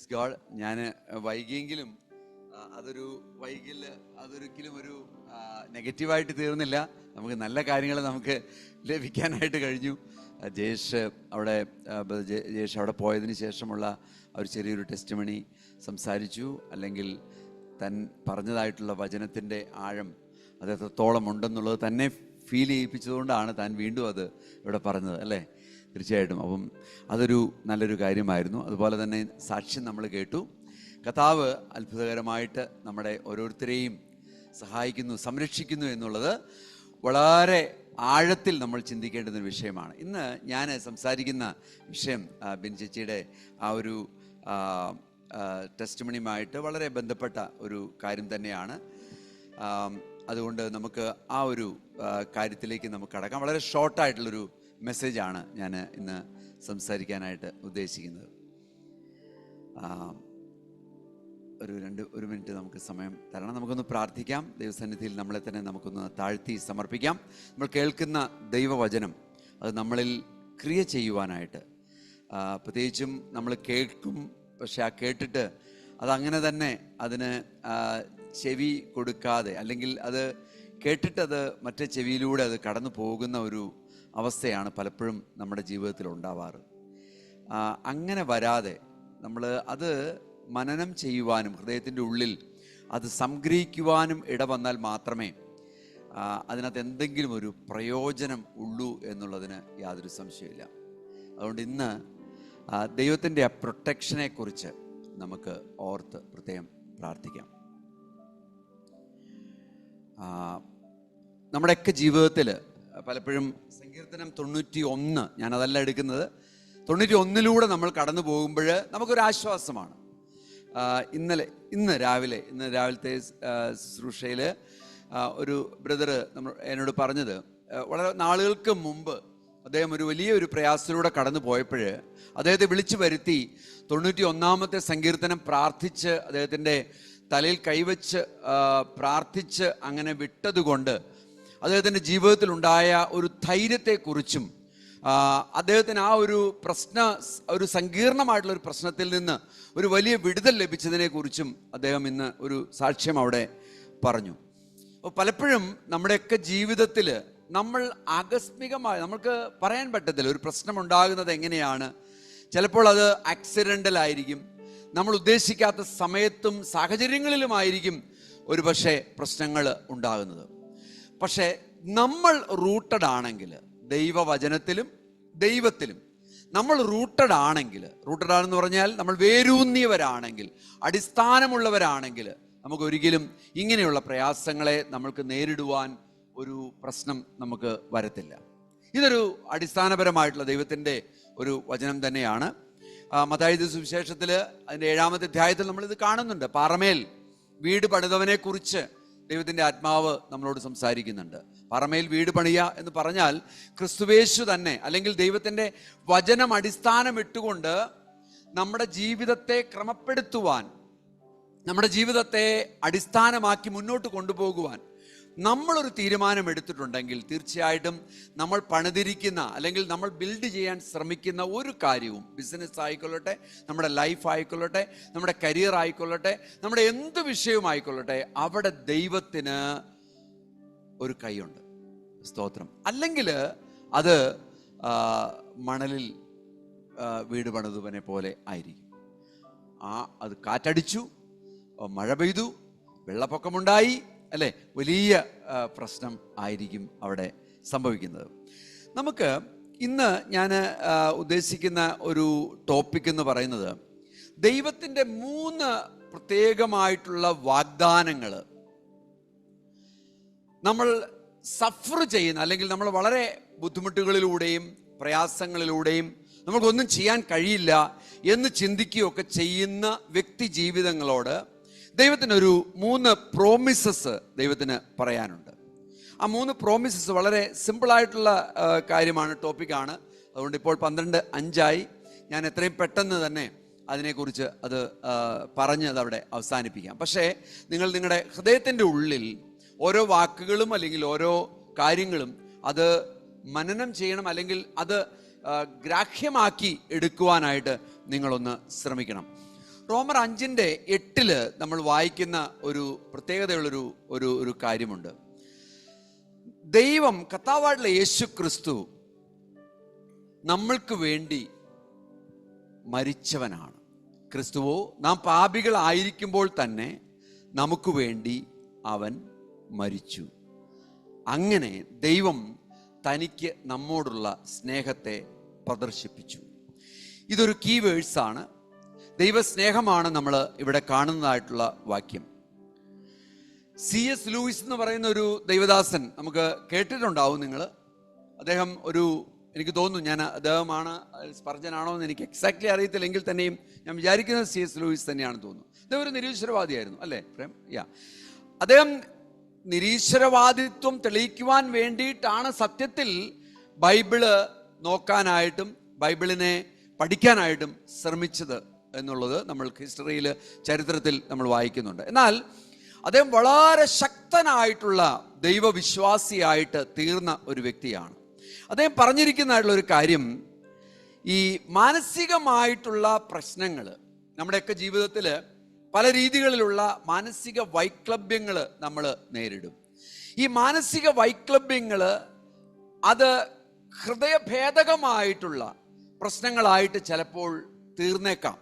Praise God. ഞാൻ വൈകിയെങ്കിലും അതൊരിക്കലും ഒരു നെഗറ്റീവായിട്ട് തീർന്നില്ല. നമുക്ക് നല്ല കാര്യങ്ങൾ നമുക്ക് ലഭിക്കാനായിട്ട് കഴിഞ്ഞു. ജയേഷ് അവിടെ പോയതിന് ശേഷമുള്ള ഒരു ചെറിയൊരു ടെസ്റ്റിമണി സംസാരിച്ചു. അല്ലെങ്കിൽ താൻ പറഞ്ഞതായിട്ടുള്ള വചനത്തിൻ്റെ ആഴം അത് എത്രത്തോളം ഉണ്ടെന്നുള്ളത് തന്നെ ഫീൽ ചെയ്യിപ്പിച്ചതുകൊണ്ടാണ് താൻ വീണ്ടും അത് ഇവിടെ പറഞ്ഞത്, അല്ലേ? തീർച്ചയായിട്ടും. അപ്പം അതൊരു നല്ലൊരു കാര്യമായിരുന്നു. അതുപോലെ തന്നെ സാക്ഷ്യം നമ്മൾ കേട്ടു. കർത്താവ് അത്ഭുതകരമായിട്ട് നമ്മുടെ ഓരോരുത്തരെയും സഹായിക്കുന്നു, സംരക്ഷിക്കുന്നു എന്നുള്ളത് വളരെ ആഴത്തിൽ നമ്മൾ ചിന്തിക്കേണ്ടുന്നൊരു വിഷയമാണ്. ഇന്ന് ഞാൻ സംസാരിക്കുന്ന വിഷയം ബിൻ ചേച്ചിയുടെ ആ ഒരു ടെസ്റ്റിമണിയുമായിട്ട് വളരെ ബന്ധപ്പെട്ട ഒരു കാര്യം തന്നെയാണ്. അതുകൊണ്ട് നമുക്ക് ആ ഒരു കാര്യത്തിലേക്ക് നമുക്ക് കടക്കാം. വളരെ ഷോർട്ടായിട്ടുള്ളൊരു മെസ്സേജാണ് ഞാൻ ഇന്ന് സംസാരിക്കാനായിട്ട് ഉദ്ദേശിക്കുന്നത്. ഒരു മിനിറ്റ് നമുക്ക് സമയം തരണം. നമുക്കൊന്ന് പ്രാർത്ഥിക്കാം. ദൈവസന്നിധിയിൽ നമ്മളെ തന്നെ നമുക്കൊന്ന് താഴ്ത്തി സമർപ്പിക്കാം. നമ്മൾ കേൾക്കുന്ന ദൈവവചനം അത് നമ്മളിൽ ക്രിയ ചെയ്യുവാനായിട്ട്, പ്രത്യേകിച്ചും നമ്മൾ കേൾക്കും, പക്ഷെ ആ കേട്ടിട്ട് അതങ്ങനെ തന്നെ അതിന് ചെവി കൊടുക്കാതെ, അല്ലെങ്കിൽ അത് കേട്ടിട്ടത് മറ്റേ ചെവിയിലൂടെ അത് കടന്നു പോകുന്ന ഒരു അവസ്ഥയാണ് പലപ്പോഴും നമ്മുടെ ജീവിതത്തിൽ ഉണ്ടാവാറ്. അങ്ങനെ വരാതെ നമ്മൾ അത് മനനം ചെയ്യുവാനും ഹൃദയത്തിൻ്റെ ഉള്ളിൽ അത് സംഗ്രഹിക്കുവാനും ഇടവന്നാൽ മാത്രമേ അതിനകത്ത് എന്തെങ്കിലും ഒരു പ്രയോജനം ഉള്ളൂ എന്നുള്ളതിന് യാതൊരു സംശയമില്ല. അതുകൊണ്ട് ഇന്ന് ദൈവത്തിൻ്റെ ആ പ്രൊട്ടക്ഷനെ കുറിച്ച് നമുക്ക് ഓർത്ത് പ്രത്യേകം പ്രാർത്ഥിക്കാം. നമ്മുടെയൊക്കെ ജീവിതത്തിൽ പലപ്പോഴും സങ്കീർത്തനം 91, ഞാനതല്ല എടുക്കുന്നത്, 91 നമ്മൾ കടന്നു പോകുമ്പോൾ നമുക്കൊരാശ്വാസമാണ്. ഇന്ന് രാവിലത്തെ ശുശ്രൂഷയിൽ ഒരു ബ്രദർ എന്നോട് പറഞ്ഞത്, വളരെ നാളുകൾക്ക് മുമ്പ് അദ്ദേഹം ഒരു വലിയൊരു പ്രയാസത്തിലൂടെ കടന്നു പോയപ്പോൾ അദ്ദേഹത്തെ വിളിച്ചു വരുത്തി 91 സങ്കീർത്തനം പ്രാർത്ഥിച്ച് അദ്ദേഹത്തിൻ്റെ തലയിൽ കൈവച്ച് പ്രാർത്ഥിച്ച് അങ്ങനെ വിട്ടതുകൊണ്ട് അദ്ദേഹത്തിൻ്റെ ജീവിതത്തിലുണ്ടായ ഒരു ധൈര്യത്തെക്കുറിച്ചും അദ്ദേഹത്തിന് ആ ഒരു സങ്കീർണമായിട്ടുള്ളൊരു പ്രശ്നത്തിൽ നിന്ന് ഒരു വലിയ വിടുതൽ ലഭിച്ചതിനെക്കുറിച്ചും അദ്ദേഹം ഇന്ന് ഒരു സാക്ഷ്യം അവിടെ പറഞ്ഞു. അപ്പോൾ പലപ്പോഴും നമ്മുടെയൊക്കെ ജീവിതത്തിൽ നമ്മൾ ആകസ്മികമായി, നമുക്ക് പറയാൻ പറ്റത്തില്ല ഒരു പ്രശ്നം ഉണ്ടാകുന്നത് എങ്ങനെയാണ്. ചിലപ്പോൾ അത് ആക്സിഡൻ്റൽ ആയിരിക്കും, നമ്മൾ ഉദ്ദേശിക്കാത്ത സമയത്തും സാഹചര്യങ്ങളിലുമായിരിക്കും ഒരു പക്ഷേ പ്രശ്നങ്ങൾ ഉണ്ടാകുന്നത്. പക്ഷേ നമ്മൾ റൂട്ടഡ് ആണെങ്കിൽ, ദൈവവചനത്തിലും ദൈവത്തിലും നമ്മൾ റൂട്ടഡ് ആണെന്ന് പറഞ്ഞാൽ നമ്മൾ വേരൂന്നിയവരാണെങ്കിൽ, അടിസ്ഥാനമുള്ളവരാണെങ്കിൽ, നമുക്കൊരിക്കലും ഇങ്ങനെയുള്ള പ്രയാസങ്ങളെ നമ്മൾക്ക് നേരിടുവാൻ ഒരു പ്രശ്നം നമുക്ക് വരത്തില്ല. ഇതൊരു അടിസ്ഥാനപരമായിട്ടുള്ള ദൈവത്തിൻ്റെ ഒരു വചനം തന്നെയാണ്. മത്തായി സുവിശേഷത്തിൽ അതിൻ്റെ 7-ാമത്തെ അധ്യായത്തിൽ നമ്മളിത് കാണുന്നുണ്ട്. പാറമേൽ വീട് പണിതവനെ കുറിച്ച് ദൈവത്തിൻ്റെ ആത്മാവ് നമ്മളോട് സംസാരിക്കുന്നുണ്ട്. പാറമേൽ വീട് പണിയുക എന്ന് പറഞ്ഞാൽ ക്രിസ്തുവേശു തന്നെ, അല്ലെങ്കിൽ ദൈവത്തിൻ്റെ വചനം അടിസ്ഥാനമിട്ടുകൊണ്ട് നമ്മുടെ ജീവിതത്തെ ക്രമപ്പെടുത്തുവാൻ, നമ്മുടെ ജീവിതത്തെ അടിസ്ഥാനമാക്കി മുന്നോട്ട് കൊണ്ടുപോകുവാൻ നമ്മളൊരു തീരുമാനം എടുത്തിട്ടുണ്ടെങ്കിൽ തീർച്ചയായിട്ടും നമ്മൾ പണിതിരിക്കുന്ന, അല്ലെങ്കിൽ നമ്മൾ ബിൽഡ് ചെയ്യാൻ ശ്രമിക്കുന്ന ഒരു കാര്യവും, ബിസിനസ് ആയിക്കൊള്ളട്ടെ, നമ്മുടെ ലൈഫ് ആയിക്കൊള്ളട്ടെ, നമ്മുടെ കരിയർ ആയിക്കൊള്ളട്ടെ, നമ്മുടെ എന്ത് വിഷയമായിക്കൊള്ളട്ടെ, അവിടെ ദൈവത്തിന് ഒരു കൈയുണ്ട്. സ്തോത്രം. അല്ലെങ്കിൽ അത് മണലിൽ വീട് പണിതവനെ പോലെ ആയിരിക്കും. അത് കാറ്റടിച്ചു, മഴ പെയ്തു, വെള്ളപ്പൊക്കമുണ്ടായി, അല്ലേ, വലിയ പ്രശ്നം ആയിരിക്കും അവിടെ സംഭവിക്കുന്നത്. നമുക്ക് ഇന്ന് ഞാൻ ഉദ്ദേശിക്കുന്ന ഒരു ടോപ്പിക് എന്ന് പറയുന്നത് ദൈവത്തിൻ്റെ 3 പ്രത്യേകമായിട്ടുള്ള വാഗ്ദാനങ്ങൾ നമ്മൾ സഫർ ചെയ്യുന്ന, അല്ലെങ്കിൽ നമ്മൾ വളരെ ബുദ്ധിമുട്ടുകളിലൂടെയും പ്രയാസങ്ങളിലൂടെയും നമുക്കൊന്നും ചെയ്യാൻ കഴിയില്ല എന്ന് ചിന്തിക്കുകയൊക്കെ ചെയ്യുന്ന വ്യക്തി ജീവിതങ്ങളോട് ദൈവത്തിനൊരു 3 പ്രോമിസസ് ദൈവത്തിന് പറയാനുണ്ട്. ആ 3 പ്രോമിസസ് വളരെ സിമ്പിളായിട്ടുള്ള കാര്യമാണ്, ടോപ്പിക്കാണ്. അതുകൊണ്ട് ഇപ്പോൾ 12:05 ഞാൻ എത്രയും പെട്ടെന്ന് തന്നെ അതിനെക്കുറിച്ച് അത് പറഞ്ഞ് അതവിടെ അവസാനിപ്പിക്കാം. പക്ഷേ നിങ്ങൾ നിങ്ങളുടെ ഹൃദയത്തിൻ്റെ ഉള്ളിൽ ഓരോ വാക്കുകളും അല്ലെങ്കിൽ ഓരോ കാര്യങ്ങളും അത് മനനം ചെയ്യണം, അല്ലെങ്കിൽ അത് ഗ്രാഹ്യമാക്കി എടുക്കുവാനായിട്ട് നിങ്ങളൊന്ന് ശ്രമിക്കണം. റോമർ 5:8 നമ്മൾ വായിക്കുന്ന ഒരു പ്രത്യേകതയുള്ളൊരു ഒരു കാര്യമുണ്ട്. ദൈവം കർത്താവായിട്ടുള്ള യേശു ക്രിസ്തു നമ്മൾക്ക് വേണ്ടി മരിച്ചവനാണ്. ക്രിസ്തുവോ നാം പാപികളായിരിക്കുമ്പോൾ തന്നെ നമുക്ക് വേണ്ടി അവൻ മരിച്ചു. അങ്ങനെ ദൈവം തനിക്ക് നമ്മോടുള്ള സ്നേഹത്തെ പ്രദർശിപ്പിച്ചു. ഇതൊരു കീ വേഴ്സാണ്. ദൈവസ്നേഹമാണ് നമ്മൾ ഇവിടെ കാണുന്നതായിട്ടുള്ള വാക്യം. C.S. ലൂയിസ് എന്ന് പറയുന്ന ഒരു ദൈവദാസൻ നമുക്ക് കേട്ടിട്ടുണ്ടാവും നിങ്ങൾ. അദ്ദേഹം എനിക്ക് തോന്നുന്നു, അദ്ദേഹമാണ് സ്പർജനാണോ എന്ന് എനിക്ക് എക്സാക്ട്ലി അറിയത്തില്ലെങ്കിൽ തന്നെയും ഞാൻ വിചാരിക്കുന്നത് C.S. ലൂയിസ് തന്നെയാണെന്ന് തോന്നുന്നു. അദ്ദേഹം ഒരു നിരീശ്വരവാദിയായിരുന്നു അല്ലേ പ്രേം? അദ്ദേഹം നിരീശ്വരവാദിത്വം തെളിയിക്കുവാൻ വേണ്ടിയിട്ടാണ് സത്യത്തിൽ ബൈബിള് നോക്കാനായിട്ടും ബൈബിളിനെ പഠിക്കാനായിട്ടും ശ്രമിച്ചത് എന്നുള്ളത് നമ്മൾ ഹിസ്റ്ററിയിൽ, ചരിത്രത്തിൽ നമ്മൾ വായിക്കുന്നുണ്ട്. എന്നാൽ അദ്ദേഹം വളരെ ശക്തനായിട്ടുള്ള ദൈവവിശ്വാസിയായിട്ട് തീർന്ന ഒരു വ്യക്തിയാണ്. അദ്ദേഹം പറഞ്ഞിരിക്കുന്നതായിട്ടുള്ള ഒരു കാര്യം, ഈ മാനസികമായിട്ടുള്ള പ്രശ്നങ്ങൾ നമ്മുടെയൊക്കെ ജീവിതത്തിൽ പല രീതികളിലുള്ള മാനസിക വൈക്ലഭ്യങ്ങൾ നമ്മൾ നേരിടും. ഈ മാനസിക വൈക്ലഭ്യങ്ങൾ അത് ഹൃദയഭേദകമായിട്ടുള്ള പ്രശ്നങ്ങളായിട്ട് ചിലപ്പോൾ തീർന്നേക്കാം.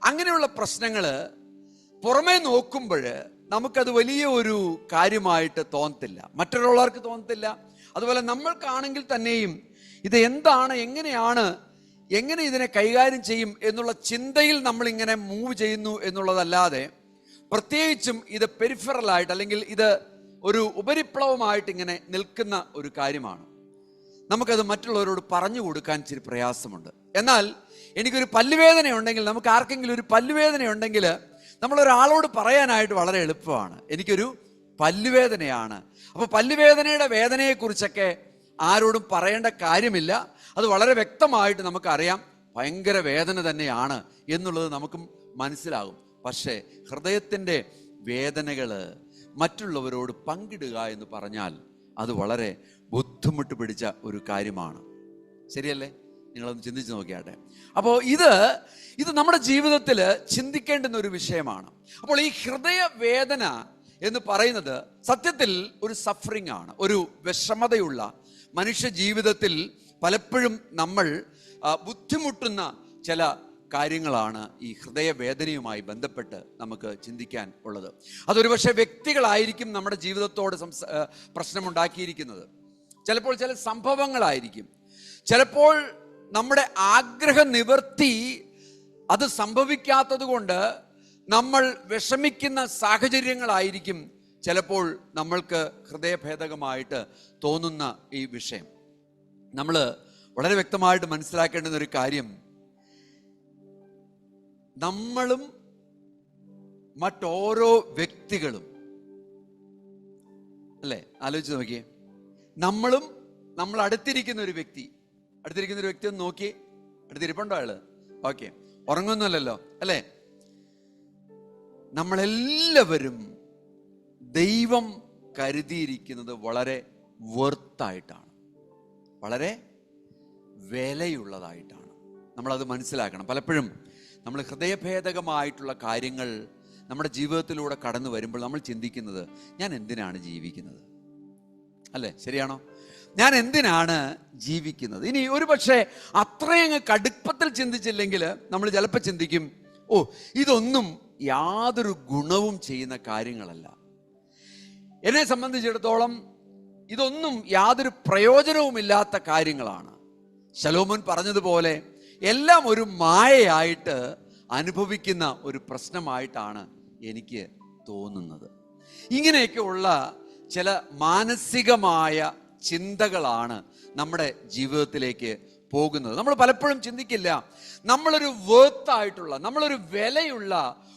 അങ്ങനെയുള്ള പ്രശ്നങ്ങൾ പുറമേ നോക്കുമ്പോൾ നമുക്കത് വലിയ ഒരു കാര്യമായിട്ട് തോന്നത്തില്ല, മറ്റൊരാൾക്ക് തോന്നത്തില്ല. അതുപോലെ നമ്മൾക്കാണെങ്കിൽ തന്നെയും ഇത് എന്താണ്, എങ്ങനെ ഇതിനെ കൈകാര്യം ചെയ്യും എന്നുള്ള ചിന്തയിൽ നമ്മളിങ്ങനെ മൂവ് ചെയ്യുന്നു എന്നുള്ളതല്ലാതെ, പ്രത്യേകിച്ചും ഇത് പെരിഫറലായിട്ട് അല്ലെങ്കിൽ ഇത് ഒരു ഉപരിപ്ലവമായിട്ട് ഇങ്ങനെ നിൽക്കുന്ന ഒരു കാര്യമാണ്. നമുക്കത് മറ്റുള്ളവരോട് പറഞ്ഞു കൊടുക്കാൻ ഇച്ചിരി പ്രയാസമുണ്ട്. എന്നാൽ എനിക്കൊരു പല്ലുവേദന ഉണ്ടെങ്കിൽ, നമുക്ക് ആർക്കെങ്കിലും ഒരു പല്ലുവേദന ഉണ്ടെങ്കിൽ നമ്മളൊരാളോട് പറയാനായിട്ട് വളരെ എളുപ്പമാണ്, എനിക്കൊരു പല്ലുവേദനയാണ്. അപ്പോൾ പല്ലുവേദനയുടെ വേദനയെക്കുറിച്ചൊക്കെ ആരോടും പറയേണ്ട കാര്യമില്ല. അത് വളരെ വ്യക്തമായിട്ട് നമുക്കറിയാം, ഭയങ്കര വേദന തന്നെയാണ് എന്നുള്ളത് നമുക്കും മനസ്സിലാകും. പക്ഷേ ഹൃദയത്തിൻ്റെ വേദനകൾ മറ്റുള്ളവരോട് പങ്കിടുക എന്ന് പറഞ്ഞാൽ അത് വളരെ ബുദ്ധിമുട്ട് പിടിച്ച ഒരു കാര്യമാണ്. ശരിയല്ലേ? നിങ്ങളൊന്ന് ചിന്തിച്ച് നോക്കിയാട്ടെ. അപ്പോൾ ഇത് നമ്മുടെ ജീവിതത്തിൽ ചിന്തിക്കേണ്ടുന്ന ഒരു വിഷയമാണ്. അപ്പോൾ ഈ ഹൃദയവേദന എന്ന് പറയുന്നത് സത്യത്തിൽ ഒരു സഫറിങ് ആണ്, ഒരു വിഷമതയുള്ള മനുഷ്യ ജീവിതത്തിൽ പലപ്പോഴും നമ്മൾ ബുദ്ധിമുട്ടുന്ന ചില കാര്യങ്ങളാണ് ഈ ഹൃദയവേദനയുമായി ബന്ധപ്പെട്ട് നമുക്ക് ചിന്തിക്കാൻ ഉള്ളത്. അതൊരു പക്ഷേ വ്യക്തികളായിരിക്കും നമ്മുടെ ജീവിതത്തോട് പ്രശ്നമുണ്ടാക്കിയിരിക്കുന്നത്, ചിലപ്പോൾ ചില സംഭവങ്ങളായിരിക്കും, ചിലപ്പോൾ നമ്മുടെ ആഗ്രഹ നിവൃത്തി അത് സംഭവിക്കാത്തത് കൊണ്ട് നമ്മൾ വിഷമിക്കുന്ന സാഹചര്യങ്ങളായിരിക്കും ചിലപ്പോൾ നമ്മൾക്ക് ഹൃദയഭേദകമായിട്ട് തോന്നുന്ന ഈ വിഷയം. നമ്മൾ വളരെ വ്യക്തമായിട്ട് മനസ്സിലാക്കേണ്ടുന്ന ഒരു കാര്യം, നമ്മളും മറ്റോരോ വ്യക്തികളും അല്ലേ, ആലോചിച്ച് നോക്കിയേ, നമ്മൾ അടുത്തിരിക്കുന്ന ഒരു വ്യക്തി ഒന്ന് നോക്കിയേ. അടുത്തിരിപ്പുണ്ടോ ആള്? ഓക്കെ, ഉറങ്ങുന്നല്ലോ അല്ലേ? നമ്മളെല്ലാവരും ദൈവം കരുതിയിരിക്കുന്നത് വളരെ വർത്തായിട്ടാണ്, വളരെ വിലയുള്ളതായിട്ടാണ്. നമ്മളത് മനസ്സിലാക്കണം. പലപ്പോഴും നമ്മൾ ഹൃദയഭേദകമായിട്ടുള്ള കാര്യങ്ങൾ നമ്മുടെ ജീവിതത്തിലൂടെ കടന്നു വരുമ്പോൾ നമ്മൾ ചിന്തിക്കുന്നത്, ഞാൻ എന്തിനാണ് ജീവിക്കുന്നത്? അല്ലേ, ശരിയാണോ? ഞാൻ എന്തിനാണ് ജീവിക്കുന്നത്? ഇനി ഒരു പക്ഷേ അത്രയങ്ങ് കടുപ്പത്തിൽ ചിന്തിച്ചില്ലെങ്കിൽ നമ്മൾ ചിലപ്പോൾ ചിന്തിക്കും, ഇതൊന്നും യാതൊരു ഗുണവും ചെയ്യുന്ന കാര്യങ്ങളല്ല. എന്നെ സംബന്ധിച്ചിടത്തോളം ഇതൊന്നും യാതൊരു പ്രയോജനവുമില്ലാത്ത കാര്യങ്ങളാണ്. ശലോമോൻ പറഞ്ഞതുപോലെ എല്ലാം ഒരു മായയായിട്ട് അനുഭവിക്കുന്ന ഒരു പ്രശ്നമായിട്ടാണ് എനിക്ക് തോന്നുന്നത്. ഇങ്ങനെയൊക്കെ ഉള്ള ചില മാനസികമായ ചിന്തകളാണ് നമ്മുടെ ജീവിതത്തിലേക്ക് പോകുന്നത്. നമ്മൾ പലപ്പോഴും ചിന്തിക്കില്ല, നമ്മളൊരു വേർത്തായിട്ടുള്ള, നമ്മളൊരു വിലയുള്ള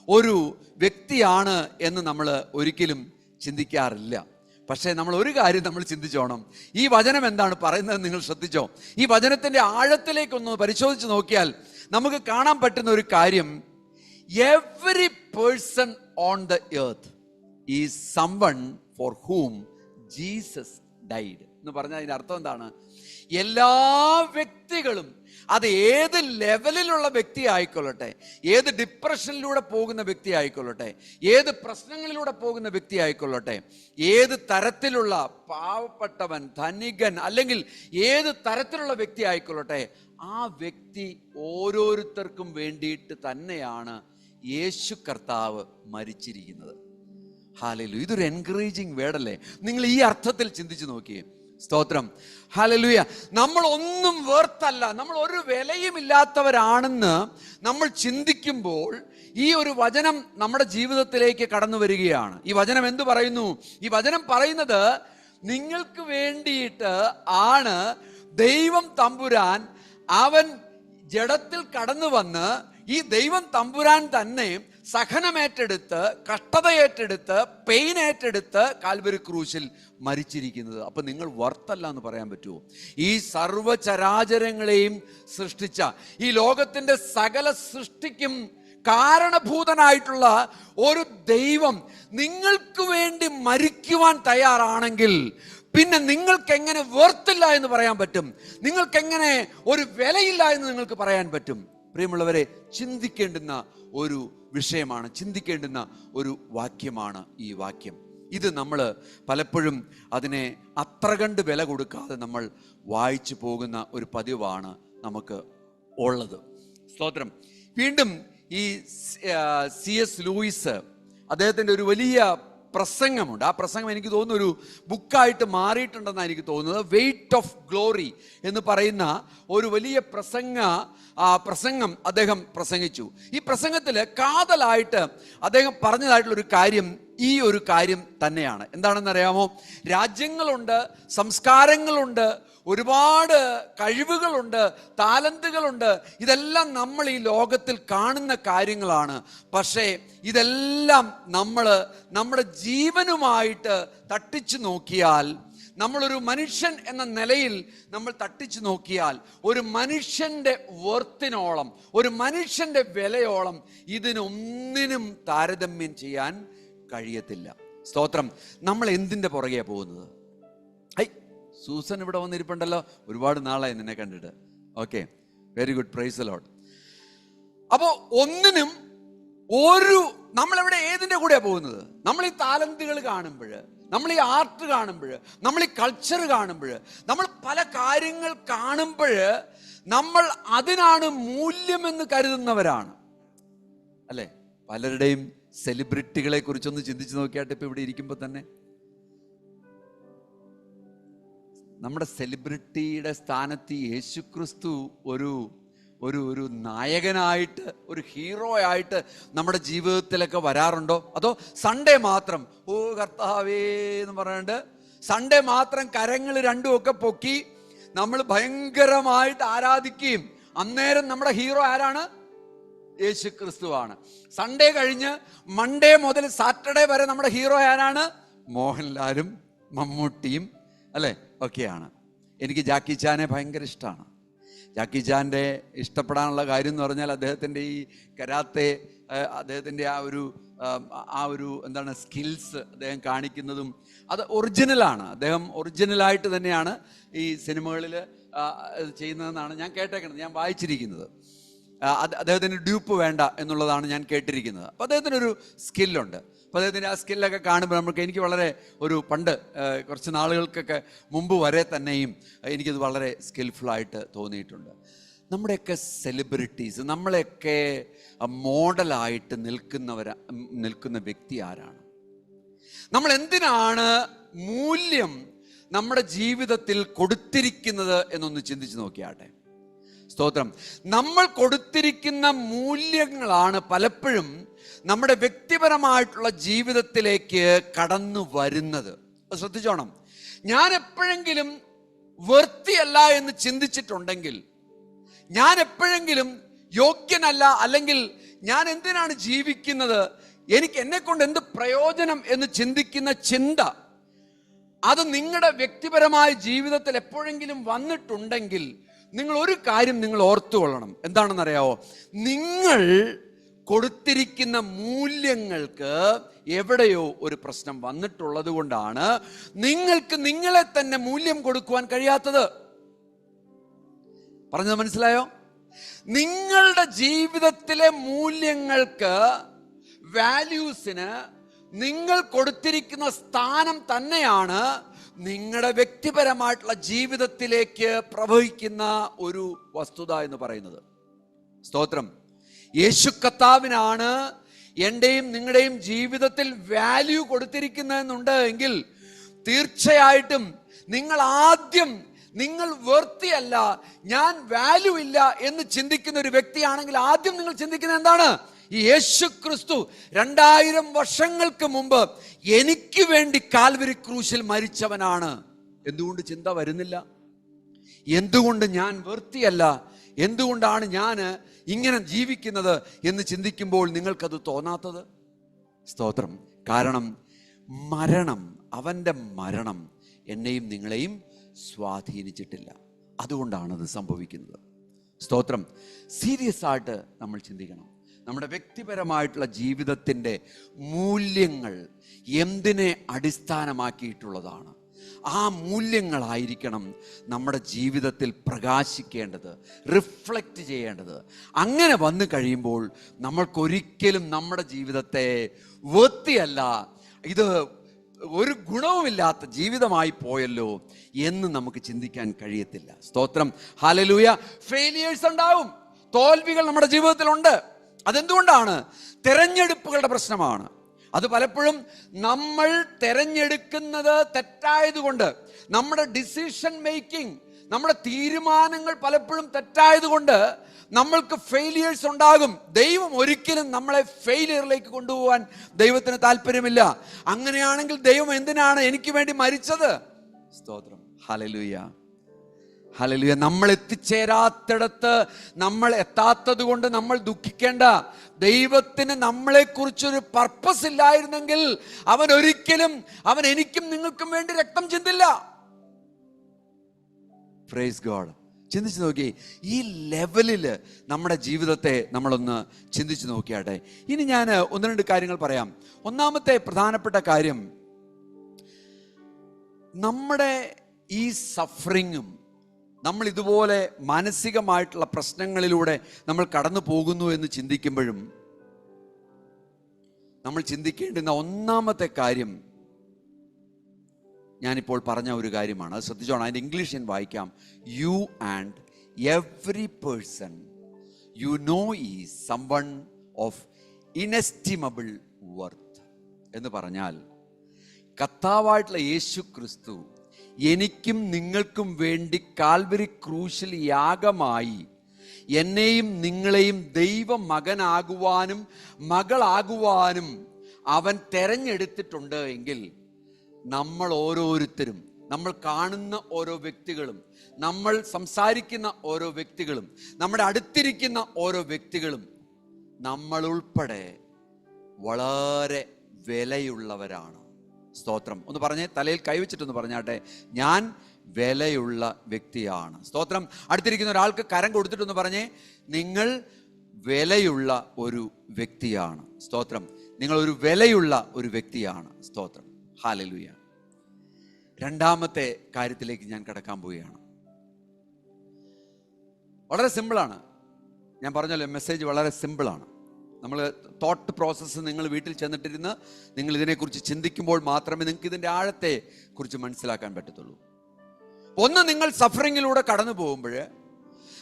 ഒരു വ്യക്തിയാണ് എന്ന് നമ്മൾ ഒരിക്കലും ചിന്തിക്കാറില്ല. പക്ഷേ നമ്മൾ ഒരു കാര്യം നമ്മൾ ചിന്തിച്ചോണം, ഈ വചനം എന്താണ് പറയുന്നത് നിങ്ങൾ ശ്രദ്ധിച്ചോ? ഈ വചനത്തിൻ്റെ ആഴത്തിലേക്കൊന്ന് പരിശോധിച്ച് നോക്കിയാൽ നമുക്ക് കാണാൻ പറ്റുന്ന ഒരു കാര്യം, every person on the earth is someone four ഹൂം Jesus died എന്ന് പറഞ്ഞാൽ അതിൻ്റെ അർത്ഥം എന്താണ്? എല്ലാ വ്യക്തികളും, അത് ഏത് ലെവലിലുള്ള വ്യക്തി ആയിക്കൊള്ളട്ടെ, ഏത് ഡിപ്രഷനിലൂടെ പോകുന്ന വ്യക്തി ആയിക്കൊള്ളട്ടെ, ഏത് പ്രശ്നങ്ങളിലൂടെ പോകുന്ന വ്യക്തി ആയിക്കൊള്ളട്ടെ, ഏത് തരത്തിലുള്ള പാവപ്പെട്ടവൻ, ധനികൻ, അല്ലെങ്കിൽ ഏത് തരത്തിലുള്ള വ്യക്തി ആയിക്കൊള്ളട്ടെ, ആ വ്യക്തി ഓരോരുത്തർക്കും വേണ്ടിയിട്ട് തന്നെയാണ് യേശു കർത്താവ് മരിച്ചിരിക്കുന്നത്. ഹല്ലേലൂയ. ഇതൊരു എൻകറേജിങ് വേർഡല്ലേ? നിങ്ങൾ ഈ അർത്ഥത്തിൽ ചിന്തിച്ചു നോക്കിയേ. സ്തോത്രം. ഹല്ലേലൂയ. നമ്മൾ ഒന്നും വേർത്തല്ല, നമ്മൾ ഒരു വിലയും ഇല്ലാത്തവരാണെന്ന് നമ്മൾ ചിന്തിക്കുമ്പോൾ ഈ ഒരു വചനം നമ്മുടെ ജീവിതത്തിലേക്ക് കടന്നു വരികയാണ്. ഈ വചനം എന്തു പറയുന്നു? ഈ വചനം പറയുന്നത് നിങ്ങൾക്ക് വേണ്ടിയിട്ട് ആണ് ദൈവം തമ്പുരാൻ അവൻ ജഡത്തിൽ കടന്നു വന്ന്, ഈ ദൈവം തമ്പുരാൻ തന്നെ സഹനമേറ്റെടുത്ത്, കഷ്ടതയേറ്റെടുത്ത്, പെയിൻ ഏറ്റെടുത്ത് കാൽവരി ക്രൂശിൽ മരിച്ചിരിക്കുന്നത്. അപ്പൊ നിങ്ങൾ വರ್ತല്ല എന്ന് പറയാൻ പറ്റുമോ? ഈ സർവചരാചരങ്ങളെയും സൃഷ്ടിച്ച, ഈ ലോകത്തിന്റെ സകല സൃഷ്ടിക്കും കാരണഭൂതനായിട്ടുള്ള ഒരു ദൈവം നിങ്ങൾക്ക് വേണ്ടി മരിക്കുവാൻ തയ്യാറാണെങ്കിൽ പിന്നെ നിങ്ങൾക്ക് എങ്ങനെ വർത്തില്ല എന്ന് പറയാൻ പറ്റും? നിങ്ങൾക്ക് എങ്ങനെ ഒരു വിലയില്ല എന്ന് നിങ്ങൾക്ക് പറയാൻ പറ്റും? പ്രിയമുള്ളവരെ, ചിന്തിക്കേണ്ടുന്ന ഒരു വിഷയമാണ്, ചിന്തിക്കേണ്ടുന്ന ഒരു വാക്യമാണ് ഈ വാക്യം. ഇത് നമ്മൾ പലപ്പോഴും അതിനെ അത്ര കണ്ട് വില കൊടുക്കാതെ നമ്മൾ വായിച്ചു പോകുന്ന ഒരു പതിവാണ് നമുക്ക് ഉള്ളത്. സ്തോത്രം. വീണ്ടും ഈ C.S. ലൂയിസ് അദ്ദേഹത്തിൻ്റെ ഒരു വലിയ പ്രസംഗമുണ്ട്. ആ പ്രസംഗം എനിക്ക് തോന്നുന്നു ഒരു ബുക്കായിട്ട് മാറിയിട്ടുണ്ടെന്നാണ് എനിക്ക് തോന്നുന്നത്. വെയ്റ്റ് ഓഫ് ഗ്ലോറി എന്ന് പറയുന്ന ഒരു വലിയ പ്രസംഗം അദ്ദേഹം പ്രസംഗിച്ചു. ഈ പ്രസംഗത്തിൽ കാതലായിട്ട് അദ്ദേഹം പറഞ്ഞതായിട്ടുള്ളൊരു കാര്യം ഈ ഒരു കാര്യം തന്നെയാണ്. എന്താണെന്നറിയാമോ? രാജ്യങ്ങളുണ്ട്, സംസ്കാരങ്ങളുണ്ട്, ഒരുപാട് കഴിവുകളുണ്ട്, താലന്തുകളുണ്ട്. ഇതെല്ലാം നമ്മൾ ഈ ലോകത്തിൽ കാണുന്ന കാര്യങ്ങളാണ്. പക്ഷേ ഇതെല്ലാം നമ്മൾ നമ്മുടെ ജീവനുമായിട്ട് തട്ടിച്ചു നോക്കിയാൽ, നമ്മളൊരു മനുഷ്യൻ എന്ന നിലയിൽ നമ്മൾ തട്ടിച്ചു നോക്കിയാൽ, ഒരു മനുഷ്യൻ്റെ വർത്തിനോളം, ഒരു മനുഷ്യൻ്റെ വിലയോളം ഇതിനൊന്നിനും താരതമ്യം ചെയ്യാൻ കഴിയത്തില്ല. സ്തോത്രം. നമ്മൾ എന്തിൻ്റെ പുറകെയാണ് പോകുന്നത്? സൂസൻ ഇവിടെ വന്നിരിപ്പുണ്ടല്ലോ, ഒരുപാട് നാളായി നിന്നെ കണ്ടിട്ട്. Okay, very good, praise the Lord. അപ്പോൾ ഒന്നിനും നമ്മളെവിടെ ഏതിൻ്റെ കൂടെയാണ് പോകുന്നത്? നമ്മൾ ഈ താലന്തുകൾ കാണുമ്പോൾ, നമ്മൾ ഈ ആർട്ട് കാണുമ്പോൾ, നമ്മൾ ഈ കൾച്ചർ കാണുമ്പോൾ, നമ്മൾ പല കാര്യങ്ങൾ കാണുമ്പോൾ നമ്മൾ അതിനാണ് മൂല്യമെന്ന് കരുതുന്നവരാണ് അല്ലേ? പലരുടെയും സെലിബ്രിറ്റികളെ കുറിച്ചൊന്ന് ചിന്തിച്ച് നോക്കിയാട്ട് ഇപ്പം ഇവിടെ ഇരിക്കുമ്പോൾ തന്നെ നമ്മുടെ സെലിബ്രിറ്റിയുടെ സ്ഥാനത്ത് യേശുക്രിസ്തു ഒരു നായകനായിട്ട്, ഒരു ഹീറോ ആയിട്ട് നമ്മുടെ ജീവിതത്തിലൊക്കെ വരാറുണ്ടോ? അതോ സൺഡേ മാത്രം ഓ കർത്താവേ എന്ന് പറഞ്ഞിട്ട് സൺഡേ മാത്രം കരങ്ങൾ രണ്ടും ഒക്കെ പൊക്കി നമ്മൾ ഭയങ്കരമായിട്ട് ആരാധിക്കുകയും അന്നേരം നമ്മുടെ ഹീറോ ആരാണ്? യേശുക്രിസ്തുവാണ്. സൺഡേ കഴിഞ്ഞ് മൺഡേ മുതൽ സാറ്റർഡേ വരെ നമ്മുടെ ഹീറോ ആരാണ്? മോഹൻലാലും മമ്മൂട്ടിയും അല്ലേ ഒക്കെയാണ്. എനിക്ക് ജാക്കി ചാനെ ഭയങ്കര ഇഷ്ടമാണ്. ജാക്കി ചാൻ്റെ ഇഷ്ടപ്പെടാനുള്ള കാര്യം എന്ന് പറഞ്ഞാൽ അദ്ദേഹത്തിൻ്റെ ഈ കരാത്തെ, അദ്ദേഹത്തിൻ്റെ ആ ഒരു എന്താണ് സ്കിൽസ് അദ്ദേഹം കാണിക്കുന്നതും അത് ഒറിജിനലാണ്. അദ്ദേഹം ഒറിജിനലായിട്ട് തന്നെയാണ് ഈ സിനിമകളിൽ ചെയ്യുന്നതെന്നാണ് ഞാൻ കേട്ടേക്കുന്നത്, ഞാൻ വായിച്ചിരിക്കുന്നത്. അദ്ദേഹത്തിന് ഡ്യൂപ്പ് വേണ്ട എന്നുള്ളതാണ് ഞാൻ കേട്ടിരിക്കുന്നത്. അപ്പോൾ അദ്ദേഹത്തിനൊരു സ്കില്ലുണ്ട്. അപ്പോൾ അദ്ദേഹത്തിൻ്റെ ആ സ്കില്ലൊക്കെ കാണുമ്പോൾ എനിക്ക് വളരെ പണ്ട് കുറച്ച് നാളുകൾക്കൊക്കെ മുമ്പ് വരെ തന്നെയും എനിക്കത് വളരെ സ്കിൽഫുള്ളായിട്ട് തോന്നിയിട്ടുണ്ട്. നമ്മുടെയൊക്കെ സെലിബ്രിറ്റീസ്, നമ്മളെയൊക്കെ മോഡലായിട്ട് നിൽക്കുന്ന വ്യക്തി ആരാണ്? നമ്മൾ എന്തിനാണ് മൂല്യം നമ്മുടെ ജീവിതത്തിൽ കൊടുത്തിരിക്കുന്നത് എന്നൊന്ന് ചിന്തിച്ച് നോക്കിയാട്ടെ. സ്തോത്രം. നമ്മൾ കൊടുത്തിരിക്കുന്ന മൂല്യങ്ങളാണ് പലപ്പോഴും നമ്മുടെ വ്യക്തിപരമായിട്ടുള്ള ജീവിതത്തിലേക്ക് കടന്നു വരുന്നത്. ശ്രദ്ധിച്ചോണം. ഞാൻ എപ്പോഴെങ്കിലും വൃത്തിയല്ല എന്ന് ചിന്തിച്ചിട്ടുണ്ടെങ്കിൽ, ഞാൻ എപ്പോഴെങ്കിലും യോഗ്യനല്ല, അല്ലെങ്കിൽ ഞാൻ എന്തിനാണ് ജീവിക്കുന്നത്, എനിക്ക് എന്നെ കൊണ്ട് എന്ത് പ്രയോജനം എന്ന് ചിന്തിക്കുന്ന ചിന്ത, അത് നിങ്ങളുടെ വ്യക്തിപരമായ ജീവിതത്തിൽ എപ്പോഴെങ്കിലും വന്നിട്ടുണ്ടെങ്കിൽ നിങ്ങൾ ഒരു കാര്യം നിങ്ങൾ ഓർത്തുകൊള്ളണം. എന്താണെന്നറിയാവോ? നിങ്ങൾ കൊടുത്തിരിക്കുന്ന മൂല്യങ്ങൾക്ക് എവിടെയോ ഒരു പ്രശ്നം വന്നിട്ടുള്ളത് കൊണ്ടാണ് നിങ്ങൾക്ക് നിങ്ങളെ തന്നെ മൂല്യം കൊടുക്കുവാൻ കഴിയാത്തത്. പറഞ്ഞത് മനസ്സിലായോ? നിങ്ങളുടെ ജീവിതത്തിലെ മൂല്യങ്ങൾക്ക്, വാല്യൂസിന് നിങ്ങൾ കൊടുത്തിരിക്കുന്ന സ്ഥാനം തന്നെയാണ് നിങ്ങളുടെ വ്യക്തിപരമായിട്ടുള്ള ജീവിതത്തിലേക്ക് പ്രവഹിക്കുന്ന ഒരു വസ്തുത എന്ന് പറയുന്നത്. സ്തോത്രം. യേശു കർത്താവിനാണ് എൻ്റെയും നിങ്ങളുടെയും ജീവിതത്തിൽ വാല്യൂ കൊടുത്തിരിക്കുന്നതെന്നുണ്ട് എങ്കിൽ തീർച്ചയായിട്ടും നിങ്ങൾ വർത്തിയല്ല, ഞാൻ വാല്യൂ ഇല്ല എന്ന് ചിന്തിക്കുന്ന ഒരു വ്യക്തിയാണെങ്കിൽ ആദ്യം നിങ്ങൾ ചിന്തിക്കുന്നത് എന്താണ്? ഈ യേശു ക്രിസ്തു 2000 വർഷങ്ങൾക്ക് മുമ്പ് എനിക്ക് വേണ്ടി കാൽവരി ക്രൂശിൽ മരിച്ചവനാണ്. എന്തുകൊണ്ട് ചിന്ത വരുന്നില്ല? എന്തുകൊണ്ട് ഞാൻ വർത്തിയല്ല, എന്തുകൊണ്ടാണ് ഞാൻ ഇങ്ങനെ ജീവിക്കുന്നത് എന്ന് ചിന്തിക്കുമ്പോൾ നിങ്ങൾക്കത് തോന്നാത്തത്? സ്തോത്രം. കാരണം അവൻ്റെ മരണം എന്നെയും നിങ്ങളെയും സ്വാധീനിച്ചിട്ടില്ല. അതുകൊണ്ടാണത് സംഭവിക്കുന്നത്. സ്തോത്രം. സീരിയസ് ആയിട്ട് നമ്മൾ ചിന്തിക്കണം. നമ്മുടെ വ്യക്തിപരമായിട്ടുള്ള ജീവിതത്തിൻ്റെ മൂല്യങ്ങൾ എന്തിനെ അടിസ്ഥാനമാക്കിയിട്ടുള്ളതാണ്? ആ മൂല്യങ്ങളായിരിക്കണം നമ്മുടെ ജീവിതത്തിൽ പ്രകാശിക്കേണ്ടത്, റിഫ്ലക്റ്റ് ചെയ്യേണ്ടത്. അങ്ങനെ വന്നു കഴിയുമ്പോൾ നമ്മൾക്കൊരിക്കലും നമ്മുടെ ജീവിതത്തെ വൃത്തിയല്ല, ഇത് ഒരു ഗുണവുമില്ലാത്ത ജീവിതമായി പോയല്ലോ എന്ന് നമുക്ക് ചിന്തിക്കാൻ കഴിയത്തില്ല. സ്തോത്രം. ഹല്ലേലൂയ. ഫെയിലിയേഴ്സ് ഉണ്ടാവും, തോൽവികൾ നമ്മുടെ ജീവിതത്തിലുണ്ട്. അതെന്തുകൊണ്ടാണ്? തെരഞ്ഞെടുപ്പുകളുടെ പ്രശ്നമാണ്. അത് പലപ്പോഴും നമ്മൾ തെരഞ്ഞെടുക്കുന്നത് തെറ്റായതുകൊണ്ട്, നമ്മുടെ ഡിസിഷൻ മേക്കിംഗ്, നമ്മുടെ തീരുമാനങ്ങൾ പലപ്പോഴും തെറ്റായതുകൊണ്ട് നമ്മൾക്ക് ഫെയിലിയേഴ്സ് ഉണ്ടാകും. ദൈവം ഒരിക്കലും നമ്മളെ ഫെയിലിയറിലേക്ക് കൊണ്ടുപോകാൻ ദൈവത്തിന് താല്പര്യമില്ല. അങ്ങനെയാണെങ്കിൽ ദൈവം എന്തിനാണ് എനിക്ക് വേണ്ടി മരിച്ചത്? സ്തോത്രം. Hallelujah, hallelujah. നമ്മൾ എത്തിച്ചേരാത്തിടത്ത് നമ്മൾ എത്താത്തത് കൊണ്ട് നമ്മൾ ദുഃഖിക്കേണ്ട. ദൈവത്തിന് നമ്മളെക്കുറിച്ചൊരു പർപ്പസ് ഇല്ലായിരുന്നെങ്കിൽ അവൻ എനിക്കും നിങ്ങൾക്കും വേണ്ടി രക്തം ചിന്തില്ല. Praise God. ചിന്തിച്ചു നോക്കി, ഈ ലെവലിൽ നമ്മുടെ ജീവിതത്തെ നമ്മളൊന്ന് ചിന്തിച്ചു നോക്കിയാട്ടെ. ഇനി ഞാൻ 1-2 കാര്യങ്ങൾ പറയാം. ഒന്നാമത്തെ പ്രധാനപ്പെട്ട കാര്യം, നമ്മുടെ ഈ സഫറിങ്ങും, നമ്മൾ ഇതുപോലെ മാനസികമായിട്ടുള്ള പ്രശ്നങ്ങളിലൂടെ നമ്മൾ കടന്നു പോകുന്നു എന്ന് ചിന്തിക്കുമ്പോഴും നമ്മൾ ചിന്തിക്കേണ്ടുന്ന ഒന്നാമത്തെ കാര്യം ഞാനിപ്പോൾ പറഞ്ഞ ഒരു കാര്യമാണ്. അത് ശ്രദ്ധിച്ചോണം. അതിൻ്റെ ഇംഗ്ലീഷ് ഞാൻ വായിക്കാം. You and every person you know is someone of inestimable worth എന്ന് പറഞ്ഞാൽ, കർത്താവായിട്ടുള്ള യേശു ക്രിസ്തു എനിക്കും നിങ്ങൾക്കും വേണ്ടി കാൽവരി ക്രൂശിൽ യാഗമായി എന്നെയും നിങ്ങളെയും ദൈവ മകനാകുവാനും മകളാകുവാനും അവൻ തെരഞ്ഞെടുത്തിട്ടുണ്ട് എങ്കിൽ, നമ്മൾ ഓരോരുത്തരും, നമ്മൾ കാണുന്ന ഓരോ വ്യക്തികളും, നമ്മൾ സംസാരിക്കുന്ന ഓരോ വ്യക്തികളും, നമ്മുടെ അടുത്തിരിക്കുന്ന ഓരോ വ്യക്തികളും നമ്മൾ ഉൾപ്പെടെ വളരെ വിലയുള്ളവരാണ്. സ്തോത്രം. ഒന്ന് പറഞ്ഞേ, തലയിൽ കൈവച്ചിട്ടൊന്ന് പറഞ്ഞാട്ടെ, ഞാൻ വിലയുള്ള വ്യക്തിയാണ്. സ്തോത്രം. അടുത്തിരിക്കുന്ന ഒരാൾക്ക് കരം കൊടുത്തിട്ടൊന്ന് പറഞ്ഞേ, നിങ്ങൾ വിലയുള്ള ഒരു വ്യക്തിയാണ്. സ്തോത്രം. നിങ്ങൾ ഒരു വിലയുള്ള ഒരു വ്യക്തിയാണ്. സ്തോത്രം. ഹല്ലേലൂയ. രണ്ടാമത്തെ കാര്യത്തിലേക്ക് ഞാൻ കടക്കാൻ പോവുകയാണ്. വളരെ സിമ്പിളാണ്. ഞാൻ പറഞ്ഞല്ലോ, മെസ്സേജ് വളരെ സിമ്പിളാണ്. നമ്മൾ തോട്ട് പ്രോസസ്സ് നിങ്ങൾ വീട്ടിൽ ചെന്നിട്ടിരുന്ന് നിങ്ങൾ ഇതിനെക്കുറിച്ച് ചിന്തിക്കുമ്പോൾ മാത്രമേ നിങ്ങൾക്ക് ഇതിൻ്റെ ആഴത്തെ കുറിച്ച് മനസ്സിലാക്കാൻ പറ്റത്തുള്ളൂ. ഒന്ന്, നിങ്ങൾ സഫറിങ്ങിലൂടെ കടന്നു പോകുമ്പോൾ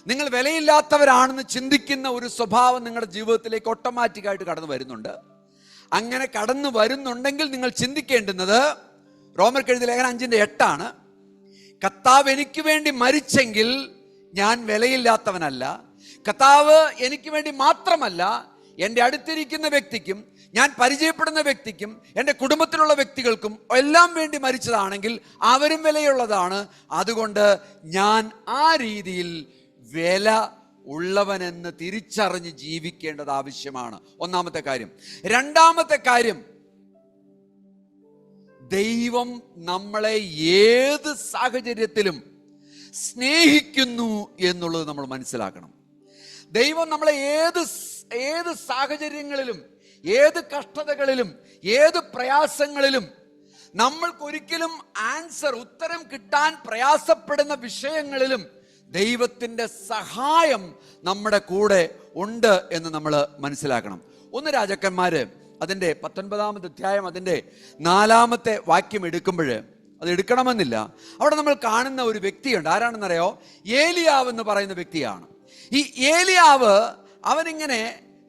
നിങ്ങൾ വിലയില്ലാത്തവരാണെന്ന് ചിന്തിക്കുന്ന ഒരു സ്വഭാവം നിങ്ങളുടെ ജീവിതത്തിലേക്ക് ഓട്ടോമാറ്റിക്കായിട്ട് കടന്നു വരുന്നുണ്ട്. അങ്ങനെ കടന്നു വരുന്നുണ്ടെങ്കിൽ നിങ്ങൾ ചിന്തിക്കേണ്ടുന്നത് റോമർക്ക് എഴുതിയ ലേഖനം 5:8 കർത്താവ് എനിക്ക് വേണ്ടി മരിച്ചെങ്കിൽ ഞാൻ വിലയില്ലാത്തവനല്ല. കർത്താവ് എനിക്ക് വേണ്ടി മാത്രമല്ല, എൻ്റെ അടുത്തിരിക്കുന്ന വ്യക്തിക്കും, ഞാൻ പരിചയപ്പെടുന്ന വ്യക്തിക്കും, എൻ്റെ കുടുംബത്തിലുള്ള വ്യക്തികൾക്കും എല്ലാം വേണ്ടി മരിച്ചതാണെങ്കിൽ അവരും വിലയുള്ളതാണ്. അതുകൊണ്ട് ഞാൻ ആ രീതിയിൽ വില ഉള്ളവനെന്ന് തിരിച്ചറിഞ്ഞ് ജീവിക്കേണ്ടത് ആവശ്യമാണ്. ഒന്നാമത്തെ കാര്യം. രണ്ടാമത്തെ കാര്യം, ദൈവം നമ്മളെ ഏത് സാഹചര്യത്തിലും സ്നേഹിക്കുന്നു എന്നുള്ളത് നമ്മൾ മനസ്സിലാക്കണം. ദൈവം നമ്മളെ ഏത് സാഹചര്യങ്ങളിലും, ഏത് കഷ്ടതകളിലും, ഏത് പ്രയാസങ്ങളിലും, നമ്മൾക്കൊരിക്കലും ഉത്തരം കിട്ടാൻ പ്രയാസപ്പെടുന്ന വിഷയങ്ങളിലും ദൈവത്തിൻ്റെ സഹായം നമ്മുടെ കൂടെ ഉണ്ട് എന്ന് നമ്മൾ മനസ്സിലാക്കണം. 1 രാജാക്കന്മാര് അതിൻ്റെ 19-ാമത്തെ അധ്യായം അതിൻ്റെ 4-ാമത്തെ വാക്യം എടുക്കുമ്പോൾ, അത് എടുക്കണമെന്നില്ല, അവിടെ നമ്മൾ കാണുന്ന ഒരു വ്യക്തിയുണ്ട്. ആരാണെന്നറിയോ? ഏലിയാവ് എന്ന് പറയുന്ന വ്യക്തിയാണ്. ഈ ഏലിയാവ് അവനിങ്ങനെ,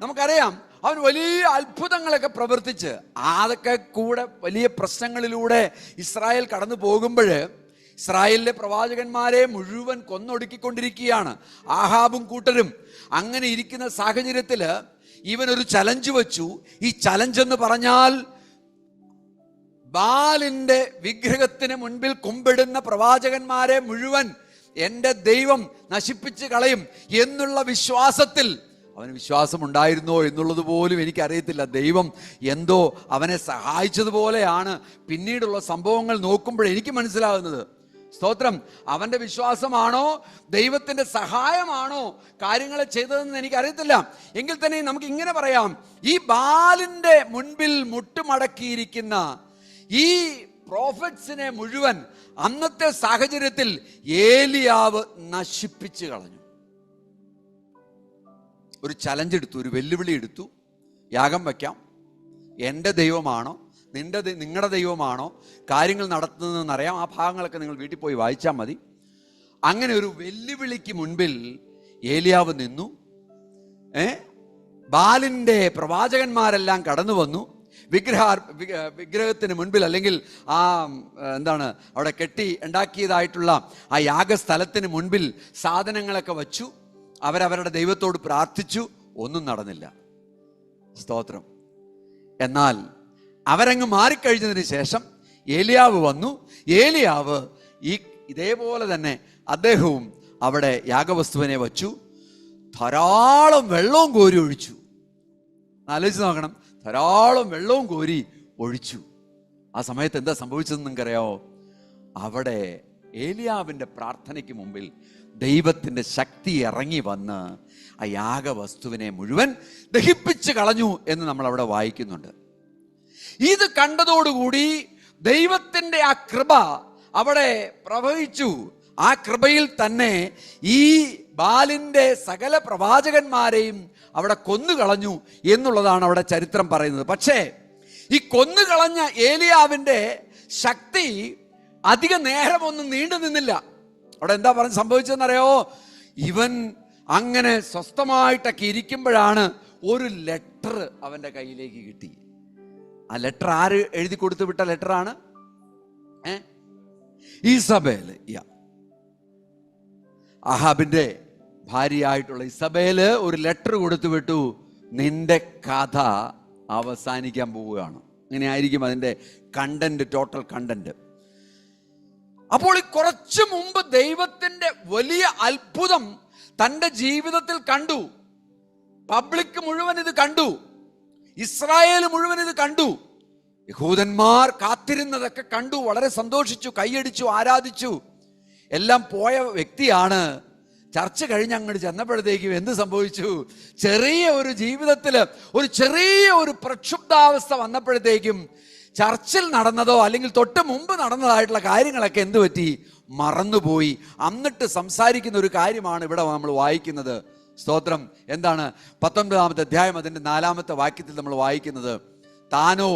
നമുക്കറിയാം, അവൻ വലിയ അത്ഭുതങ്ങളൊക്കെ പ്രവർത്തിച്ച് അതൊക്കെ കൂടെ വലിയ പ്രശ്നങ്ങളിലൂടെ ഇസ്രായേൽ കടന്നു പോകുമ്പോൾ ഇസ്രായേലിലെ പ്രവാചകന്മാരെ മുഴുവൻ കൊന്നൊടുക്കിക്കൊണ്ടിരിക്കുകയാണ് ആഹാബും കൂട്ടരും. അങ്ങനെ ഇരിക്കുന്ന സാഹചര്യത്തിൽ ഇവനൊരു ചലഞ്ച് വെച്ചു. ഈ ചലഞ്ച് എന്ന് പറഞ്ഞാൽ ബാലിന്റെ വിഗ്രഹത്തിന് മുൻപിൽ കുമ്പിടുന്ന പ്രവാചകന്മാരെ മുഴുവൻ എൻ്റെ ദൈവം നശിപ്പിച്ച് കളയും എന്നുള്ള വിശ്വാസത്തിൽ, അവന് വിശ്വാസമുണ്ടായിരുന്നോ എന്നുള്ളത് പോലും എനിക്കറിയത്തില്ല. ദൈവം എന്തോ അവനെ സഹായിച്ചതുപോലെയാണ് പിന്നീടുള്ള സംഭവങ്ങൾ നോക്കുമ്പോൾ എനിക്ക് മനസ്സിലാകുന്നത്. സ്തോത്രം. അവന്റെ വിശ്വാസമാണോ ദൈവത്തിന്റെ സഹായമാണോ കാര്യങ്ങളെ ചെയ്തതെന്ന് എനിക്കറിയത്തില്ല. എങ്കിൽ തന്നെ നമുക്ക് ഇങ്ങനെ പറയാം, ഈ ബാലിന്റെ മുൻപിൽ മുട്ടുമടക്കിയിരിക്കുന്ന ഈ പ്രോഫറ്റ്സിനെ മുഴുവൻ അന്നത്തെ സാഹചര്യത്തിൽ ഏലിയാവ് നശിപ്പിച്ചു കളഞ്ഞു. ഒരു ചലഞ്ച് എടുത്തു, ഒരു വെല്ലുവിളി എടുത്തു. യാഗം വയ്ക്കാം, എൻ്റെ ദൈവമാണോ നിങ്ങളുടെ ദൈവമാണോ കാര്യങ്ങൾ നടത്തുന്നതെന്നറിയാം. ആ ഭാഗങ്ങളൊക്കെ നിങ്ങൾ വീട്ടിൽ പോയി വായിച്ചാൽ മതി. അങ്ങനെ ഒരു വെല്ലുവിളിക്ക് മുൻപിൽ ഏലിയാവ് നിന്നു. ബാലിൻ്റെ പ്രവാചകന്മാരെല്ലാം കടന്നു വന്നു. വിഗ്രഹത്തിന് മുൻപിൽ, അല്ലെങ്കിൽ ആ എന്താണ് അവിടെ കെട്ടി ഉണ്ടാക്കിയതായിട്ടുള്ള ആ യാഗസ്ഥലത്തിന് മുൻപിൽ സാധനങ്ങളൊക്കെ വച്ചു. അവരവരുടെ ദൈവത്തോട് പ്രാർത്ഥിച്ചു. ഒന്നും നടന്നില്ല. സ്തോത്രം. എന്നാൽ അവരങ്ങ് മാറിക്കഴിഞ്ഞതിന് ശേഷം ഏലിയാവ് വന്നു. ഏലിയാവ് ഇതേപോലെ തന്നെ അദ്ദേഹവും അവിടെ യാഗവസ്തുവിനെ വച്ചു. ധാരാളം വെള്ളവും കോരി ഒഴിച്ചു. ആലോചിച്ച് നോക്കണം, ധാരാളം വെള്ളവും കോരി ഒഴിച്ചു. ആ സമയത്ത് എന്താ സംഭവിച്ചതെന്ന് നിങ്ങൾക്കറിയാമോ? അവിടെ ഏലിയാവിൻ്റെ പ്രാർത്ഥനയ്ക്ക് മുമ്പിൽ ദൈവത്തിൻ്റെ ശക്തി ഇറങ്ങി വന്ന് ആ യാഗവസ്തുവിനെ മുഴുവൻ ദഹിപ്പിച്ച് കളഞ്ഞു എന്ന് നമ്മൾ അവിടെ വായിക്കുന്നുണ്ട്. ഇത് കണ്ടതോടുകൂടി ദൈവത്തിൻ്റെ ആ കൃപ അവിടെ പ്രവഹിച്ചു. ആ കൃപയിൽ തന്നെ ഈ ബാലിൻ്റെ സകല പ്രവാചകന്മാരെയും അവിടെ കൊന്നുകളഞ്ഞു എന്നുള്ളതാണ് അവിടെ ചരിത്രം പറയുന്നത്. പക്ഷേ ഈ കൊന്നുകളഞ്ഞ ഏലിയാവിൻ്റെ ശക്തി അധിക നേരമൊന്നും നീണ്ടു നിന്നില്ല. അവിടെ എന്താ പറഞ്ഞ് സംഭവിച്ചതെന്നറിയോ? ഇവൻ അങ്ങനെ സ്വസ്ഥമായിട്ടൊക്കെ ഇരിക്കുമ്പോഴാണ് ഒരു ലെറ്റർ അവൻ്റെ കയ്യിലേക്ക് കിട്ടി. ആ ലെറ്റർ ആര് എഴുതി കൊടുത്തു വിട്ട ലെറ്ററാണ്? ഈസബേല്. ആഹാബിന്റെ ഭാര്യയായിട്ടുള്ള ഇസബേല് ഒരു ലെറ്റർ കൊടുത്തു വിട്ടു, നിന്റെ കഥ അവസാനിക്കാൻ പോവുകയാണ്. അങ്ങനെ ആയിരിക്കും അതിൻ്റെ കണ്ടന്റ്, ടോട്ടൽ കണ്ടന്റ്. അപ്പോൾ ഈ കുറച്ചു മുമ്പ് ദൈവത്തിന്റെ വലിയ അത്ഭുതം തൻ്റെ ജീവിതത്തിൽ കണ്ടു. പബ്ലിക് മുഴുവൻ ഇത് കണ്ടു. ഇസ്രായേൽ മുഴുവൻ ഇത് കണ്ടു. യഹൂദന്മാർ കാത്തിരുന്നതൊക്കെ കണ്ടു. വളരെ സന്തോഷിച്ചു, കൈയടിച്ചു, ആരാധിച്ചു. എല്ലാം പോയ വ്യക്തിയാണ്. ചർച്ച കഴിഞ്ഞ് അങ്ങോട്ട് ചെന്നപ്പോഴത്തേക്കും എന്ത് സംഭവിച്ചു? ചെറിയ ഒരു ജീവിതത്തിൽ ഒരു ചെറിയ ഒരു പ്രക്ഷുബ്ധാവസ്ഥ വന്നപ്പോഴത്തേക്കും ചർച്ചിൽ നടന്നതോ അല്ലെങ്കിൽ തൊട്ട് മുമ്പ് നടന്നതായിട്ടുള്ള കാര്യങ്ങളൊക്കെ എന്ത് പറ്റി? മറന്നുപോയി. എന്നിട്ട് സംസാരിക്കുന്ന ഒരു കാര്യമാണ് ഇവിടെ നമ്മൾ വായിക്കുന്നത്. സ്തോത്രം. എന്താണ്? 19-ാമത്തെ അധ്യായം അതിൻ്റെ 4-ാമത്തെ വാക്യത്തിൽ നമ്മൾ വായിക്കുന്നത്, താനോ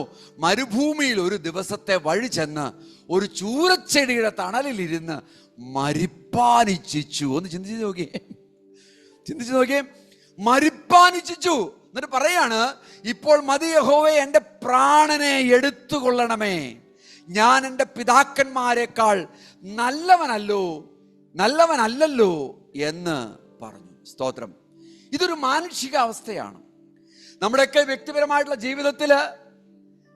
മരുഭൂമിയിൽ ഒരു ദിവസത്തെ വഴി ചെന്ന് ഒരു ചൂരച്ചെടിയുടെ തണലിലിരുന്ന് മരിപ്പാനിച്ഛിച്ചു. ഒന്ന് ചിന്തിച്ചു നോക്കിയേ. മരിപ്പാനിച്ഛിച്ചു. എന്നിട്ട് പറയാണ്, ഇപ്പോൾ മതി യഹോവേ, എൻ്റെ പ്രാണനെ എടുത്തുകൊള്ളണമേ. ഞാൻ എൻ്റെ പിതാക്കന്മാരെക്കാൾ നല്ലവനല്ലല്ലോ എന്ന് പറഞ്ഞു. സ്തോത്രം. ഇതൊരു മാനുഷിക അവസ്ഥയാണ്. നമ്മുടെയൊക്കെ വ്യക്തിപരമായിട്ടുള്ള ജീവിതത്തിൽ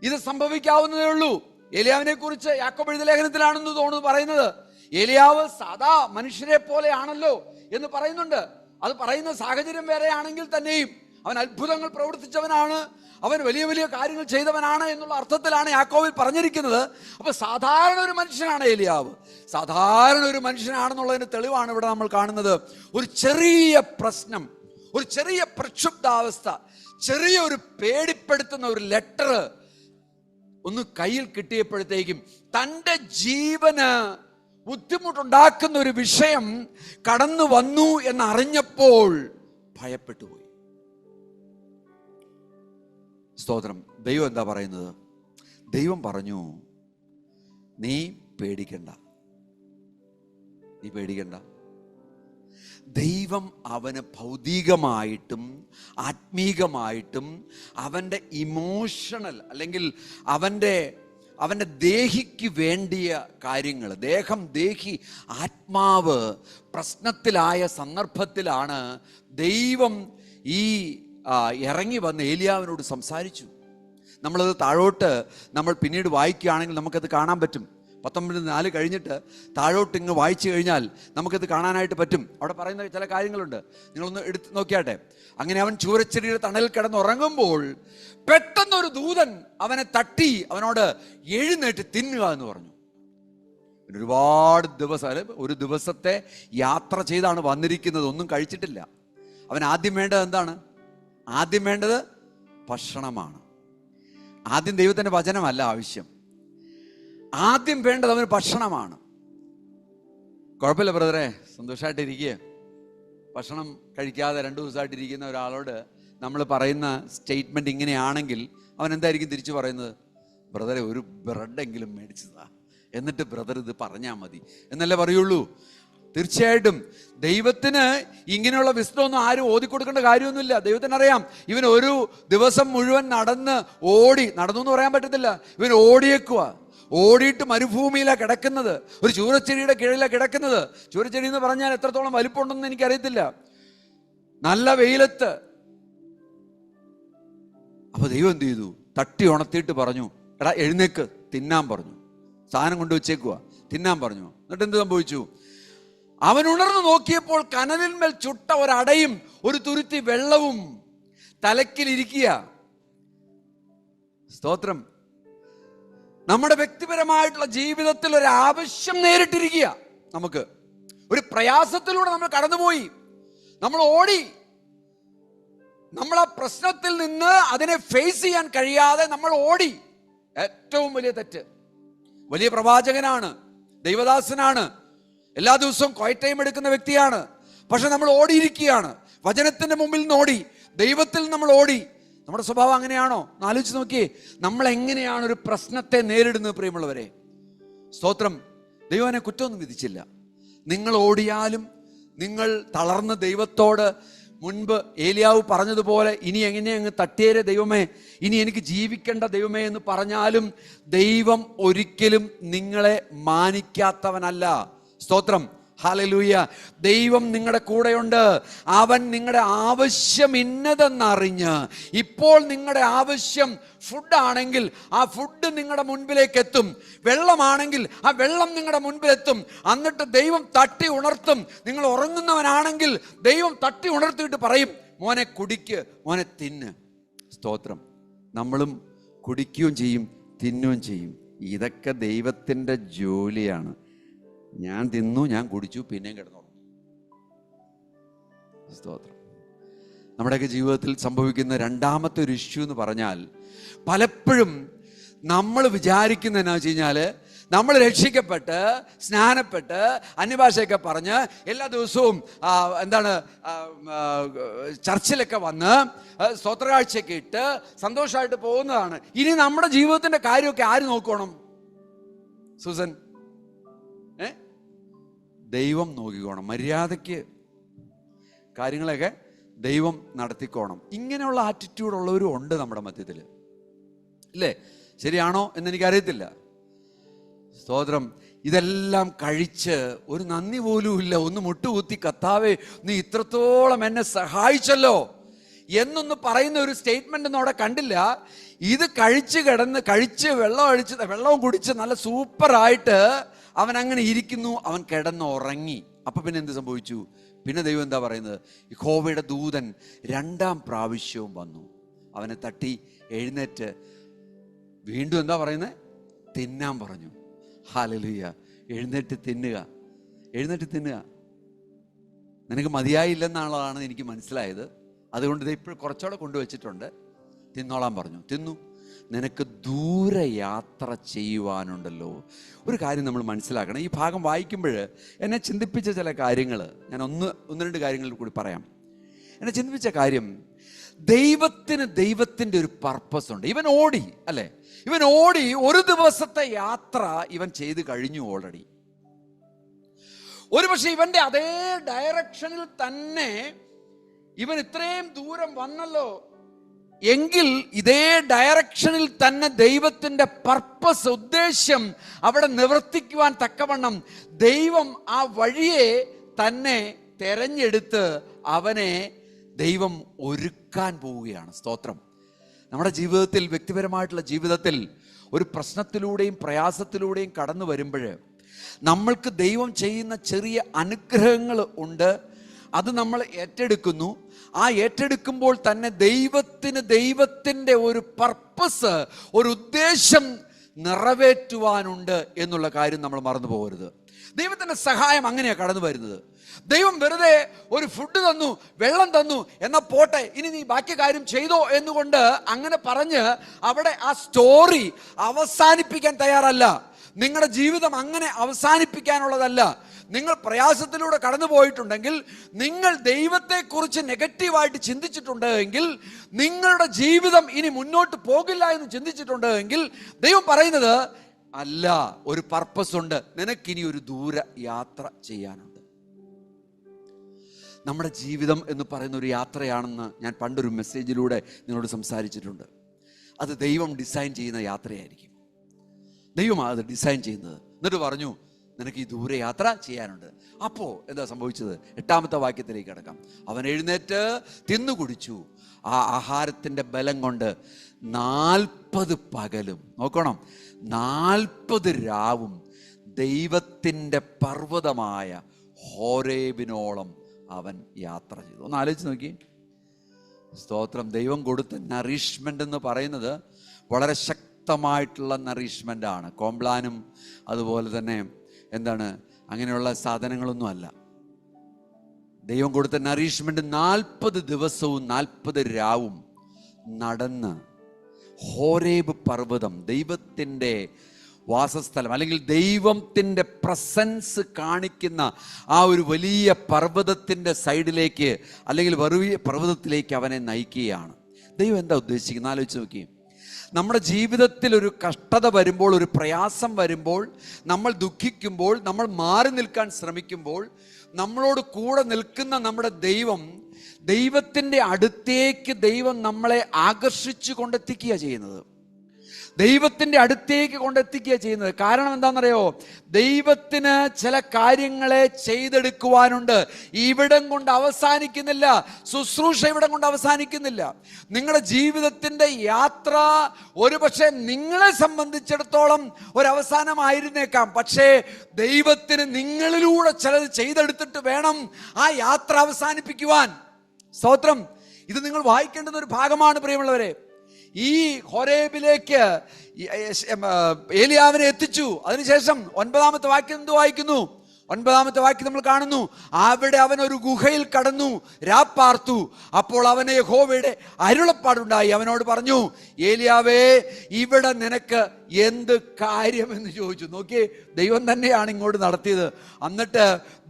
ഇത് സംഭവിക്കാവുന്നതേ ഉള്ളൂ. ഏലിയാവിനെ കുറിച്ച് യാക്കോബ് എഴുതിയ ലേഖനത്തിലാണെന്ന് തോന്നുന്നു പറയുന്നത്. ഏലിയാവ് സാധാ മനുഷ്യരെ പോലെയാണല്ലോ എന്ന് പറയുന്നുണ്ട്. അത് പറയുന്ന സാഹചര്യം വേറെയാണെങ്കിൽ തന്നെയും അവൻ അത്ഭുതങ്ങൾ പ്രവർത്തിച്ചവനാണ്, അവൻ വലിയ വലിയ കാര്യങ്ങൾ ചെയ്തവനാണ് എന്നുള്ള അർത്ഥത്തിലാണ് യാക്കോബിൽ പറഞ്ഞിരിക്കുന്നത്. അപ്പൊ സാധാരണ ഒരു മനുഷ്യനാണ് ഏലിയാവ്. സാധാരണ ഒരു മനുഷ്യനാണെന്നുള്ളതിന് തെളിവാണ് ഇവിടെ നമ്മൾ കാണുന്നത്. ഒരു ചെറിയ പ്രശ്നം, ഒരു ചെറിയ പ്രക്ഷുബ്ധാവസ്ഥ, ചെറിയ ഒരു പേടിപ്പെടുത്തുന്ന ഒരു ലെറ്റർ ഒന്ന് കയ്യിൽ കിട്ടിയപ്പോഴത്തേക്കും തൻ്റെ ജീവന് ബുദ്ധിമുട്ടുണ്ടാക്കുന്ന ഒരു വിഷയം കടന്നു വന്നു എന്നറിഞ്ഞപ്പോൾ ഭയപ്പെട്ടു പോയി. സ്തോത്രം. ദൈവം എന്താ പറയുന്നത്? ദൈവം പറഞ്ഞു, നീ പേടിക്കണ്ട, നീ പേടിക്കണ്ട. ദൈവം അവന് ഭൗതികമായിട്ടും ആത്മീകമായിട്ടും അവൻ്റെ ഇമോഷണൽ അല്ലെങ്കിൽ അവൻ്റെ ദേഹിക്ക് വേണ്ടിയ കാര്യങ്ങൾ, ദേഹി ആത്മാവ് പ്രശ്നത്തിലായ സന്ദർഭത്തിലാണ് ദൈവം ഈ ഇറങ്ങി വന്ന് ഏലിയാവിനോട് സംസാരിച്ചു. നമ്മളത് താഴോട്ട് നമ്മൾ പിന്നീട് വായിക്കുകയാണെങ്കിൽ നമുക്കത് കാണാൻ പറ്റും. 19:4 കഴിഞ്ഞിട്ട് താഴോട്ട് ഇങ്ങ് വായിച്ചു കഴിഞ്ഞാൽ നമുക്കത് കാണാനായിട്ട് പറ്റും. അവിടെ പറയുന്ന ചില കാര്യങ്ങളുണ്ട്, നിങ്ങളൊന്ന് എടുത്ത് നോക്കിയാട്ടെ. അങ്ങനെ അവൻ ചൂരച്ചെടിയുടെ തണലിൽ കിടന്നുറങ്ങുമ്പോൾ പെട്ടെന്നൊരു ദൂതൻ അവനെ തട്ടി അവനോട് എഴുന്നേറ്റ് തിന്നുക എന്ന് പറഞ്ഞു. ഒരുപാട് ദിവസം, ഒരു ദിവസത്തെ യാത്ര ചെയ്താണ് വന്നിരിക്കുന്നത്, ഒന്നും കഴിച്ചിട്ടില്ല. അവൻ ആദ്യം വേണ്ടത് എന്താണ്? ആദ്യം വേണ്ടത് ഭക്ഷണമാണ്. ആദ്യം ദൈവത്തിൻ്റെ വചനമല്ല ആവശ്യം, ആദ്യം വേണ്ടത് അവന് ഭക്ഷണമാണ്. കുഴപ്പമില്ല ബ്രദറെ, സന്തോഷമായിട്ടിരിക്കുക. ഭക്ഷണം കഴിക്കാതെ 2 ദിവസമായിട്ടിരിക്കുന്ന ഒരാളോട് നമ്മൾ പറയുന്ന സ്റ്റേറ്റ്മെൻറ്റ് ഇങ്ങനെയാണെങ്കിൽ അവൻ എന്തായിരിക്കും തിരിച്ചു പറയുന്നത്? ബ്രദറെ, ഒരു ബ്രെഡെങ്കിലും മേടിച്ചതാ, എന്നിട്ട് ബ്രദർ ഇത് പറഞ്ഞാൽ മതി എന്നല്ലേ പറയുള്ളൂ. തീർച്ചയായിട്ടും ദൈവത്തിന് ഇങ്ങനെയുള്ള വിസ്ഡമൊന്നും ആരും ഓതിക്കൊടുക്കേണ്ട കാര്യമൊന്നുമില്ല. ദൈവത്തിന് അറിയാം ഇവൻ ഒരു ദിവസം മുഴുവൻ നടന്നു എന്ന് പറയാൻ പറ്റത്തില്ല. ഇവൻ ഓടിയിട്ട് മരുഭൂമിയിലാണ് കിടക്കുന്നത്, ഒരു ചൂരച്ചെടിയുടെ കീഴിലാണ് കിടക്കുന്നത്. ചൂരച്ചെടി എന്ന് പറഞ്ഞാൽ എത്രത്തോളം വലിപ്പമുണ്ടെന്ന് എനിക്കറിയത്തില്ല. നല്ല വെയിലത്ത്. അപ്പൊ ദൈവം എന്ത് ചെയ്തു? തട്ടി ഉണർത്തിയിട്ട് പറഞ്ഞു, എടാ എഴുന്നേക്ക്, തിന്നാൻ പറഞ്ഞു. സാധനം കൊണ്ടുവച്ചേക്കുക, തിന്നാൻ പറഞ്ഞു. എന്നിട്ട് എന്ത് സംഭവിച്ചു? അവൻ ഉണർന്നു നോക്കിയപ്പോൾ കനലിന്മേൽ ചുട്ട ഒരടയും ഒരു തുരുത്തി വെള്ളവും തലക്കിലിരിക്കുക. സ്തോത്രം. നമ്മുടെ വ്യക്തിപരമായിട്ടുള്ള ജീവിതത്തിൽ ഒരു ആവശ്യം നേരിട്ടിരിക്കുക. നമുക്ക് ഒരു പ്രയാസത്തിലൂടെ നമ്മൾ കടന്നുപോയി, നമ്മൾ ഓടി, നമ്മൾ ആ പ്രശ്നത്തിൽ നിന്ന് അതിനെ ഫേസ് ചെയ്യാൻ കഴിയാതെ നമ്മൾ ഓടി. ഏറ്റവും വലിയ തെറ്റ്. വലിയ പ്രവാചകനാണ്, ദൈവദാസനാണ്, എല്ലാ ദിവസവും ക്വയറ്റ് ടൈം എടുക്കുന്ന വ്യക്തിയാണ്. പക്ഷെ നമ്മൾ ഓടിയിരിക്കുകയാണ്. വചനത്തിന്റെ മുമ്പിൽ നിന്ന് ഓടി, ദൈവത്തിൽ നമ്മൾ ഓടി. നമ്മുടെ സ്വഭാവം അങ്ങനെയാണോ? ആലോചിച്ച് നോക്കിയേ, നമ്മൾ എങ്ങനെയാണ് ഒരു പ്രശ്നത്തെ നേരിടുന്നത് പ്രിയമുള്ളവരെ. സ്തോത്രം. ദൈവനെ കുറ്റമൊന്നും വിധിച്ചില്ല. നിങ്ങൾ ഓടിയാലും, നിങ്ങൾ തളർന്ന് ദൈവത്തോട് മുൻപ് ഏലിയാവ് പറഞ്ഞതുപോലെ ഇനി എങ്ങനെ അങ്ങ് തട്ടിയേരെ ദൈവമേ, ഇനി എനിക്ക് ജീവിക്കേണ്ട ദൈവമേ എന്ന് പറഞ്ഞാലും ദൈവം ഒരിക്കലും നിങ്ങളെ മാനിക്കാത്തവനല്ല. സ്തോത്രം. ഹല്ലേലൂയ. ദൈവം നിങ്ങളുടെ കൂടെയുണ്ട്. അവൻ നിങ്ങളുടെ ആവശ്യം ഇന്നതെന്നറിഞ്ഞ്, ഇപ്പോൾ നിങ്ങളുടെ ആവശ്യം ഫുഡാണെങ്കിൽ ആ ഫുഡ് നിങ്ങളുടെ മുൻപിലേക്ക് എത്തും, വെള്ളമാണെങ്കിൽ ആ വെള്ളം നിങ്ങളുടെ മുൻപിലെത്തും. എന്നിട്ട് ദൈവം തട്ടി ഉണർത്തും. നിങ്ങൾ ഉറങ്ങുന്നവനാണെങ്കിൽ ദൈവം തട്ടി ഉണർത്തിയിട്ട് പറയും, മോനെ കുടിക്ക്, മോനെ തിന്ന്. സ്തോത്രം. നമ്മളും കുടിക്കുകയും ചെയ്യും, തിന്നുകയും ചെയ്യും. ഇതൊക്കെ ദൈവത്തിൻ്റെ ജോലിയാണ്. ഞാൻ തിന്നു, ഞാൻ കുടിച്ചു, പിന്നെയും കിടന്നുറങ്ങും. സ്തോത്രം. നമ്മുടെയൊക്കെ ജീവിതത്തിൽ സംഭവിക്കുന്ന രണ്ടാമത്തെ ഒരു ഇഷ്യൂ എന്ന് പറഞ്ഞാൽ, പലപ്പോഴും നമ്മൾ വിചാരിക്കുന്ന എന്നാ വെച്ച് കഴിഞ്ഞാൽ, നമ്മൾ രക്ഷിക്കപ്പെട്ട് സ്നാനപ്പെട്ട് അന്യഭാഷയൊക്കെ പറഞ്ഞ് എല്ലാ ദിവസവും ചർച്ചിലൊക്കെ വന്ന് സ്തോത്രകാഴ്ചയൊക്കെ ഇട്ട് സന്തോഷമായിട്ട് പോകുന്നതാണ്. ഇനി നമ്മുടെ ജീവിതത്തിന്റെ കാര്യമൊക്കെ ആര് നോക്കണം? സൂസൻ, ദൈവം നോക്കിക്കോണം. മര്യാദയ്ക്ക് കാര്യങ്ങളൊക്കെ ദൈവം നടത്തിക്കോണം. ഇങ്ങനെയുള്ള ആറ്റിറ്റ്യൂഡുള്ളവരും ഉണ്ട് നമ്മുടെ മധ്യത്തിൽ, ഇല്ലേ? ശരിയാണോ എന്നെനിക്കറിയത്തില്ല. സ്തോത്രം. ഇതെല്ലാം കഴിച്ച് ഒരു നന്ദി പോലും ഇല്ല, ഒന്ന് മുട്ടുകുത്തി കർത്താവേ നീ ഇത്രത്തോളം എന്നെ സഹായിച്ചല്ലോ എന്നൊന്ന് പറയുന്ന ഒരു സ്റ്റേറ്റ്മെന്റ് ഒന്നും അവിടെ കണ്ടില്ല. ഇത് കഴിച്ച് വെള്ളവും കുടിച്ച് നല്ല സൂപ്പറായിട്ട് അവൻ അങ്ങനെ ഇരിക്കുന്നു, അവൻ കിടന്നുറങ്ങി. അപ്പൊ പിന്നെ എന്ത് സംഭവിച്ചു? പിന്നെ ദൈവം എന്താ പറയുന്നത്? യഹോവയുടെ ദൂതൻ 2ാം പ്രാവശ്യവും വന്നു, അവനെ തട്ടി എഴുന്നേറ്റ് വീണ്ടും എന്താ പറയുന്നത്? തിന്നാൻ പറഞ്ഞു. ഹല്ലേലൂയ. എഴുന്നേറ്റ് തിന്നുക. നിനക്ക് മതിയായില്ലെന്നുള്ളതാണ് എനിക്ക് മനസ്സിലായത്. അതുകൊണ്ട് ഇത് ഇപ്പോൾ കുറച്ചുകൂടെ കൊണ്ടുവച്ചിട്ടുണ്ട്. തിന്നോളാൻ പറഞ്ഞു. തിന്നു. നിനക്ക് ദൂരയാത്ര ചെയ്യുവാനുണ്ടല്ലോ. ഒരു കാര്യം നമ്മൾ മനസ്സിലാക്കണം. ഈ ഭാഗം വായിക്കുമ്പോൾ എന്നെ ചിന്തിപ്പിച്ച ചില കാര്യങ്ങൾ ഞാൻ ഒന്ന് രണ്ട് കാര്യങ്ങളിൽ കൂടി പറയാം. എന്നെ ചിന്തിപ്പിച്ച കാര്യം, ദൈവത്തിൻ്റെ ഒരു പർപ്പസ് ഉണ്ട്. ഇവൻ ഓടി അല്ലേ, ഇവൻ ഓടി ഒരു ദിവസത്തെ യാത്ര ഇവൻ ചെയ്ത് കഴിഞ്ഞു ഓൾറെഡി. ഒരുപക്ഷെ ഇവന്റെ അതേ ഡയറക്ഷനിൽ തന്നെ ഇവൻ ഇത്രയും ദൂരം വന്നല്ലോ എങ്കിൽ ഇതേ ഡയറക്ഷനിൽ തന്നെ ദൈവത്തിന്റെ പർപ്പസ്, ഉദ്ദേശ്യം അവിടെ നിവർത്തിക്കുവാൻ തക്കവണ്ണം ദൈവം ആ വഴിയെ തന്നെ തെരഞ്ഞെടുത്ത് അവനെ ദൈവം ഒരുക്കാൻ പോവുകയാണ്. സ്തോത്രം. നമ്മുടെ ജീവിതത്തിൽ, വ്യക്തിപരമായിട്ടുള്ള ജീവിതത്തിൽ ഒരു പ്രശ്നത്തിലൂടെയും പ്രയാസത്തിലൂടെയും കടന്നു വരുമ്പോൾ നമ്മൾക്ക് ദൈവം ചെയ്യുന്ന ചെറിയ അനുഗ്രഹങ്ങൾ ഉണ്ട്. അത് നമ്മൾ ഏറ്റെടുക്കുന്നു. ആ ഏറ്റെടുക്കുമ്പോൾ തന്നെ ദൈവത്തിൻ്റെ ഒരു പർപ്പസ്, ഒരു ഉദ്ദേശം നിറവേറ്റുവാനുണ്ട് എന്നുള്ള കാര്യം നമ്മൾ മറന്നു പോകരുത്. ദൈവത്തിൻ്റെ സഹായം അങ്ങനെയാണ് കടന്നു വരുന്നത്. ദൈവം വെറുതെ ഒരു ഫുഡ് തന്നു, വെള്ളം തന്നു, എന്നാ പോട്ടെ, ഇനി നീ ബാക്കി കാര്യം ചെയ്തോ എന്നുകൊണ്ട് അങ്ങനെ പറഞ്ഞ് അവിടെ ആ സ്റ്റോറി അവസാനിപ്പിക്കാൻ തയ്യാറല്ല. നിങ്ങളുടെ ജീവിതം അങ്ങനെ അവസാനിപ്പിക്കാനുള്ളതല്ല. നിങ്ങൾ പ്രയാസത്തിലൂടെ കടന്നു പോയിട്ടുണ്ടെങ്കിൽ, നിങ്ങൾ ദൈവത്തെക്കുറിച്ച് നെഗറ്റീവായിട്ട് ചിന്തിച്ചിട്ടുണ്ടെങ്കിൽ, നിങ്ങളുടെ ജീവിതം ഇനി മുന്നോട്ട് പോകില്ല എന്ന് ചിന്തിച്ചിട്ടുണ്ടെങ്കിൽ, ദൈവം പറയുന്നത് അല്ല, ഒരു പർപ്പസ് ഉണ്ട്, നിനക്കിനി ഒരു ദൂര യാത്ര ചെയ്യാനുണ്ട്. നമ്മുടെ ജീവിതം എന്ന് പറയുന്ന ഒരു യാത്രയാണെന്ന് ഞാൻ പണ്ടൊരു മെസ്സേജിലൂടെ നിങ്ങളോട് സംസാരിച്ചിട്ടുണ്ട്. അത് ദൈവം ഡിസൈൻ ചെയ്യുന്ന യാത്രയായിരിക്കും. ദൈവമാണ് അത് ഡിസൈൻ ചെയ്യുന്നത്. എന്നിട്ട് പറഞ്ഞു, നിനക്ക് ഈ ദൂരയാത്ര ചെയ്യാനുണ്ട്. അപ്പോൾ എന്താ സംഭവിച്ചത്? 8-ാമത്തെ വാക്യത്തിലേക്ക് കിടക്കാം. അവൻ എഴുന്നേറ്റ് തിന്നു കുടിച്ചു. ആ ആഹാരത്തിൻ്റെ ബലം കൊണ്ട് 40 പകലും, നോക്കണം, 40 രാവും ദൈവത്തിൻ്റെ പർവ്വതമായ ഹോരേബിനോളം അവൻ യാത്ര ചെയ്തു. ഒന്ന് ആലോചിച്ച് നോക്കി. സ്തോത്രം. ദൈവം കൊടുത്ത നറിഷ്മെൻ്റ് എന്ന് പറയുന്നത് വളരെ ശക്തമായിട്ടുള്ള നറിഷ്മെൻ്റ് ആണ്. കോംപ്ലാനും അതുപോലെ തന്നെ എന്താണ് അങ്ങനെയുള്ള സാധനങ്ങളൊന്നും അല്ല. ദൈവം കൊടുത്ത നറിഷ്മെന്റ് 40 ദിവസവും 40 രാവും നടന്ന് ഹോരേബ് പർവ്വതം, ദൈവത്തിൻ്റെ വാസസ്ഥലം, അല്ലെങ്കിൽ ദൈവത്തിൻ്റെ പ്രസൻസ് കാണിക്കുന്ന ആ ഒരു വലിയ പർവ്വതത്തിൻ്റെ സൈഡിലേക്ക്, അല്ലെങ്കിൽ വലിയ പർവ്വതത്തിലേക്ക് അവനെ നയിക്കുകയാണ്. ദൈവം എന്താ ഉദ്ദേശിക്കുന്നത്? ആലോചിച്ച് നോക്കി. നമ്മുടെ ജീവിതത്തിൽ ഒരു കഷ്ടത വരുമ്പോൾ, ഒരു പ്രയാസം വരുമ്പോൾ, നമ്മൾ ദുഃഖിക്കുമ്പോൾ, നമ്മൾ മാറി നിൽക്കാൻ ശ്രമിക്കുമ്പോൾ, നമ്മളോട് കൂടെ നിൽക്കുന്ന നമ്മുടെ ദൈവത്തിൻ്റെ അടുത്തേക്ക് ദൈവം നമ്മളെ ആകർഷിച്ചു കൊണ്ടെത്തിക്കുക ചെയ്യുന്നത്. ദൈവത്തിൻ്റെ അടുത്തേക്ക് കൊണ്ടെത്തിക്കുക ചെയ്യുന്നത്. കാരണം എന്താണെന്നറിയോ? ദൈവത്തിന് ചില കാര്യങ്ങളെ ചെയ്തെടുക്കുവാനുണ്ട്. ഇവിടം കൊണ്ട് അവസാനിക്കുന്നില്ല. ശുശ്രൂഷ ഇവിടം കൊണ്ട് അവസാനിക്കുന്നില്ല. നിങ്ങളുടെ ജീവിതത്തിൻ്റെ യാത്ര ഒരുപക്ഷെ നിങ്ങളെ സംബന്ധിച്ചിടത്തോളം ഒരവസാനമായിരുന്നേക്കാം. പക്ഷേ ദൈവത്തിന് നിങ്ങളിലൂടെ ചിലത് ചെയ്തെടുത്തിട്ട് വേണം ആ യാത്ര അവസാനിപ്പിക്കുവാൻ. സ്തോത്രം. ഇത് നിങ്ങൾ വായിക്കേണ്ടുന്ന ഒരു ഭാഗമാണ് പ്രിയമുള്ളവരെ. ഈ ഹോരേബിലേക്ക് ഏലിയാവിനെ എത്തിച്ചു. അതിനുശേഷം 9-ാമത്തെ വാക്യം എന്ത് വായിക്കുന്നു? 9-ാമത്തെ വാക്യം നമ്മൾ കാണുന്നു, അവിടെ അവൻ ഒരു ഗുഹയിൽ കടന്നു രാപ്പാർത്തു. അപ്പോൾ അവന് യഹോവയുടെ അരുളപ്പാടുണ്ടായി. അവനോട് പറഞ്ഞു, ഏലിയാവേ, ഇവിടെ നിനക്ക് എന്ത് കാര്യം എന്ന് ചോദിച്ചു. നോക്കിയേ, ദൈവം തന്നെയാണ് ഇങ്ങോട്ട് നടത്തിയത്. എന്നിട്ട്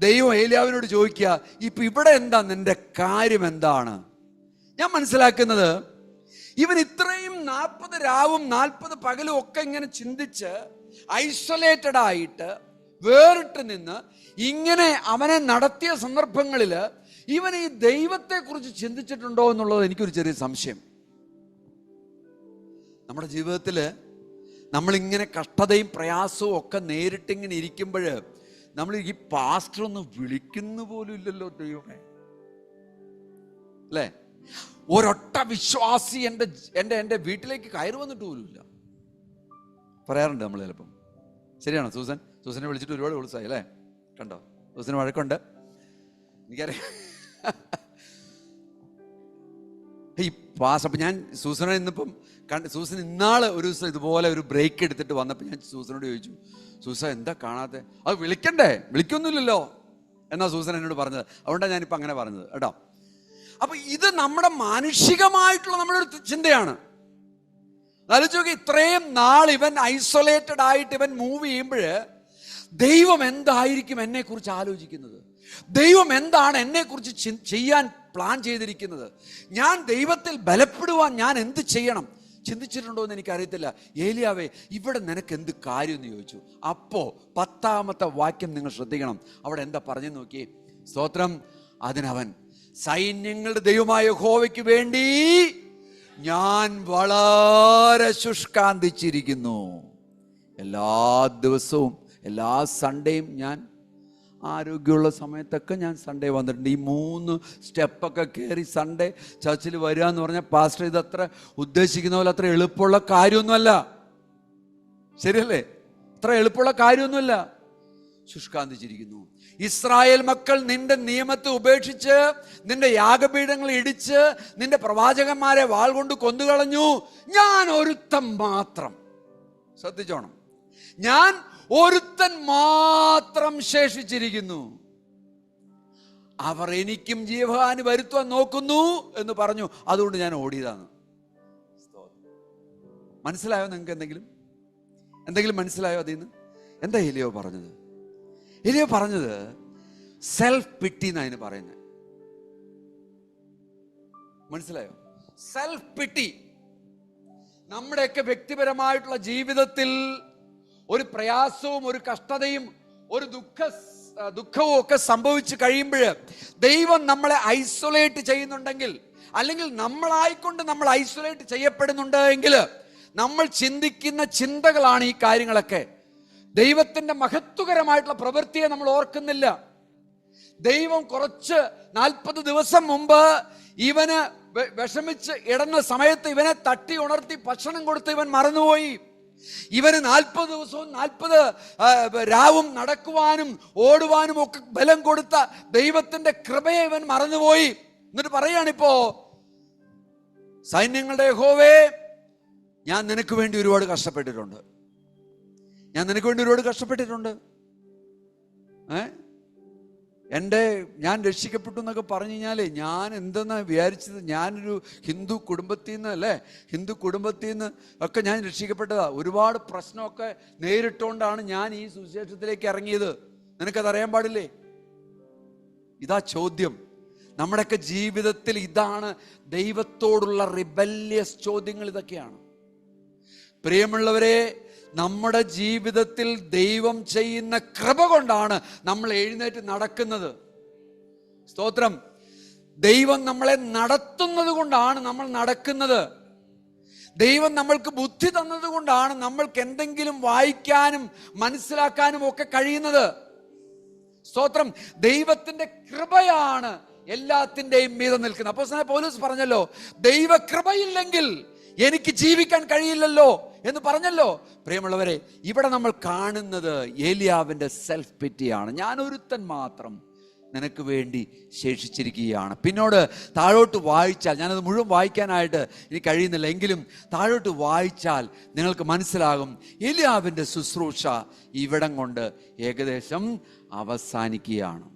ദൈവം ഏലിയാവിനോട് ചോദിക്കുക, ഇപ്പൊ ഇവിടെ എന്താ നിന്റെ കാര്യം എന്താണ്? ഞാൻ മനസ്സിലാക്കുന്നത്, ഇവൻ ഇത്രയും 40 രാവും 40 പകലും ഒക്കെ ഇങ്ങനെ ചിന്തിച്ച് ഐസൊലേറ്റഡ് ആയിട്ട് വേറിട്ട് നിന്ന് ഇങ്ങനെ അവനെ നടത്തിയ സന്ദർഭങ്ങളിൽ ഇവൻ ഈ ദൈവത്തെക്കുറിച്ച് ചിന്തിച്ചിട്ടുണ്ടോ എന്നുള്ളത് എനിക്കൊരു ചെറിയ സംശയം. നമ്മുടെ ജീവിതത്തിൽ നമ്മളിങ്ങനെ കഷ്ടതയും പ്രയാസവും ഒക്കെ നേരിട്ടിങ്ങനെ ഇരിക്കുമ്പോൾ നമ്മൾ ഈ പാസ്റ്റർ ഒന്ന് വിളിക്കുന്നു പോലും ഇല്ലല്ലോ ദൈവമേ, അല്ലേ? ഒരൊറ്റ വിശ്വാസി എൻ്റെ വീട്ടിലേക്ക് കയറി വന്നിട്ട് പോലുമില്ല. പറയാറുണ്ട് നമ്മൾ ചിലപ്പം. ശരിയാണോ? സൂസനെ വിളിച്ചിട്ട് ഒരുപാട് ദിവസമായി അല്ലേ? കണ്ടോ, സൂസന് വഴക്കുണ്ട്, എനിക്കറിയാം. ഈ പാസ് അപ്പം ഞാൻ സൂസനെ ഇന്നിപ്പം സൂസൻ ഇന്നാൾ ഒരു ദിവസം ഇതുപോലെ ഒരു ബ്രേക്ക് എടുത്തിട്ട് വന്നപ്പോൾ ഞാൻ സൂസനോട് ചോദിച്ചു, സൂസ എന്താ കാണാതെ? അത് വിളിക്കണ്ടേ? വിളിക്കൊന്നുമില്ലല്ലോ എന്നാ സൂസൻ എന്നോട് പറഞ്ഞത്. അതുകൊണ്ടാണ് ഞാനിപ്പോൾ അങ്ങനെ പറഞ്ഞത് കേട്ടോ. അപ്പൊ ഇത് നമ്മുടെ മാനുഷികമായിട്ടുള്ള നമ്മുടെ ഒരു ചിന്തയാണ്. ആലോചിച്ച് ഇത്രയും നാൾ ഇവൻ ഐസൊലേറ്റഡ് ആയിട്ട് ഇവൻ മൂവ് ചെയ്യുമ്പോൾ ദൈവം എന്തായിരിക്കും എന്നെക്കുറിച്ച് ആലോചിക്കുന്നത്, ദൈവം എന്താണ് എന്നെക്കുറിച്ച് ചെയ്യാൻ പ്ലാൻ ചെയ്തിരിക്കുന്നത്, ഞാൻ ദൈവത്തിൽ ബലപ്പെടുവാൻ ഞാൻ എന്ത് ചെയ്യണം, ചിന്തിച്ചിട്ടുണ്ടോ എന്ന് എനിക്കറിയത്തില്ല. ഏലിയാവേ, ഇവിടെ നിനക്ക് എന്ത് കാര്യം എന്ന് ചോദിച്ചു. അപ്പോ 10ാമത്തെ വാക്യം നിങ്ങൾ ശ്രദ്ധിക്കണം. അവിടെ എന്താ പറഞ്ഞു നോക്കി? സ്തോത്രം. അതിനവൻ, സൈന്യങ്ങളുടെ ദൈവമായ യഹോവയ്ക്ക് വേണ്ടി ഞാൻ വളരെ ശുഷ്കാന്തിച്ചിരിക്കുന്നു. എല്ലാ ദിവസവും എല്ലാ സൺഡേയും ഞാൻ ആരോഗ്യമുള്ള സമയത്തൊക്കെ ഞാൻ സൺഡേ വന്നിട്ടുണ്ട്. ഈ 3 സ്റ്റെപ്പൊക്കെ കയറി സൺഡേ ചർച്ചിൽ വരിക എന്ന് പറഞ്ഞാൽ പാസ്റ്റർ ഇതത്ര ഉദ്ദേശിക്കുന്ന പോലെ അത്ര എളുപ്പമുള്ള കാര്യമൊന്നുമല്ല. ശരിയല്ലേ? അത്ര എളുപ്പമുള്ള കാര്യമൊന്നുമല്ല. ശുഷ്കാന്തിച്ചിരിക്കുന്നു. ഇസ്രായേൽ മക്കൾ നിന്റെ നിയമത്തെ ഉപേക്ഷിച്ച് നിന്റെ യാഗപീഠങ്ങൾ ഇടിച്ച് നിന്റെ പ്രവാചകന്മാരെ വാൾ കൊണ്ട് കൊന്നുകളഞ്ഞു. ഞാൻ ഒരുത്തൻ മാത്രം, ശ്രദ്ധിച്ചോണം, ഞാൻ ഒരുത്തൻ മാത്രം ശേഷിച്ചിരിക്കുന്നു. അവർ എനിക്കും ജീവഹാനി വരുത്തുവാൻ നോക്കുന്നു എന്ന് പറഞ്ഞു. അതുകൊണ്ട് ഞാൻ ഓടിയതാണ്. മനസ്സിലായോ നിങ്ങൾക്ക്? എന്തെങ്കിലും മനസ്സിലായോ അതിൽ നിന്ന്? എന്താ എലിയോ പറഞ്ഞത്? എലിയോ പറഞ്ഞത് സെൽഫ് പിറ്റി എന്നാ അതിന് പറയുന്നത്. മനസ്സിലായോ? സെൽഫ് പിറ്റി. നമ്മുടെയൊക്കെ വ്യക്തിപരമായിട്ടുള്ള ജീവിതത്തിൽ ഒരു പ്രയാസവും ഒരു കഷ്ടതയും ഒരു ദുഃഖവും ഒക്കെ സംഭവിച്ചു കഴിയുമ്പോൾ ദൈവം നമ്മളെ ഐസൊലേറ്റ് ചെയ്യുന്നുണ്ടെങ്കിൽ, അല്ലെങ്കിൽ നമ്മളായിക്കൊണ്ട് നമ്മൾ ഐസൊലേറ്റ് ചെയ്യപ്പെടുന്നുണ്ടെങ്കിൽ, നമ്മൾ ചിന്തിക്കുന്ന ചിന്തകളാണ് ഈ കാര്യങ്ങളൊക്കെ. ദൈവത്തിന്റെ മഹത്വകരമായിട്ടുള്ള പ്രവൃത്തിയെ നമ്മൾ ഓർക്കുന്നില്ല. ദൈവം കുറച്ച് 40 ദിവസം മുമ്പ് ഇവന് വിഷമിച്ച് ഇടന്ന സമയത്ത് ഇവനെ തട്ടി ഉണർത്തി ഭക്ഷണം കൊടുത്ത് ഇവൻ മറന്നുപോയി. ഇവന് 40 ദിവസവും 40 രാവും നടക്കുവാനും ഓടുവാനും ഒക്കെ ബലം കൊടുത്ത ദൈവത്തിന്റെ കൃപയെ ഇവൻ മറന്നുപോയി. എന്നിട്ട് പറയാണിപ്പോ, സൈന്യങ്ങളുടെ യഹോവേ, ഞാൻ നിനക്ക് വേണ്ടി ഒരുപാട് കഷ്ടപ്പെട്ടിട്ടുണ്ട്. ഞാൻ രക്ഷിക്കപ്പെട്ടു എന്നൊക്കെ പറഞ്ഞു കഴിഞ്ഞാലേ, ഞാൻ എന്തെന്നാ വിചാരിച്ചത്? ഞാനൊരു ഹിന്ദു കുടുംബത്തിൽ നിന്ന് ഒക്കെ ഞാൻ രക്ഷിക്കപ്പെട്ടതാ. ഒരുപാട് പ്രശ്നമൊക്കെ നേരിട്ടുകൊണ്ടാണ് ഞാൻ ഈ സുവിശേഷത്തിലേക്ക് ഇറങ്ങിയത്. നിനക്കതറിയാൻ പാടില്ലേ? ഇതാ ചോദ്യം. നമ്മുടെയൊക്കെ ജീവിതത്തിൽ ഇതാണ് ദൈവത്തോടുള്ള റിബല്യസ് ചോദ്യങ്ങൾ. ഇതൊക്കെയാണ് പ്രിയമുള്ളവരെ. നമ്മുടെ ജീവിതത്തിൽ ദൈവം ചെയ്യുന്ന കൃപ കൊണ്ടാണ് നമ്മൾ എഴുന്നേറ്റ് നടക്കുന്നത്. സ്തോത്രം. ദൈവം നമ്മളെ നടത്തുന്നത് കൊണ്ടാണ് നമ്മൾ നടക്കുന്നത്. ദൈവം നമ്മൾക്ക് ബുദ്ധി തന്നത് കൊണ്ടാണ് നമ്മൾക്ക് എന്തെങ്കിലും വായിക്കാനും മനസ്സിലാക്കാനും ഒക്കെ കഴിയുന്നത്. സ്തോത്രം. ദൈവത്തിന്റെ കൃപയാണ് എല്ലാത്തിൻ്റെയും മീതെ നിൽക്കുന്നത്. അപ്പോസ്തലനായ പൗലോസ് പറഞ്ഞല്ലോ, ദൈവകൃപയില്ലെങ്കിൽ എനിക്ക് ജീവിക്കാൻ കഴിയില്ലല്ലോ എന്ന് പറഞ്ഞല്ലോ. പ്രിയമുള്ളവരെ, ഇവിടെ നമ്മൾ കാണുന്നത് ഏലിയാവിന്റെ സെൽഫ് പിറ്റിയാണ്. ഞാൻ ഒരുത്തൻ മാത്രം നിനക്ക് വേണ്ടി ശേഷിച്ചിരിക്കുകയാണ്. പിന്നോട് താഴോട്ട് വായിച്ചാൽ, ഞാനത് മുഴുവൻ വായിക്കാനായിട്ട് എനിക്ക് കഴിയുന്നില്ല, എങ്കിലും താഴോട്ട് വായിച്ചാൽ നിങ്ങൾക്ക് മനസ്സിലാകും ഏലിയാവിന്റെ ശുശ്രൂഷ ഇവിടം കൊണ്ട് ഏകദേശം അവസാനിക്കുകയാണ്.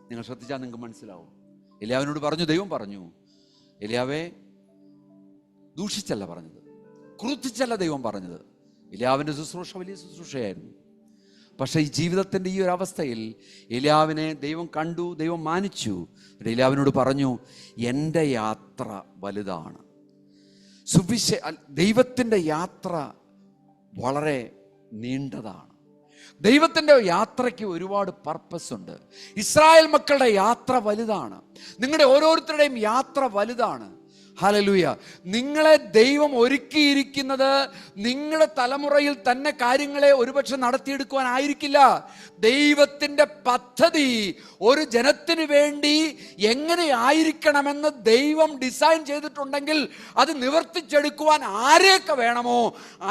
നിങ്ങൾ ശ്രദ്ധിച്ചാൽ നിങ്ങൾക്ക് മനസ്സിലാവും. ഏലിയാവിനോട് പറഞ്ഞു, ദൈവം പറഞ്ഞു, ഏലിയാവേ, ദൂഷിച്ചല്ല പറഞ്ഞത്, ക്രുദ്ധിച്ചല്ല ദൈവം പറഞ്ഞത്. ഏലിയാവിൻ്റെ ശുശ്രൂഷ വലിയ ശുശ്രൂഷയായിരുന്നു. പക്ഷേ ഈ ജീവിതത്തിൻ്റെ ഈ ഒരു അവസ്ഥയിൽ ഏലിയാവിനെ ദൈവം കണ്ടു, ദൈവം മാനിച്ചു. ഏലിയാവിനോട് പറഞ്ഞു, എൻ്റെ യാത്ര വലുതാണ്. ദൈവത്തിൻ്റെ യാത്ര വളരെ നീണ്ടതാണ്. ദൈവത്തിൻ്റെ യാത്രയ്ക്ക് ഒരുപാട് പർപ്പസ് ഉണ്ട്. ഇസ്രായേൽ മക്കളുടെ യാത്ര വലുതാണ്. നിങ്ങളുടെ ഓരോരുത്തരുടെയും യാത്ര വലുതാണ്. ഹല്ലേലൂയ. നിങ്ങളെ ദൈവം ഒരുക്കിയിരിക്കുന്നത് നിങ്ങളുടെ തലമുറയിൽ തന്നെ കാര്യങ്ങളെ ഒരുപക്ഷെ നടത്തിയെടുക്കുവാനായിരിക്കില്ല. ദൈവത്തിൻ്റെ പദ്ധതി ഒരു ജനത്തിന് വേണ്ടി എങ്ങനെ ആയിരിക്കണമെന്ന് ദൈവം ഡിസൈൻ ചെയ്തിട്ടുണ്ടെങ്കിൽ അത് നിവർത്തിച്ചെടുക്കുവാൻ ആരെയൊക്കെ വേണമോ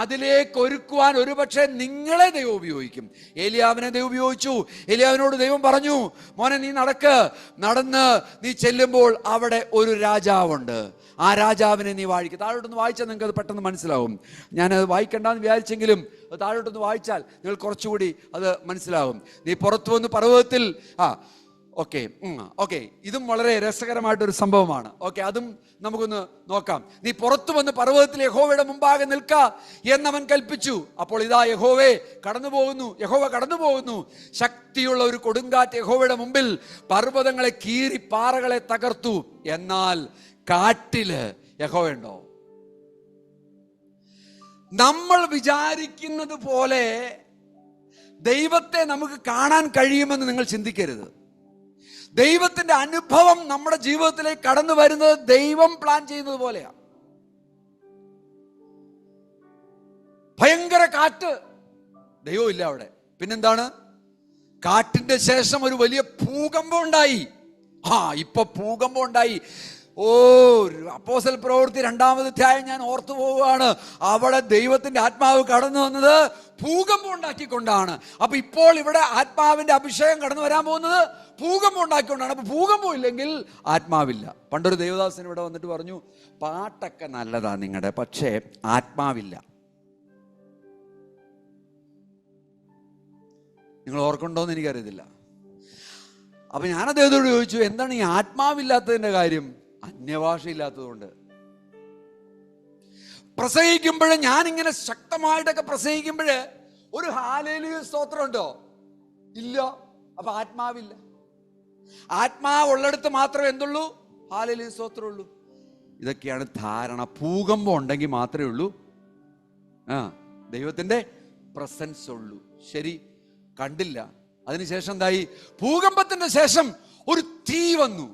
അതിലേക്ക് ഒരുക്കുവാൻ ഒരുപക്ഷെ നിങ്ങളെ ദൈവം ഉപയോഗിക്കും. ഏലിയാവിനെ ദൈവം ഉപയോഗിച്ചു. ഏലിയാവിനോട് ദൈവം പറഞ്ഞു, മോനെ നീ നടന്ന് നീ ചെല്ലുമ്പോൾ അവിടെ ഒരു രാജാവുണ്ട്, ആ രാജാവിനെ നീ വായിക്കുക. താഴോട്ടൊന്ന് വായിച്ചാൽ നിങ്ങൾക്ക് അത് പെട്ടെന്ന് മനസ്സിലാവും. ഞാനത് വായിക്കണ്ടെന്ന് വിചാരിച്ചെങ്കിലും താഴോട്ടൊന്ന് വായിച്ചാൽ നിങ്ങൾ കുറച്ചുകൂടി അത് മനസ്സിലാകും. നീ പുറത്തു വന്ന് പർവ്വതത്തിൽ ഓക്കെ ഇതും വളരെ രസകരമായിട്ടൊരു സംഭവമാണ്. ഓക്കെ, അതും നമുക്കൊന്ന് നോക്കാം. നീ പുറത്തു വന്ന് പർവ്വതത്തിൽ യഹോവയുടെ മുമ്പാകെ നിൽക്ക എന്നവൻ കൽപ്പിച്ചു. അപ്പോൾ ഇതാ യഹോവ കടന്നു പോകുന്നു. ശക്തിയുള്ള ഒരു കൊടുങ്കാറ്റ് യഹോവയുടെ മുമ്പിൽ പർവ്വതങ്ങളെ കീറി പാറകളെ തകർത്തു. എന്നാൽ കാട്ടില് യഹോവ ഉണ്ടോ? നമ്മൾ വിചാരിക്കുന്നത് പോലെ ദൈവത്തെ നമുക്ക് കാണാൻ കഴിയുമെന്ന് നിങ്ങൾ ചിന്തിക്കരുത്. ദൈവത്തിന്റെ അനുഭവം നമ്മുടെ ജീവിതത്തിലേക്ക് കടന്നു വരുന്നത് ദൈവം പ്ലാൻ ചെയ്യുന്നത് പോലെയാണ്. ഭയങ്കര കാറ്റ്, ദൈവമില്ല അവിടെ. പിന്നെന്താണ്? കാറ്റിന്റെ ശേഷം ഒരു വലിയ ഭൂകമ്പം ഉണ്ടായി. ഇപ്പൊ ഭൂകമ്പം ഉണ്ടായി. അപ്പോസ്തല പ്രവൃത്തി 2-ാമത് അധ്യായം ഞാൻ ഓർത്തു പോവുകയാണ്. അവിടെ ദൈവത്തിന്റെ ആത്മാവ് കടന്നു വന്നത് ഭൂകമ്പം ഉണ്ടാക്കിക്കൊണ്ടാണ്. അപ്പൊ ഇപ്പോൾ ഇവിടെ ആത്മാവിന്റെ അഭിഷേകം കടന്നു വരാൻ പോകുന്നത് ഭൂകമ്പം ഉണ്ടാക്കിക്കൊണ്ടാണ്. അപ്പൊ ഭൂകമ്പം ഇല്ലെങ്കിൽ ആത്മാവില്ല. പണ്ടൊരു ദേവദാസൻ ഇവിടെ വന്നിട്ട് പറഞ്ഞു, പാട്ടൊക്കെ നല്ലതാ നിങ്ങളുടെ, പക്ഷേ ആത്മാവില്ല. നിങ്ങൾ ഓർക്കുന്നുണ്ടോന്ന് എനിക്കറിയത്തില്ല. അപ്പൊ ഞാൻ അദ്ദേഹത്തോട് ചോദിച്ചു, എന്താണ് ഈ ആത്മാവില്ലാത്തതിന്റെ കാര്യം? അന്യഭാഷ ഇല്ലാത്തതുകൊണ്ട്. പ്രസംഗിക്കുമ്പോഴേ ഞാനിങ്ങനെ ശക്തമായിട്ടൊക്കെ പ്രസംഗിക്കുമ്പോഴേ ഒരു ഹല്ലേലൂയ സ്തോത്രം ഉണ്ടോ? ഇല്ല. അപ്പൊ ആത്മാവില്ല. ആത്മാവുള്ളിടത്ത് മാത്രമേ എന്തുള്ളൂ? ഹല്ലേലൂയ സ്തോത്രം ഉള്ളൂ. ഇതൊക്കെയാണ് ധാരണ. ഭൂകമ്പം ഉണ്ടെങ്കിൽ മാത്രമേ ഉള്ളൂ ദൈവത്തിന്റെ പ്രസൻസ് ഉള്ളൂ. ശരി, കണ്ടില്ല. അതിനുശേഷം എന്തായി? ഭൂകമ്പത്തിന്റെ ശേഷം ഒരു തീ വന്നു.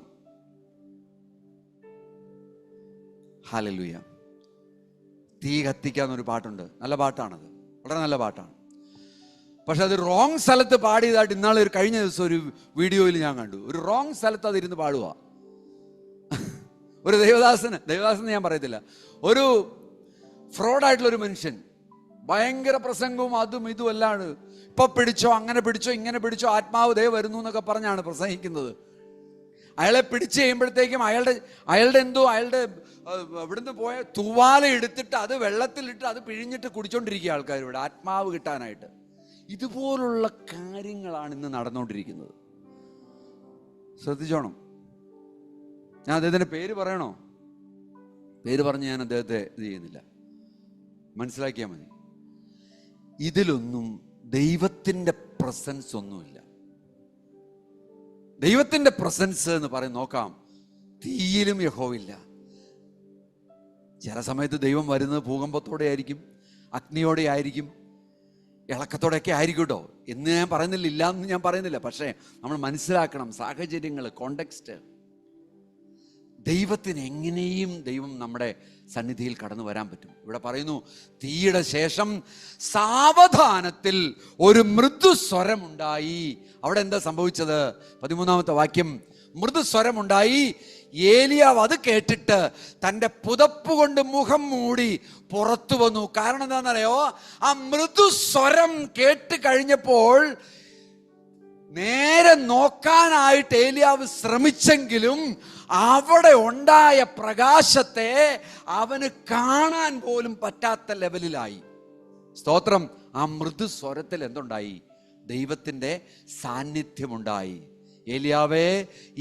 ഹല്ലേലൂയ. തീ കത്തിക്കാന്നൊരു പാട്ടുണ്ട്. നല്ല പാട്ടാണത്, വളരെ നല്ല പാട്ടാണ്. പക്ഷെ അത് റോങ് സ്ഥലത്ത് പാടിയതായിട്ട് ഇന്നാളെ കഴിഞ്ഞ ദിവസം ഒരു വീഡിയോയിൽ ഞാൻ കണ്ടു. ഒരു റോങ് സ്ഥലത്ത് അതിരുന്ന് പാടുക. ഒരു ദേവദാസൻ ഞാൻ പറയത്തില്ല, ഒരു ഫ്രോഡായിട്ടുള്ളൊരു മനുഷ്യൻ, ഭയങ്കര പ്രസംഗവും അതും ഇതും അല്ലാണ്. ഇപ്പൊ പിടിച്ചോ, അങ്ങനെ പിടിച്ചോ, ഇങ്ങനെ പിടിച്ചോ, ആത്മാവ് ദേ വരുന്നു എന്നൊക്കെ പറഞ്ഞാണ് പ്രസംഗിക്കുന്നത്. അയാളെ പിടിച്ച് കഴിയുമ്പോഴത്തേക്കും അയാളുടെ ഇവിടുന്ന് പോയ തുവാല എടുത്തിട്ട് അത് വെള്ളത്തിലിട്ട് അത് പിഴിഞ്ഞിട്ട് കുടിച്ചോണ്ടിരിക്കുക ആൾക്കാർ ഇവിടെ, ആത്മാവ് കിട്ടാനായിട്ട്. ഇതുപോലുള്ള കാര്യങ്ങളാണ് ഇന്ന് നടന്നുകൊണ്ടിരിക്കുന്നത്. ശ്രദ്ധിച്ചോണം. ഞാൻ അദ്ദേഹത്തിന്റെ പേര് പറയണോ? പേര് പറഞ്ഞ് ഞാൻ അദ്ദേഹത്തെ ഇത് ചെയ്യുന്നില്ല, മനസ്സിലാക്കിയാൽ മതി. ഇതിലൊന്നും ദൈവത്തിന്റെ പ്രസൻസ് ഒന്നുമില്ല. ദൈവത്തിന്റെ പ്രസൻസ് എന്ന് പറയും. നോക്കാം, തീയിലും യഹോവയില്ല. ചില സമയത്ത് ദൈവം വരുന്നത് ഭൂകമ്പത്തോടെ ആയിരിക്കും, അഗ്നിയോടെ ആയിരിക്കും, ഇളക്കത്തോടെയൊക്കെ ആയിരിക്കും കേട്ടോ. എന്ന് ഞാൻ പറയുന്നില്ല, ഇല്ല എന്ന് ഞാൻ പറയുന്നില്ല. പക്ഷേ നമ്മൾ മനസ്സിലാക്കണം സാഹചര്യങ്ങൾ, കോണ്ടെക്സ്റ്റ്. ദൈവത്തിന് എങ്ങനെയും ദൈവം നമ്മുടെ സന്നിധിയിൽ കടന്നു വരാൻ പറ്റും. ഇവിടെ പറയുന്നു, തീയുടെ ശേഷം സാവധാനത്തിൽ ഒരു മൃദുസ്വരമുണ്ടായി. അവിടെ എന്താ സംഭവിച്ചത്? 13-ാമത്തെ വാക്യം, മൃദുസ്വരമുണ്ടായി. ഏലിയാവ് അത് കേട്ടിട്ട് തൻ്റെ പുതപ്പ് കൊണ്ട് മുഖം മൂടി പുറത്തു വന്നു. കാരണം എന്താണെന്നറിയോ? ആ മൃദുസ്വരം കേട്ട് കഴിഞ്ഞപ്പോൾ നേരെ നോക്കാനായിട്ട് ഏലിയാവ് ശ്രമിച്ചെങ്കിലും അവിടെ ഉണ്ടായ പ്രകാശത്തെ അവന് കാണാൻ പോലും പറ്റാത്ത ലെവലിലായി. സ്തോത്രം. ആ മൃദുസ്വരത്തിൽ എന്തുണ്ടായി? ദൈവത്തിൻ്റെ സാന്നിധ്യമുണ്ടായി. ഏലിയാവേ,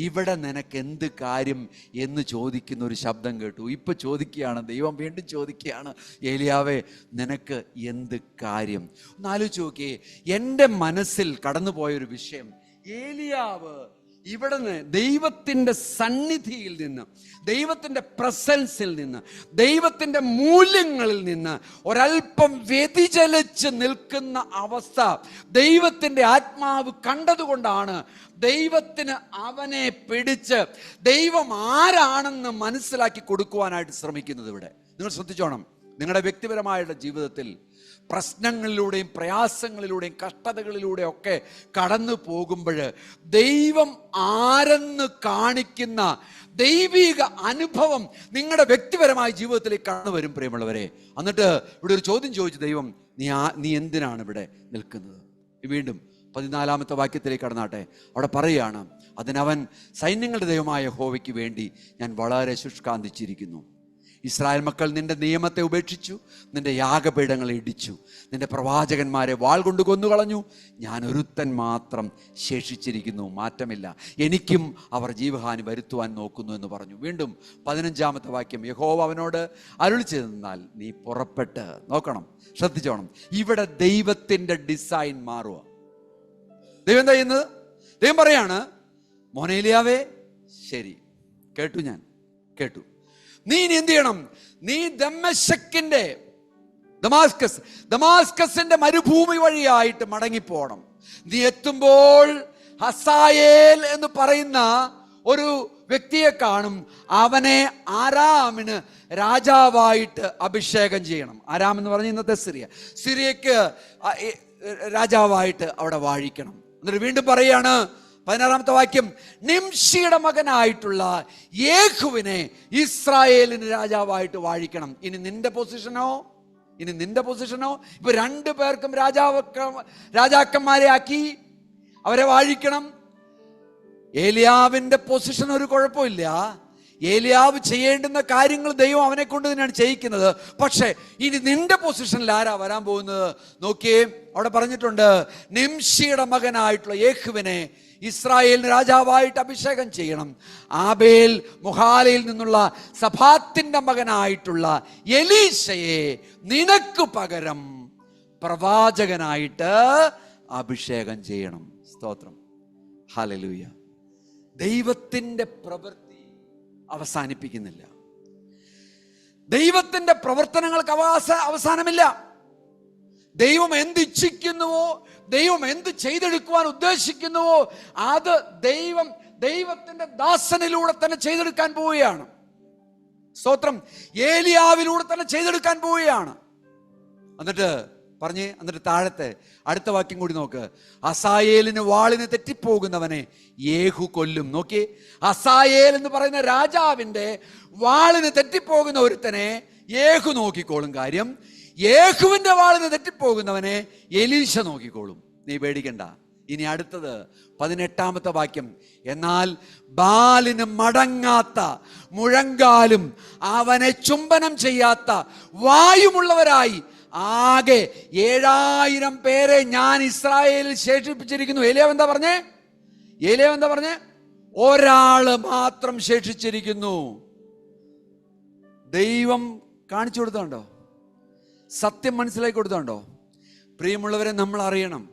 ഇവിടെ നിനക്ക് എന്ത് കാര്യം എന്ന് ചോദിക്കുന്ന ഒരു ശബ്ദം കേട്ടു. ഇപ്പൊ ചോദിക്കുകയാണ്, ദൈവം വീണ്ടും ചോദിക്കുകയാണ്, ഏലിയാവേ നിനക്ക് എന്ത് കാര്യം? ഒന്ന് ആലോചിച്ച് നോക്കിയേ. എൻ്റെ മനസ്സിൽ കടന്നുപോയൊരു വിഷയം, ഏലിയാവ് ഇവിടെ നിന്ന് ദൈവത്തിൻ്റെ സന്നിധിയിൽ നിന്ന്, ദൈവത്തിൻ്റെ പ്രസൻസിൽ നിന്ന്, ദൈവത്തിൻ്റെ മൂല്യങ്ങളിൽ നിന്ന് ഒരല്പം വ്യതിചലിച്ച് നിൽക്കുന്ന അവസ്ഥ ദൈവത്തിൻ്റെ ആത്മാവ് കണ്ടതുകൊണ്ടാണ് ദൈവത്തിന് അവനെ പിടിച്ച് ദൈവം ആരാണെന്ന് മനസ്സിലാക്കി കൊടുക്കുവാനായിട്ട് ശ്രമിക്കുന്നത്. ഇവിടെ നിങ്ങൾ ശ്രദ്ധിച്ചോണം. നിങ്ങളുടെ വ്യക്തിപരമായ ജീവിതത്തിൽ പ്രശ്നങ്ങളിലൂടെയും പ്രയാസങ്ങളിലൂടെയും കഷ്ടതകളിലൂടെയും ഒക്കെ കടന്നു പോകുമ്പോൾ ദൈവം ആരെന്ന് കാണിക്കുന്ന ദൈവിക അനുഭവം നിങ്ങളുടെ വ്യക്തിപരമായ ജീവിതത്തിലേക്ക് കടന്നു വരും പ്രിയമുള്ളവരെ. എന്നിട്ട് ഇവിടെ ഒരു ചോദ്യം ചോദിച്ചു ദൈവം, നീ എന്തിനാണ് ഇവിടെ നിൽക്കുന്നത്? വീണ്ടും 14-ാമത്തെ വാക്യത്തിലേക്ക് കടന്നാട്ടെ. അവിടെ പറയുകയാണ്, അതിനവൻ, സൈന്യങ്ങളുടെ ദൈവമായ യഹോവയ്ക്ക് വേണ്ടി ഞാൻ വളരെ ശുഷ്കാന്തിച്ചിരിക്കുന്നു. ഇസ്രായേൽ മക്കൾ നിന്റെ നിയമത്തെ ഉപേക്ഷിച്ചു, നിന്റെ യാഗപീഠങ്ങളെ ഇടിച്ചു, നിന്റെ പ്രവാചകന്മാരെ വാൾ കൊണ്ട് കൊന്നുകളഞ്ഞു. ഞാൻ ഒരുത്തൻ മാത്രം ശേഷിച്ചിരിക്കുന്നു, മാറ്റമില്ല, എനിക്കും അവർ ജീവഹാനി വരുത്തുവാൻ നോക്കുന്നു എന്ന് പറഞ്ഞു. വീണ്ടും 15-ാമത്തെ വാക്യം, യഹോവ അവനോട് അരുളി ചെയ്തെന്നാൽ നീ പുറപ്പെട്ട്. നോക്കണം, ശ്രദ്ധിച്ചോണം, ഇവിടെ ദൈവത്തിൻ്റെ ഡിസൈൻ മാറുക. ദൈവം എന്താ ചെയ്യുന്നത്? ദൈവം പറയാണ്, മോനെ ഏലിയാവേ, ശരി, കേട്ടു, ഞാൻ കേട്ടു. നീ ഇനി എന്ത് ചെയ്യണം? നീ ദമാസ്കസിന്റെ മരുഭൂമി വഴിയായിട്ട് മടങ്ങിപ്പോണം. നീ എത്തുമ്പോൾ ഹസായേൽ എന്ന് പറയുന്ന ഒരു വ്യക്തിയെ കാണും. അവനെ ആരാമിന് രാജാവായിട്ട് അഭിഷേകം ചെയ്യണം. ആരാം എന്ന് പറഞ്ഞ ഇന്നത്തെ സിറിയക്ക് രാജാവായിട്ട് അവിടെ വാഴിക്കണം. എന്നിട്ട് വീണ്ടും പറയാണ് 16-ാമത്തെ വാക്യം, നിംഷിയുടെ മകനായിട്ടുള്ള യേഹുവിനെ ഇസ്രായേലിന് രാജാവായിട്ട് വാഴിക്കണം. ഇനി നിന്റെ പൊസിഷനോ? ഇപ്പൊ 2 പേർക്കും രാജാക്കന്മാരെ ആക്കി അവരെ വാഴിക്കണം. ഏലിയാവിന്റെ പൊസിഷൻ ഒരു കുഴപ്പമില്ല. ഏലിയാവ് ചെയ്യേണ്ടുന്ന കാര്യങ്ങൾ ദൈവം അവനെ കൊണ്ട് തന്നെയാണ് ചെയ്യിക്കുന്നത്. പക്ഷേ ഇനി നിന്റെ പൊസിഷനിൽ ആരാ വരാൻ പോകുന്നത്? നോക്കിയേ, അവിടെ പറഞ്ഞിട്ടുണ്ട്, നിംഷിയുടെ മകനായിട്ടുള്ള യേഹുവിനെ ഇസ്രായേലിന് രാജാവായിട്ട് അഭിഷേകം ചെയ്യണം. ആബേൽ മുഹാലയിൽ നിന്നുള്ള സഫാത്തിന്റെ മകനായിട്ടുള്ള എലീശയെ നിനക്ക് പകരം പ്രവാചകനായിട്ട് അഭിഷേകം ചെയ്യണം. സ്തോത്രം, ഹല്ലേലൂയ. ദൈവത്തിന്റെ പ്രവൃത്തി അവസാനിപ്പിക്കുന്നില്ല. ദൈവത്തിന്റെ പ്രവർത്തനങ്ങൾക്ക് അവസാനമില്ല. ദൈവം എന്ത് ഇച്ഛിക്കുന്നുവോ, ദൈവം എന്ത് ചെയ്തെടുക്കുവാൻ ഉദ്ദേശിക്കുന്നുവോ, അത് ദൈവത്തിന്റെ ദാസനിലൂടെ തന്നെ ചെയ്തെടുക്കാൻ പോവുകയാണ്. സ്തോത്രം, ഏലിയാവിലൂടെ തന്നെ ചെയ്തെടുക്കാൻ പോവുകയാണ്. എന്നിട്ട് താഴത്തെ അടുത്ത വാക്യം കൂടി നോക്ക്. ഹസായേലിന് വാളിന് തെറ്റിപ്പോകുന്നവനെ യേഹു കൊല്ലും. നോക്കി, ഹസായേൽ എന്ന് പറയുന്ന രാജാവിന്റെ വാളിന് തെറ്റിപ്പോകുന്ന ഒരുത്തനെ യേഹു നോക്കിക്കോളും. കാര്യം, യേഹുവിന്റെ വാളിന് തെറ്റിപ്പോകുന്നവനെ എലീശ നോക്കിക്കോളും. നീ പേടിക്കണ്ട. ഇനി അടുത്തത് 18-ാമത്തെ വാക്യം, എന്നാൽ ബാലിന് മടങ്ങാത്ത മുഴങ്കാലും അവനെ ചുംബനം ചെയ്യാത്ത വായുമുള്ളവരായി ആകെ 7000 പേരെ ഞാൻ ഇസ്രായേലിൽ ശേഷിപ്പിച്ചിരിക്കുന്നു. ഏലിയാവ് എന്താ പറഞ്ഞേ? ഒരാള് മാത്രം ശേഷിച്ചിരിക്കുന്നു. ദൈവം കാണിച്ചു കൊടുത്തോണ്ടോ? സത്യം മനസ്സിലാക്കി കൊടുത്തോണ്ടോ? പ്രിയമുള്ളവരെ, നമ്മൾ അറിയണം,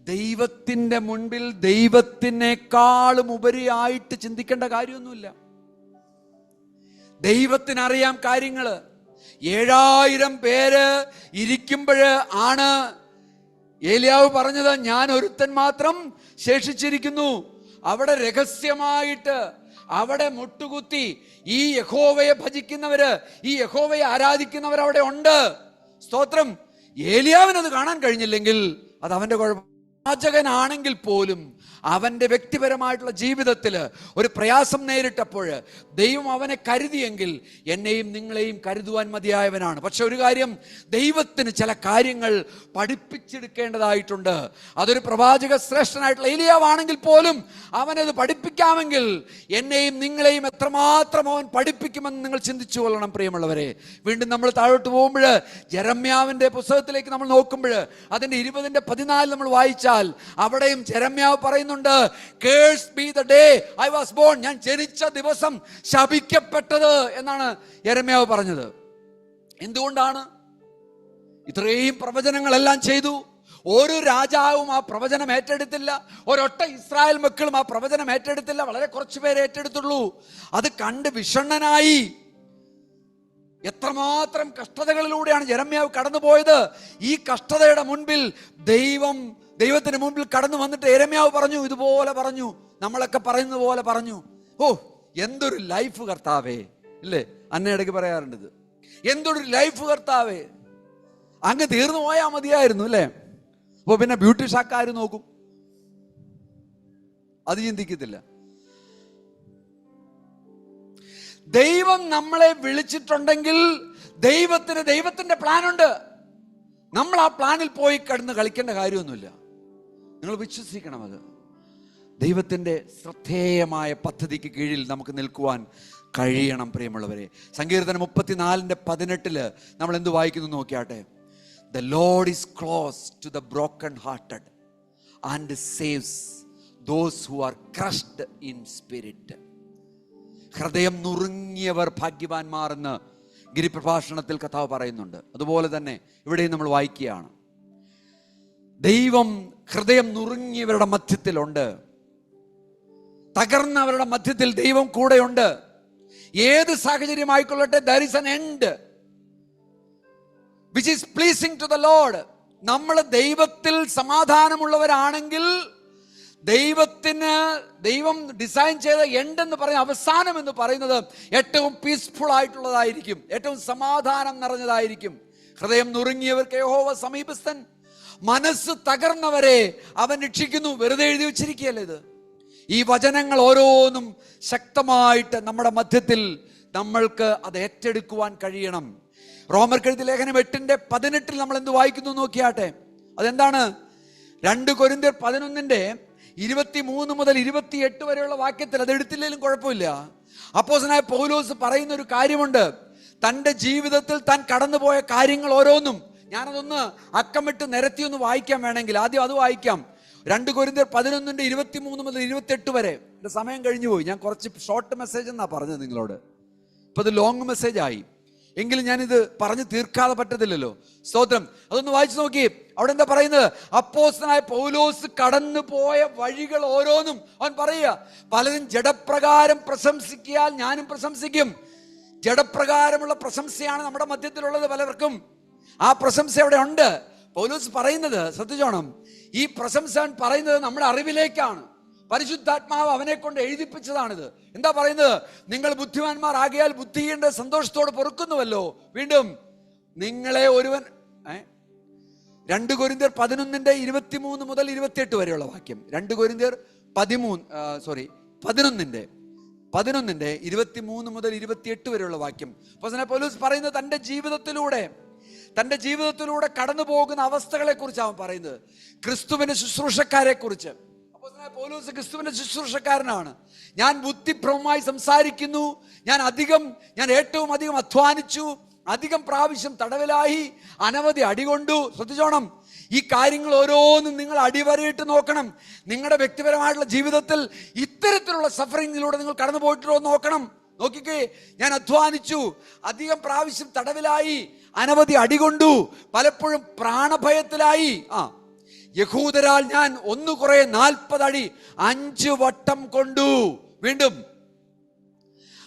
ദൈവത്തിന്റെ മുൻപിൽ ദൈവത്തിനേക്കാളും ഉപരിയായിട്ട് ചിന്തിക്കേണ്ട കാര്യമൊന്നുമില്ല. ദൈവത്തിനറിയാം കാര്യങ്ങള്. 7000 പേര് ഇരിക്കുമ്പോഴ് ആണ് ഏലിയാവ് പറഞ്ഞത്, ഞാൻ ഒരുത്തൻ മാത്രം ശേഷിച്ചിരിക്കുന്നു. അവിടെ രഹസ്യമായിട്ട് അവിടെ മുട്ടുകുത്തി ഈ യഹോവയെ ഭജിക്കുന്നവര്, ഈ യഹോവയെ ആരാധിക്കുന്നവർ അവിടെ ഉണ്ട്. സ്തോത്രം. ഏലിയാവിനത് കാണാൻ കഴിഞ്ഞില്ലെങ്കിൽ അത് അവന്റെ കുഴപ്പം. പ്രവാചകനാണെങ്കിൽ പോലും അവന്റെ വ്യക്തിപരമായിട്ടുള്ള ജീവിതത്തിൽ ഒരു പ്രയാസം നേരിട്ടപ്പോൾ ദൈവം അവനെ കരുതിയെങ്കിൽ എന്നെയും നിങ്ങളെയും കരുതുവാൻ മതിയായവനാണ്. പക്ഷെ ഒരു കാര്യം, ദൈവത്തിന് ചില കാര്യങ്ങൾ പഠിപ്പിച്ചെടുക്കേണ്ടതായിട്ടുണ്ട്. അതൊരു പ്രവാചക ശ്രേഷ്ഠനായിട്ടുള്ള ഏലിയാവാണെങ്കിൽ പോലും അവനത് പഠിപ്പിക്കാമെങ്കിൽ എന്നെയും നിങ്ങളെയും എത്രമാത്രം അവൻ പഠിപ്പിക്കുമെന്ന് നിങ്ങൾ ചിന്തിച്ചു കൊള്ളണം പ്രിയമുള്ളവരെ. വീണ്ടും നമ്മൾ താഴോട്ട് പോകുമ്പോൾ ജെരമ്യാവിന്റെ പുസ്തകത്തിലേക്ക് നമ്മൾ നോക്കുമ്പോൾ അതിന്റെ 20-14 നമ്മൾ വായിച്ചാൽ അവിടെയും ജെരമ്യാവ് പറയുന്നുണ്ട്, Cursed be the day I was born. ഞാൻ ജനിച്ച ദിവസം ശപിക്കപ്പെട്ടത് എന്നാണ് യെരമ്യാവ് പറഞ്ഞത്. എന്തുകൊണ്ടാണ്? ഇത്രയും പ്രവചനങ്ങളെല്ലാം ചെയ്തു, ഒരു രാജാവും ആ പ്രവചനം ഏറ്റെടുത്തില്ല. ഒരൊറ്റ ഇസ്രായേൽ മക്കളും ആ പ്രവചനം ഏറ്റെടുത്തില്ല. വളരെ കുറച്ചു പേരെ ഏറ്റെടുത്തുള്ളൂ. അത് കണ്ട് വിഷണ്ണനായി. എത്രമാത്രം കഷ്ടതകളിലൂടെയാണ് യെരമ്യാവ് കടന്നുപോയത്. ഈ കഷ്ടതയുടെ മുൻപിൽ ദൈവത്തിന് മുൻപിൽ കടന്നു വന്നിട്ട് യെരമ്യാവ് പറഞ്ഞു, ഇതുപോലെ പറഞ്ഞു, നമ്മളൊക്കെ പറയുന്നത് പോലെ പറഞ്ഞു. ഓ, എന്തൊരു ലൈഫ് കർത്താവേ, ഇല്ലേ? അന്നയിടയ്ക്ക് പറയാറുണ്ട്, ഇത് എന്തൊരു ലൈഫ് കർത്താവേ, അങ്ങ് തീർന്നു പോയാൽ മതിയായിരുന്നു, അല്ലേ? അപ്പൊ പിന്നെ ബ്യൂട്ടി ഷാക്കാര് നോക്കും, അത് ചിന്തിക്കത്തില്ല. ദൈവം നമ്മളെ വിളിച്ചിട്ടുണ്ടെങ്കിൽ ദൈവത്തിന്റെ പ്ലാനുണ്ട്. നമ്മൾ ആ പ്ലാനിൽ പോയി കിടന്ന് കളിക്കേണ്ട കാര്യമൊന്നുമില്ല. നിങ്ങൾ വിശ്വസിക്കണം, അത് ദൈവത്തിന്റെ ശ്രദ്ധേയമായ പദ്ധതിക്ക് കീഴിൽ നമുക്ക് നിൽക്കുവാൻ കഴിയണം. പ്രിയമുള്ളവരെ, സങ്കീർത്തനം 34:18 നമ്മൾ എന്ത് വായിക്കുന്നു നോക്കിയാട്ടെ. The Lord is close to the broken hearted and saves those who are crushed in spirit. ഹൃദയം നുറുങ്ങിയവർ ഭാഗ്യവാന്മാർ എന്ന് ഗിരിപ്രഭാഷണത്തിൽ കർത്താവ് പറയുന്നുണ്ട്. അതുപോലെ തന്നെ ഇവിടെയും നമ്മൾ വായിക്കുകയാണ്, ദൈവം ഹൃദയം നുറുങ്ങിയവരുടെ മധ്യത്തിലുണ്ട്. തകർന്നവരുടെ മധ്യത്തിൽ ദൈവം കൂടെയുണ്ട്. ഏത് സാഹചര്യമായിക്കൊള്ളട്ടെ, there is an end which is pleasing to the Lord. നമ്മൾ ദൈവത്തിൽ സമാധാനമുള്ളവരാണെങ്കിൽ ദൈവം ഡിസൈൻ ചെയ്ത എൻഡ് എന്ന് പറയുന്ന അവസാനം എന്ന് പറയുന്നത് ഏറ്റവും പീസ്ഫുൾ ആയിട്ടുള്ളതായിരിക്കും, ഏറ്റവും സമാധാനം നിറഞ്ഞതായിരിക്കും. ഹൃദയം നുറുങ്ങിയവർക്ക് യഹോവ സമീപസ്ഥൻ, മനസ്സ് തകർന്നവരെ അവൻ രക്ഷിക്കുന്നു. വെറുതെ എഴുതി വെച്ചിരിക്കുകയല്ലേ ഇത്? ഈ വചനങ്ങൾ ഓരോന്നും ശക്തമായിട്ട് നമ്മുടെ മധ്യത്തിൽ നമ്മൾക്ക് അത് ഏറ്റെടുക്കുവാൻ കഴിയണം. റോമർക്കെഴുതിയ ലേഖനം 8:18 നമ്മൾ എന്ത് വായിക്കുന്നു നോക്കിയാട്ടെ. അതെന്താണ്? 2 കൊരിന്ത്യർ 11:23 മുതൽ 28 വരെയുള്ള വാക്യത്തിൽ, അത് എടുത്തില്ലെങ്കിലും കുഴപ്പമില്ല, അപ്പോസ്തലനായ പൗലോസ് പറയുന്ന ഒരു കാര്യമുണ്ട്. തൻ്റെ ജീവിതത്തിൽ താൻ കടന്നുപോയ കാര്യങ്ങൾ ഓരോന്നും ഞാനതൊന്ന് അക്കമിട്ട് നിരത്തിയൊന്ന് വായിക്കാൻ വേണമെങ്കിൽ ആദ്യം അത് വായിക്കാം. 2 കൊരിന്ത്യർ 11:23 മുതൽ 28 വരെ. എൻ്റെ സമയം കഴിഞ്ഞു പോയി. ഞാൻ കുറച്ച് ഷോർട്ട് മെസ്സേജ് എന്നാ പറഞ്ഞത് നിങ്ങളോട്. ഇപ്പം അത് ലോങ് മെസ്സേജ് ആയി. എങ്കിലും ഞാനിത് പറഞ്ഞു തീർക്കാതെ പറ്റത്തില്ലല്ലോ. സ്തോത്രം. അതൊന്ന് വായിച്ചു നോക്കി. അവിടെ എന്താ പറയുന്നത്? അപ്പോസ്തലനായ പൗലോസ് കടന്നു പോയ വഴികൾ ഓരോന്നും അവൻ പറയുക. പലരും ജഡപ്രകാരം പ്രശംസിക്കാൻ ഞാനും പ്രശംസിക്കും. ജഡപ്രകാരമുള്ള പ്രശംസയാണ് നമ്മുടെ മധ്യത്തിലുള്ളത് പലർക്കും. ആ പ്രശംസ അവിടെ ഉണ്ട്. പൗലോസ് പറയുന്നത് ശ്രദ്ധിച്ചോണം, ഈ പ്രശംസ പറയുന്നത് നമ്മുടെ അറിവിലേക്കാണ്. പരിശുദ്ധാത്മാവ് അവനെ കൊണ്ട് എഴുതിപ്പിച്ചതാണിത്. എന്താ പറയുന്നത്? നിങ്ങൾ ബുദ്ധിമാന്മാർ ആകയാൽ ബുദ്ധിയുടെ സന്തോഷത്തോടെ പൊറുക്കുന്നുവല്ലോ. വീണ്ടും നിങ്ങളെ ഒരുവൻ 2 കൊരിന്ത്യർ 11:23 മുതൽ 28 വരെയുള്ള വാക്യം. 2 കൊരിന്ത്യർ 11:23 മുതൽ 28 വരെയുള്ള വാക്യം. പൗലോസ് പറയുന്നത് തൻ്റെ ജീവിതത്തിലൂടെ കടന്നു പോകുന്ന അവസ്ഥകളെ കുറിച്ച് അവൻ പറയുന്നത്. ക്രിസ്തുവിന്റെ ശുശ്രൂഷക്കാരെ കുറിച്ച്. പൗലോസ് ക്രിസ്തുവിന്റെ ശുശ്രൂഷക്കാരനാണ്. ഞാൻ ബുദ്ധിഭ്രമമായി സംസാരിക്കുന്നു, ഞാൻ ഏറ്റവും അധികം അധ്വാനിച്ചു, അധികം പ്രാവശ്യം തടവിലായി, അനവധി അടികൊണ്ടു. ശ്രദ്ധിച്ചോണം, ഈ കാര്യങ്ങൾ ഓരോന്നും നിങ്ങൾ അടിവരയിട്ട് നോക്കണം. നിങ്ങളുടെ വ്യക്തിപരമായിട്ടുള്ള ജീവിതത്തിൽ ഇത്തരത്തിലുള്ള സഫറിങ്ങിലൂടെ നിങ്ങൾ കടന്നു പോയിട്ടുണ്ടോ നോക്കണം. നോക്കിക്കേ, ഞാൻ അധ്വാനിച്ചു, അധികം പ്രാവശ്യം തടവിലായി, അനവധി അടികൊണ്ടു, പലപ്പോഴും പ്രാണഭയത്തിലായി. യഹൂദരാൽ ഞാൻ 1 അടി 5 വട്ടം കൊണ്ടു, വീണ്ടും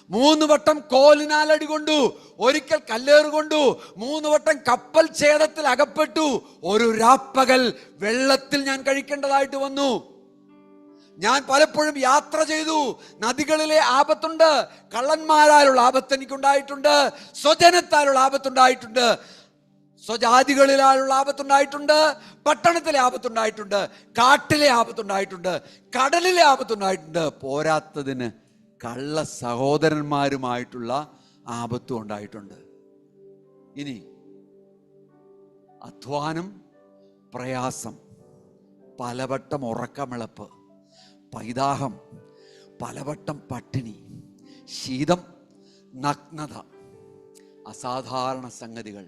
3 വട്ടം കോലിനാൽ അടികൊണ്ടു, ഒരിക്കൽ കല്ലേറ് കൊണ്ടു, 3 വട്ടം കപ്പൽ ഛേദത്തിൽ അകപ്പെട്ടു, ഒരു രാപ്പകൽ വെള്ളത്തിൽ ഞാൻ കഴിക്കേണ്ടതായിട്ട് വന്നു. ഞാൻ പലപ്പോഴും യാത്ര ചെയ്തു, നദികളിലെ ആപത്തുണ്ട്, കള്ളന്മാരാലുള്ള ആപത്ത് എനിക്കുണ്ടായിട്ടുണ്ട്, സ്വജനത്താലുള്ള ആപത്തുണ്ടായിട്ടുണ്ട്, സ്വജാതികളിലുള്ള ആപത്തുണ്ടായിട്ടുണ്ട്, പട്ടണത്തിലെ ആപത്തുണ്ടായിട്ടുണ്ട്, കാട്ടിലെ ആപത്തുണ്ടായിട്ടുണ്ട്, കടലിലെ ആപത്തുണ്ടായിട്ടുണ്ട്, പോരാത്തതിന് കള്ള സഹോദരന്മാരുമായിട്ടുള്ള ആപത്തും ഉണ്ടായിട്ടുണ്ട്. ഇനി അധ്വാനം, പ്രയാസം, പലവട്ടം ഉറക്കമിളപ്പ്, പൈതാഹം, പലവട്ടം പട്ടിണി, ശീതം, നഗ്നത, അസാധാരണ സംഗതികൾ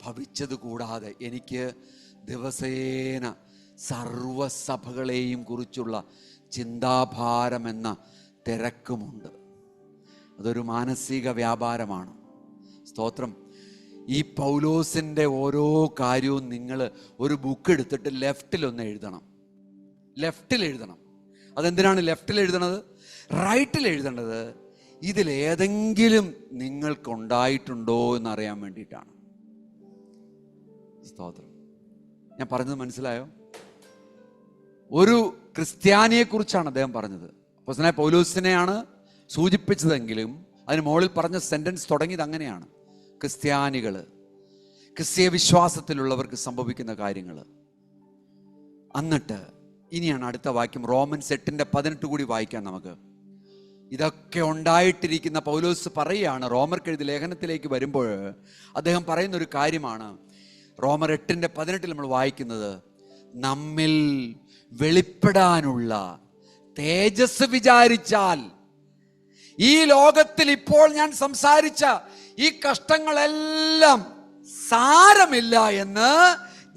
ഭവിച്ചത് കൂടാതെ എനിക്ക് ദിവസേന സർവസഭകളെയും കുറിച്ചുള്ള ചിന്താഭാരമെന്ന തിരക്കുമുണ്ട്. അതൊരു മാനസിക വ്യാപാരമാണ്. സ്തോത്രം. ഈ പൗലോസിൻ്റെ ഓരോ കാര്യവും നിങ്ങൾ ഒരു ബുക്ക് എടുത്തിട്ട് ലെഫ്റ്റിലൊന്ന് എഴുതണം. അതെന്തിനാണ് ലെഫ്റ്റിൽ എഴുതണത്? റൈറ്റിൽ എഴുതേണ്ടത് ഇതിലേതെങ്കിലും നിങ്ങൾക്കുണ്ടായിട്ടുണ്ടോ എന്നറിയാൻ വേണ്ടിയിട്ടാണ്. സ്തോത്രം. ഞാൻ പറഞ്ഞത് മനസ്സിലായോ? ഒരു ക്രിസ്ത്യാനിയെ കുറിച്ചാണ് അദ്ദേഹം പറഞ്ഞത്. അപ്പോസ്തലനായ പൗലോസിനെയാണ് സൂചിപ്പിച്ചതെങ്കിലും അതിന് മുകളിൽ പറഞ്ഞ സെന്റൻസ് തുടങ്ങിയത് അങ്ങനെയാണ്. ക്രിസ്ത്യാനികൾ, ക്രിസ്തീയ വിശ്വാസത്തിലുള്ളവർക്ക് സംഭവിക്കുന്ന കാര്യങ്ങൾ. എന്നിട്ട് ഇനിയാണ് അടുത്ത വാക്യം. റോമൻസ് 8:18 കൂടി വായിക്കാം നമുക്ക്. ഇതൊക്കെ ഉണ്ടായിട്ടിരിക്കുന്ന പൗലോസ് പറയുകയാണ്. റോമർക്കെഴുതിയ ലേഖനത്തിലേക്ക് വരുമ്പോൾ അദ്ദേഹം പറയുന്ന ഒരു കാര്യമാണ്. റോമർ 8:18 നമ്മൾ വായിക്കുന്നത്, നമ്മിൽ വെളിപ്പെടാനുള്ള തേജസ് വിചാരിച്ചാൽ ഈ ലോകത്തിൽ ഇപ്പോൾ ഞാൻ സംസാരിച്ച ഈ കഷ്ടങ്ങളെല്ലാം സാരമില്ല എന്ന്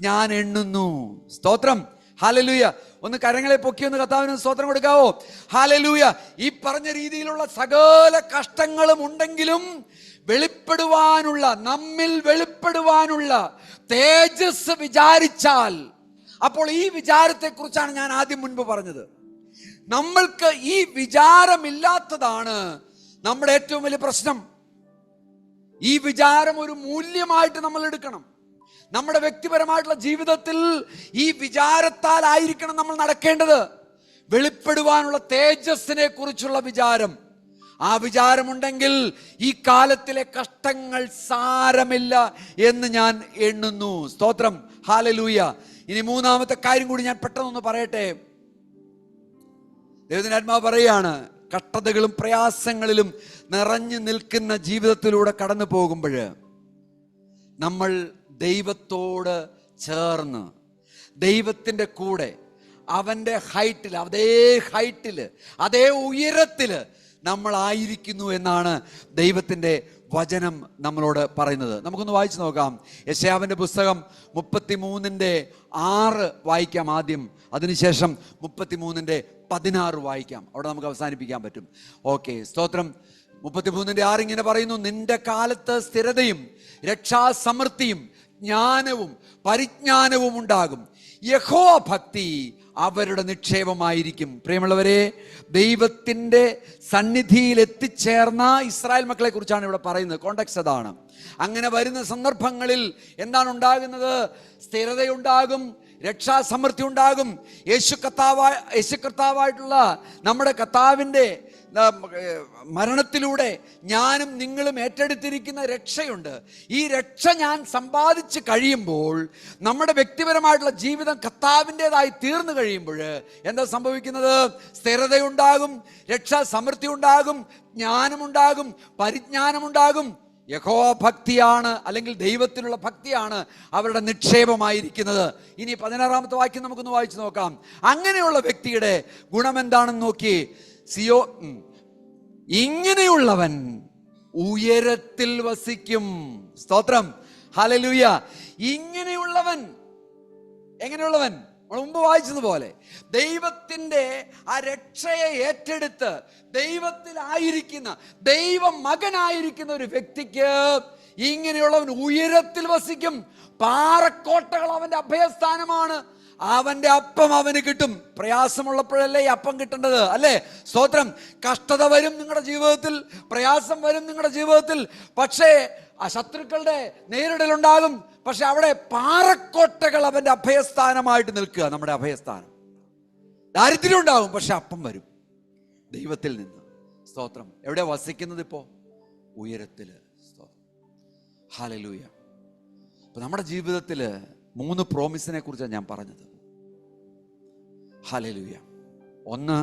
ഞാൻ എണ്ണുന്നു. സ്തോത്രം, ഹല്ലേലൂയ. ഒന്ന് കരങ്ങളെ പൊക്കി ഒന്ന് കർത്താവിന് സ്തോത്രം കൊടുക്കാവോ? ഹല്ലേലൂയ. ഈ പറഞ്ഞ രീതിയിലുള്ള സകല കഷ്ടങ്ങളും ഉണ്ടെങ്കിലും വെളിപ്പെടുവാനുള്ള, നമ്മിൽ വെളിപ്പെടുവാനുള്ള തേജസ് വിചാരിച്ചാൽ, അപ്പോൾ ഈ വിചാരത്തെ കുറിച്ചാണ് ഞാൻ ആദ്യം മുൻപ് പറഞ്ഞത്. നമ്മൾക്ക് ഈ വിചാരമില്ലാത്തതാണ് നമ്മുടെ ഏറ്റവും വലിയ പ്രശ്നം. ഈ വിചാരം ഒരു മൂല്യമായിട്ട് നമ്മൾ എടുക്കണം. നമ്മുടെ വ്യക്തിപരമായിട്ടുള്ള ജീവിതത്തിൽ ഈ വിചാരത്താൽ ആയിരിക്കണം നമ്മൾ നടക്കേണ്ടത്. വെളിപ്പെടുവാനുള്ള തേജസ്സിനെ കുറിച്ചുള്ള വിചാരം. ആ വിചാരമുണ്ടെങ്കിൽ ഈ കാലത്തിലെ കഷ്ടങ്ങൾ സാരമില്ല എന്ന് ഞാൻ എണ്ണുന്നു. സ്തോത്രം, ഹല്ലേലൂയ. ഇനി മൂന്നാമത്തെ കാര്യം കൂടി ഞാൻ പെട്ടെന്നൊന്ന് പറയട്ടെ. ദൈവത്തിന്റെ ആത്മാവ് പറയാണ്, കഷ്ടതകളും പ്രയാസങ്ങളിലും നിറഞ്ഞു നിൽക്കുന്ന ജീവിതത്തിലൂടെ കടന്നു പോകുമ്പോൾ നമ്മൾ ദൈവത്തോട് ചേർന്ന്, ദൈവത്തിൻ്റെ കൂടെ, അവൻ്റെ ഹൈറ്റിൽ, അതേ ഉയരത്തിൽ നമ്മളായിരിക്കുന്നു എന്നാണ് ദൈവത്തിൻ്റെ വചനം നമ്മളോട് പറയുന്നത്. നമുക്കൊന്ന് വായിച്ചു നോക്കാം. യെശയ്യാവിൻ്റെ പുസ്തകം 33:6 വായിക്കാം ആദ്യം. അതിനുശേഷം 33:16 വായിക്കാം. അവിടെ നമുക്ക് അവസാനിപ്പിക്കാൻ പറ്റും. ഓക്കെ, സ്തോത്രം. 33:6 ഇങ്ങനെ പറയുന്നു: നിന്റെ കാലത്ത് സ്ഥിരതയും രക്ഷാസമൃദ്ധിയും ജ്ഞാനവും പരിജ്ഞാനവും ഉണ്ടാകും. യഹോവ ഭക്തി അവരുടെ നിക്ഷേപമായിരിക്കും. പ്രിയമുള്ളവരെ, ദൈവത്തിൻ്റെ സന്നിധിയിൽ എത്തിച്ചേർന്ന ഇസ്രായേൽ മക്കളെ കുറിച്ചാണ് ഇവിടെ പറയുന്നത്. കോണ്ടെക്സ്റ്റ് അതാണ്. അങ്ങനെ വരുന്ന സന്ദർഭങ്ങളിൽ എന്താണ് ഉണ്ടാകുന്നത്? സ്ഥിരതയുണ്ടാകും, രക്ഷാസമൃദ്ധി ഉണ്ടാകും. യേശു കർത്താവായിട്ടുള്ള നമ്മുടെ കർത്താവിൻ്റെ മരണത്തിലൂടെ ഞാനും നിങ്ങളും ഏറ്റെടുത്തിരിക്കുന്ന രക്ഷയുണ്ട്. ഈ രക്ഷ ഞാൻ സമ്പാദിച്ച് കഴിയുമ്പോൾ, നമ്മുടെ വ്യക്തിപരമായിട്ടുള്ള ജീവിതം കർത്താവിൻ്റെതായി തീർന്നു കഴിയുമ്പോൾ എന്താ സംഭവിക്കുന്നത്? സ്ഥിരതയുണ്ടാകും, രക്ഷാസമൃദ്ധി ഉണ്ടാകും, ജ്ഞാനമുണ്ടാകും, പരിജ്ഞാനമുണ്ടാകും. യഹോവ ഭക്തിയാണ്, അല്ലെങ്കിൽ ദൈവത്തിലുള്ള ഭക്തിയാണ് അവരുടെ നിക്ഷേപമായിരിക്കുന്നത്. ഇനി 16-ാമത്തെ വാക്യം നമുക്കൊന്ന് വായിച്ചു നോക്കാം. അങ്ങനെയുള്ള വ്യക്തിയുടെ ഗുണമെന്താണെന്ന് നോക്കി. ഇങ്ങനെയുള്ളവൻ ഉയരത്തിൽ വസിക്കും. സ്തോത്രം, ഹല്ലേലൂയ. ഇങ്ങനെയുള്ളവൻ, എങ്ങനെയുള്ളവൻ? നമ്മൾ മുമ്പ് വായിച്ചതുപോലെ ദൈവത്തിൻ്റെ ആ രക്ഷയെ ഏറ്റെടുത്ത് ദൈവത്തിലായിരിക്കുന്ന, ദൈവ മകനായിരിക്കുന്ന ഒരു വ്യക്തിക്ക് ഇങ്ങനെയുള്ളവൻ ഉയരത്തിൽ വസിക്കും. പാറക്കോട്ടകൾ അവന്റെ അഭയസ്ഥാനമാണ്. അവന്റെ അപ്പം അവന് കിട്ടും. പ്രയാസമുള്ളപ്പോഴല്ലേ ഈ അപ്പം കിട്ടേണ്ടത്, അല്ലേ? സ്തോത്രം. കഷ്ടത വരും നിങ്ങളുടെ ജീവിതത്തിൽ, പ്രയാസം വരും നിങ്ങളുടെ ജീവിതത്തിൽ, പക്ഷേ ആ ശത്രുക്കളുടെ നേരിടലുണ്ടാകും. പക്ഷെ അവിടെ പാറക്കോട്ടകൾ അവന്റെ അഭയസ്ഥാനമായിട്ട് നിൽക്കുക. നമ്മുടെ അഭയസ്ഥാനം. ദാരിദ്ര്യം ഉണ്ടാകും, പക്ഷെ അപ്പം വരും ദൈവത്തിൽ നിന്ന്. സ്തോത്രം. എവിടെ വസിക്കുന്നത്? ഇപ്പോ ഉയരത്തില്. സ്തോത്രം, ഹല്ലേലൂയ. അപ്പൊ നമ്മുടെ ജീവിതത്തില് 3 പ്രോമിസിനെ കുറിച്ചാണ് ഞാൻ പറഞ്ഞത്. ഹല്ലേലൂയ. ഒന്ന്,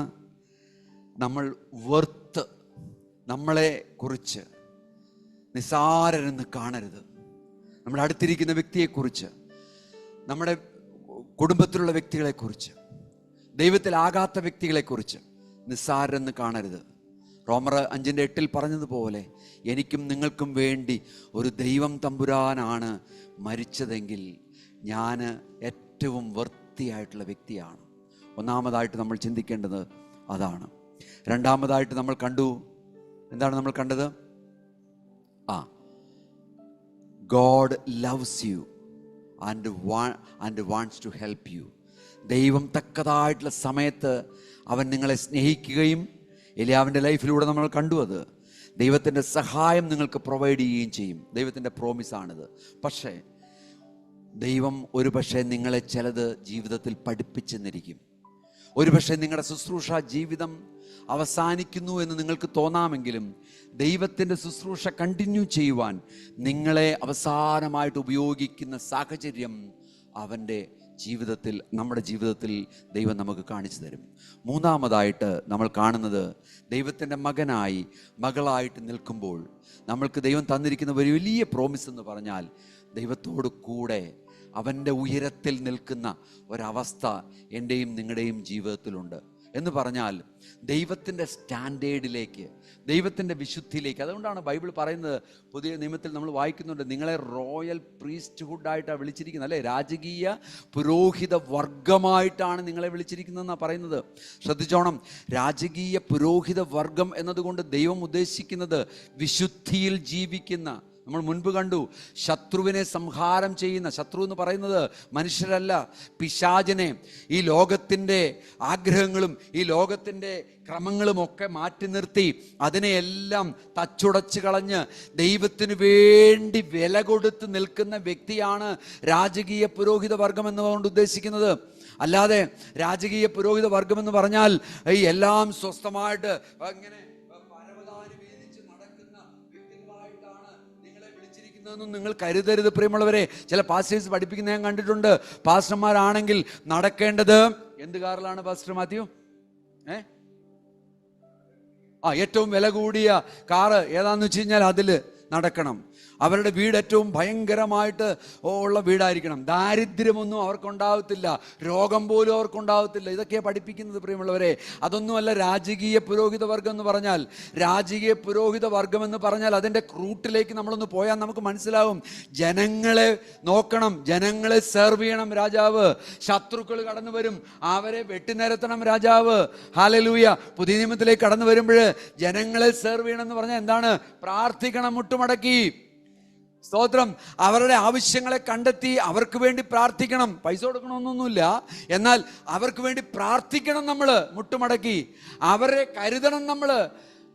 നമ്മൾ വർത്ത്, നമ്മളെ കുറിച്ച് നിസ്സാരരെന്ന് കാണരുത്. നമ്മുടെ അടുത്തിരിക്കുന്ന വ്യക്തിയെക്കുറിച്ച്, നമ്മുടെ കുടുംബത്തിലുള്ള വ്യക്തികളെക്കുറിച്ച്, ദൈവത്തിലാകാത്ത വ്യക്തികളെക്കുറിച്ച് നിസ്സാരരെന്ന് കാണരുത്. റോമർ 5:8 പറഞ്ഞതുപോലെ, എനിക്കും നിങ്ങൾക്കും വേണ്ടി ഒരു ദൈവം തമ്പുരാനാണ് മരിച്ചതെങ്കിൽ ഞാൻ ഏറ്റവും വൃത്തിയായിട്ടുള്ള വ്യക്തിയാണ്. ഒന്നാമതായിട്ട് നമ്മൾ ചിന്തിക്കേണ്ടത് അതാണ്. രണ്ടാമതായിട്ട് നമ്മൾ കണ്ടു, എന്താണ് നമ്മൾ കണ്ടത്? God loves you and wants to help you. ദൈവം തക്കതായിട്ടുള്ള സമയത്ത് അവൻ നിങ്ങളെ സ്നേഹിക്കുകയും, എലിയാവിൻ്റെ ലൈഫിലൂടെ നമ്മൾ കണ്ടു, അത് ദൈവത്തിൻ്റെ സഹായം നിങ്ങൾക്ക് പ്രൊവൈഡ് ചെയ്യുകയും ചെയ്യും. ദൈവത്തിൻ്റെ പ്രോമിസാണിത്. പക്ഷേ ദൈവം ഒരുപക്ഷെ നിങ്ങളെ ചിലത് ജീവിതത്തിൽ പഠിപ്പിച്ചെന്നിരിക്കും. ഒരുപക്ഷെ നിങ്ങളുടെ ശുശ്രൂഷ ജീവിതം അവസാനിക്കുന്നു എന്ന് നിങ്ങൾക്ക് തോന്നാമെങ്കിലും ദൈവത്തിൻ്റെ ശുശ്രൂഷ കണ്ടിന്യൂ ചെയ്യുവാൻ നിങ്ങളെ അവസാനമായിട്ട് ഉപയോഗിക്കുന്ന സാഹചര്യം അവൻ്റെ ജീവിതത്തിൽ, നമ്മുടെ ജീവിതത്തിൽ ദൈവം നമുക്ക് കാണിച്ചു തരും. മൂന്നാമതായിട്ട് നമ്മൾ കാണുന്നത്, ദൈവത്തിൻ്റെ മകനായി, മകളായിട്ട് നിൽക്കുമ്പോൾ നമ്മൾക്ക് ദൈവം തന്നിരിക്കുന്ന ഒരു വലിയ പ്രോമിസ് എന്ന് പറഞ്ഞാൽ, ദൈവത്തോട് കൂടെ അവൻ്റെ ഉയരത്തിൽ നിൽക്കുന്ന ഒരവസ്ഥ എൻ്റെയും നിങ്ങളുടെയും ജീവിതത്തിലുണ്ട്. എന്ന് പറഞ്ഞാൽ ദൈവത്തിൻ്റെ സ്റ്റാൻഡേർഡിലേക്ക്, ദൈവത്തിൻ്റെ വിശുദ്ധിയിലേക്ക്. അതുകൊണ്ടാണ് ബൈബിൾ പറയുന്നത്, പുതിയ നിയമത്തിൽ നമ്മൾ വായിക്കുന്നുണ്ട്, നിങ്ങളെ റോയൽ പ്രീസ്റ്റ്ഹുഡായിട്ടാണ് വിളിച്ചിരിക്കുന്നത്, അല്ലേ? രാജകീയ പുരോഹിത വർഗമായിട്ടാണ് നിങ്ങളെ വിളിച്ചിരിക്കുന്നതെന്നാണ് പറയുന്നത്. ശ്രദ്ധിച്ചോണം, രാജകീയ പുരോഹിത വർഗം എന്നതുകൊണ്ട് ദൈവം ഉദ്ദേശിക്കുന്നത് വിശുദ്ധിയിൽ ജീവിക്കുന്ന, നമ്മൾ മുൻപ് കണ്ടു, ശത്രുവിനെ സംഹാരം ചെയ്യുന്ന, ശത്രു എന്ന് പറയുന്നത് മനുഷ്യരല്ല, പിശാചിനെ, ഈ ലോകത്തിൻ്റെ ആഗ്രഹങ്ങളും ഈ ലോകത്തിൻ്റെ ക്രമങ്ങളുമൊക്കെ മാറ്റി നിർത്തി അതിനെയെല്ലാം തച്ചുടച്ച് കളഞ്ഞ് ദൈവത്തിന് വേണ്ടി വില കൊടുത്ത് നിൽക്കുന്ന വ്യക്തിയാണ് രാജകീയ പുരോഹിത വർഗം എന്നുകൊണ്ട് ഉദ്ദേശിക്കുന്നത്. അല്ലാതെ രാജകീയ പുരോഹിത വർഗം എന്ന് പറഞ്ഞാൽ ഈ എല്ലാം സ്വസ്ഥമായിട്ട് അങ്ങനെ നിങ്ങൾ കരുതരുത് പ്രിയമുള്ളവരെ. ചില പാസ്റ്റേഴ്സ് പഠിപ്പിക്കുന്ന ഞാൻ കണ്ടിട്ടുണ്ട്, പാസ്റ്റർമാരാണെങ്കിൽ നടക്കേണ്ടത് എന്ത് കാറിലാണ് പാസ്റ്റർ മാത്യു? ഏറ്റവും വില കൂടിയ കാറ് ഏതാന്ന് വെച്ച് കഴിഞ്ഞാൽ അതിൽ നടക്കണം. അവരുടെ വീട് ഏറ്റവും ഭയങ്കരമായിട്ട് ഉള്ള വീടായിരിക്കണം. ദാരിദ്ര്യമൊന്നും അവർക്കുണ്ടാവത്തില്ല, രോഗം പോലും അവർക്കുണ്ടാവത്തില്ല. ഇതൊക്കെയാണ് പഠിപ്പിക്കുന്നത് പ്രിയമുള്ളവരെ. അതൊന്നുമല്ല രാജകീയ പുരോഹിത വർഗം എന്ന് പറഞ്ഞാൽ. രാജകീയ പുരോഹിത വർഗം എന്ന് പറഞ്ഞാൽ അതിൻ്റെ റൂട്ടിലേക്ക് നമ്മളൊന്ന് പോയാൽ നമുക്ക് മനസ്സിലാവും. ജനങ്ങളെ നോക്കണം, ജനങ്ങളെ സെർവ് ചെയ്യണം രാജാവ്. ശത്രുക്കൾ കടന്നു വരും, അവരെ വെട്ടിനിരത്തണം രാജാവ്. ഹല്ലേലൂയ. പുതിയ നിയമത്തിലേക്ക് കടന്നു വരുമ്പോൾ ജനങ്ങളെ സെർവ് ചെയ്യണം എന്ന് പറഞ്ഞാൽ എന്താണ്? പ്രാർത്ഥിക്കണം മുട്ടുമടക്കി. സ്തോത്രം. അവരുടെ ആവശ്യങ്ങളെ കണ്ടെത്തി അവർക്ക് വേണ്ടി പ്രാർത്ഥിക്കണം. പൈസ കൊടുക്കണമെന്നൊന്നുമില്ല, എന്നാൽ അവർക്ക് വേണ്ടി പ്രാർത്ഥിക്കണം നമ്മൾ മുട്ടുമടക്കി. അവരെ കരുതണം നമ്മൾ.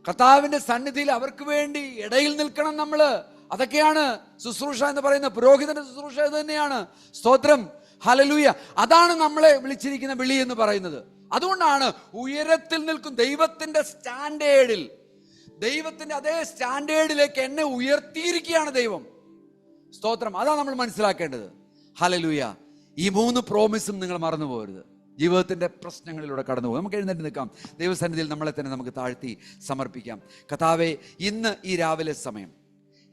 കർത്താവിൻ്റെ സന്നിധിയിൽ അവർക്ക് വേണ്ടി ഇടയിൽ നിൽക്കണം നമ്മൾ. അതൊക്കെയാണ് ശുശ്രൂഷ എന്ന് പറയുന്നത്. പുരോഹിതന്റെ ശുശ്രൂഷ ഇത് തന്നെയാണ്. സ്തോത്രം. ഹല്ലേലൂയ. അതാണ് നമ്മളെ വിളിച്ചിരിക്കുന്ന വിളി എന്ന് പറയുന്നത്. അതുകൊണ്ടാണ് ഉയരത്തിൽ നിൽക്കും ദൈവത്തിന്റെ സ്റ്റാൻഡേർഡിൽ, ദൈവത്തിന്റെ അതേ സ്റ്റാൻഡേർഡിലേക്ക് എന്നെ ഉയർത്തിയിരിക്കുകയാണ് ദൈവം. സ്തോത്രം. അതാണ് നമ്മൾ മനസ്സിലാക്കേണ്ടത്. ഹല്ലേലൂയ. ഈ 3 പ്രോമിസും നിങ്ങൾ മറന്നു പോകരുത്. ജീവിതത്തിന്റെ പ്രശ്നങ്ങളിലൂടെ കടന്നു പോകും. നമുക്ക് എഴുന്നേറ്റ് നിൽക്കാം. ദൈവസന്നിധിയിൽ നമ്മളെ തന്നെ നമുക്ക് താഴ്ത്തി സമർപ്പിക്കാം. കർത്താവേ, ഇന്ന് ഈ രാവിലെ സമയം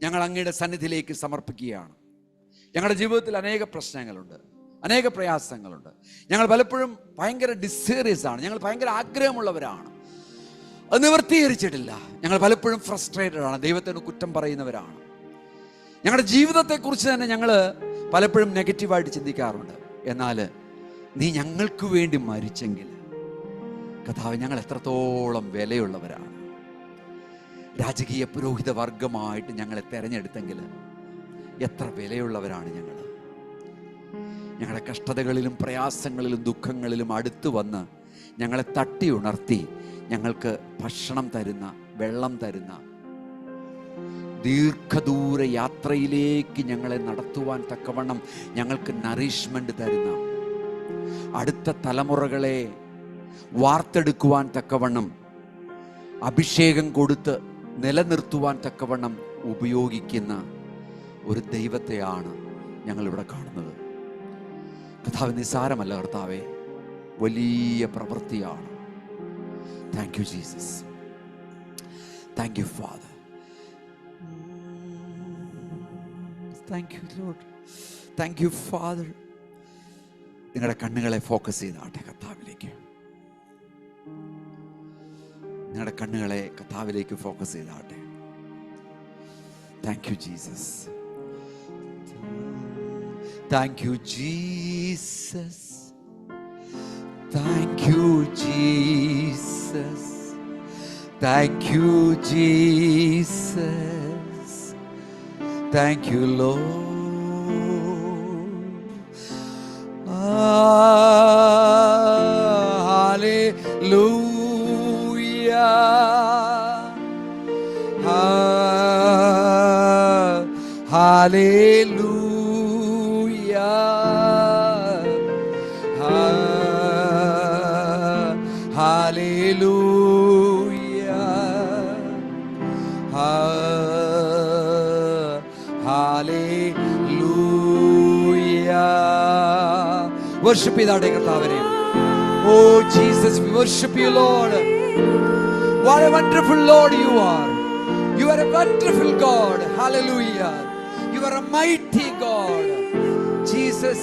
ഞങ്ങൾ അങ്ങയുടെ സന്നിധിയിലേക്ക് സമർപ്പിക്കുകയാണ്. ഞങ്ങളുടെ ജീവിതത്തിൽ അനേക പ്രശ്നങ്ങളുണ്ട്, അനേക പ്രയാസങ്ങളുണ്ട്. ഞങ്ങൾ പലപ്പോഴും ഭയങ്കര ഡിസീറിയസ് ആണ്, ഞങ്ങൾ ഭയങ്കര ആഗ്രഹമുള്ളവരാണ്, അത് നിവർത്തീകരിച്ചിട്ടില്ല. ഞങ്ങൾ പലപ്പോഴും ഫ്രസ്ട്രേറ്റഡ് ആണ്, ദൈവത്തിന് കുറ്റം പറയുന്നവരാണ്. ഞങ്ങളുടെ ജീവിതത്തെക്കുറിച്ച് തന്നെ ഞങ്ങൾ പലപ്പോഴും നെഗറ്റീവായിട്ട് ചിന്തിക്കാറുണ്ട്. എന്നാൽ നീ ഞങ്ങൾക്ക് വേണ്ടി മരിച്ചെങ്കിൽ കർത്താവേ, ഞങ്ങൾ എത്രത്തോളം വിലയുള്ളവരാണ്. രാജകീയ പുരോഹിത വർഗമായിട്ട് ഞങ്ങളെ തെരഞ്ഞെടുത്തെങ്കിൽ എത്ര വിലയുള്ളവരാണ് ഞങ്ങൾ. ഞങ്ങളുടെ കഷ്ടതകളിലും പ്രയാസങ്ങളിലും ദുഃഖങ്ങളിലും അടുത്തു വന്ന് ഞങ്ങളെ തട്ടി ഉണർത്തി ഞങ്ങൾക്ക് ഭക്ഷണം തരുന്ന, വെള്ളം തരുന്ന, ദീർഘദൂര യാത്രയിലേക്ക് ഞങ്ങളെ നടത്തുവാൻ തക്കവണ്ണം ഞങ്ങൾക്ക് നറിഷ്മെന്റ് തരുന്ന, അടുത്ത തലമുറകളെ വാർത്തെടുക്കുവാൻ തക്കവണ്ണം അഭിഷേകം കൊടുത്ത് നിലനിർത്തുവാൻ തക്കവണ്ണം ഉപയോഗിക്കുന്ന ഒരു ദൈവത്തെയാണ് ഞങ്ങളിവിടെ കാണുന്നത്. കർത്താവ്, നിസ്സാരമല്ല കർത്താവേ, വലിയ പ്രവൃത്തിയാണ്. Thank you Jesus. Thank you Father. Thank you Lord. Thank you Father. നിങ്ങളുടെ കണ്ണുകളെ ഫോക്കസ് ചെയ്താട്ടെ കർത്താവിലേക്ക്. നിങ്ങളുടെ കണ്ണുകളെ കർത്താവിലേക്ക് ഫോക്കസ് ചെയ്താട്ടെ. Thank you Jesus. Thank you Jesus. Thank you Jesus. Thank you Jesus. Thank you, Lord. Hallelujah. Hallelujah. Hallelujah. Worship ചെയ്താട്ടെ കർത്താവേ. Oh Jesus, we worship you, Lord. What a wonderful Lord you are. You are a wonderful God. Hallelujah. You are a mighty God. Jesus,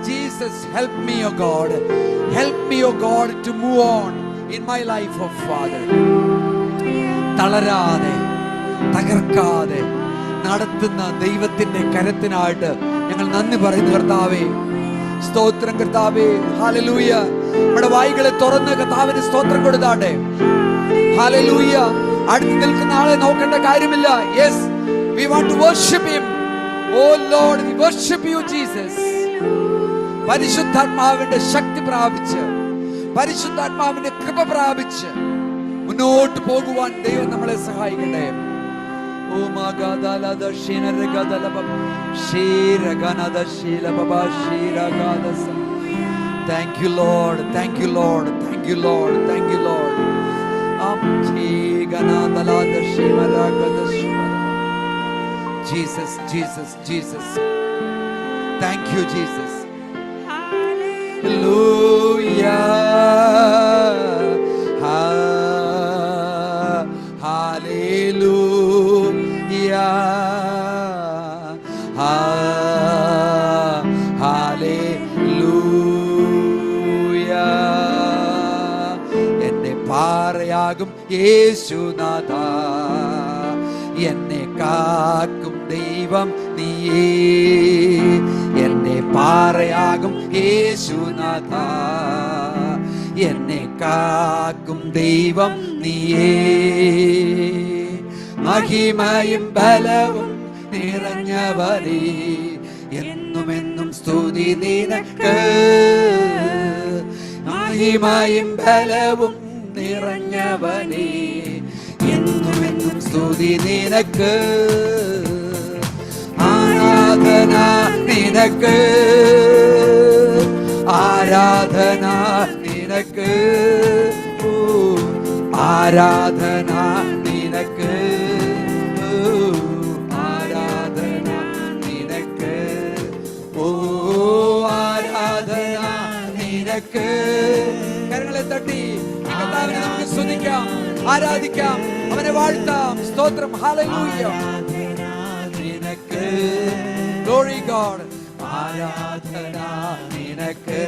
Jesus, help me, oh God. Help me, oh God, to move on in my life, oh Father. തളരാതെ തകർക്കാതെ നടത്തുന്ന ദൈവത്തിന്റെ കരത്തിനായിട്ട് ഞങ്ങൾ നന്ദി പറയുന്നു കർത്താവേ. സ്തോത്രം കർത്താവേ. Hallelujah. നമ്മുടെ വായികളെ തുറന്ന് കർത്താവിന് സ്തോത്രം കൊടുത്താട്ടെ. ഹല്ലേലൂയ. അടുത്ത് നിൽക്കുന്ന ആളെ നോക്കേണ്ട കാര്യമില്ല. Yes, we want to worship him. Oh Lord, we worship you, Jesus. പരിശുദ്ധാത്മാവിന്റെ ശക്തി പ്രാപിച്ച്, പരിശുദ്ധാത്മാവിന്റെ കൃപ പ്രാപിച്ച് മുന്നോട്ട് പോകുവാൻ ദൈവം നമ്മളെ സഹായിക്കട്ടെ. ഓ മഗദലദ ശിനരഗദലബ ശീരഗനദ ശീലബബ ശീരഗദസ. Thank you Lord, thank you Lord, thank you Lord, thank you Lord. Jesus, Jesus, Jesus. Thank you, Jesus. Hallelujah. Hallelujah. Hallelujah. എന്നെ പാറയാകും യേശുനാഥ, എന്നെ കാക്കും ദൈവം നീയേ. എന്നെ പാറയാകും യേശുനാഥ, എന്നെ കാക്കും ദൈവം നീയേ. മഹിമയും ബലവും നിറഞ്ഞവനേ, എന്നുമെന്നും സ്തുതി നിനക്ക്. മഹിമയും ബലവും നിറഞ്ഞവനേ, എന്നുമെന്നും സ്തുതി നിനക്ക്. ആരാധന നിനക്ക്, ആരാധന നിനക്ക്, ആരാധന നിനക്ക്, ആരാധന നിനക്ക്, ഓ ആരാധന നിനക്ക്. കരങ്ങളെ തട്ടി കർത്താവിനെ നമുക്ക് സ്തുതിക്കാം, ആരാധിക്കാം, അവനെ വാഴ്ത്താം. സ്തോത്രം. ഹല്ലേലൂയ. നിനക്ക് glory God. ആരാധന നിനക്ക്,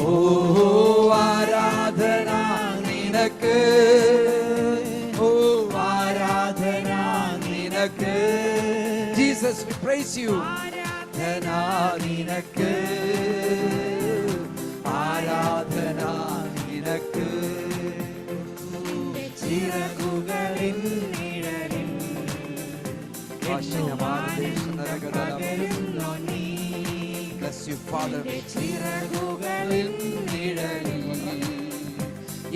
ഓ ആരാധന നിനക്ക്, ഓ ആരാധന നിനക്ക്. Jesus, we praise you. ആരാധന നിനക്ക്, ആരാധന നിനക്ക്. ചിറകുകളിൻ നിഴലിൽ bless you Father. ചിറകുകളിൻ നിഴലിൽ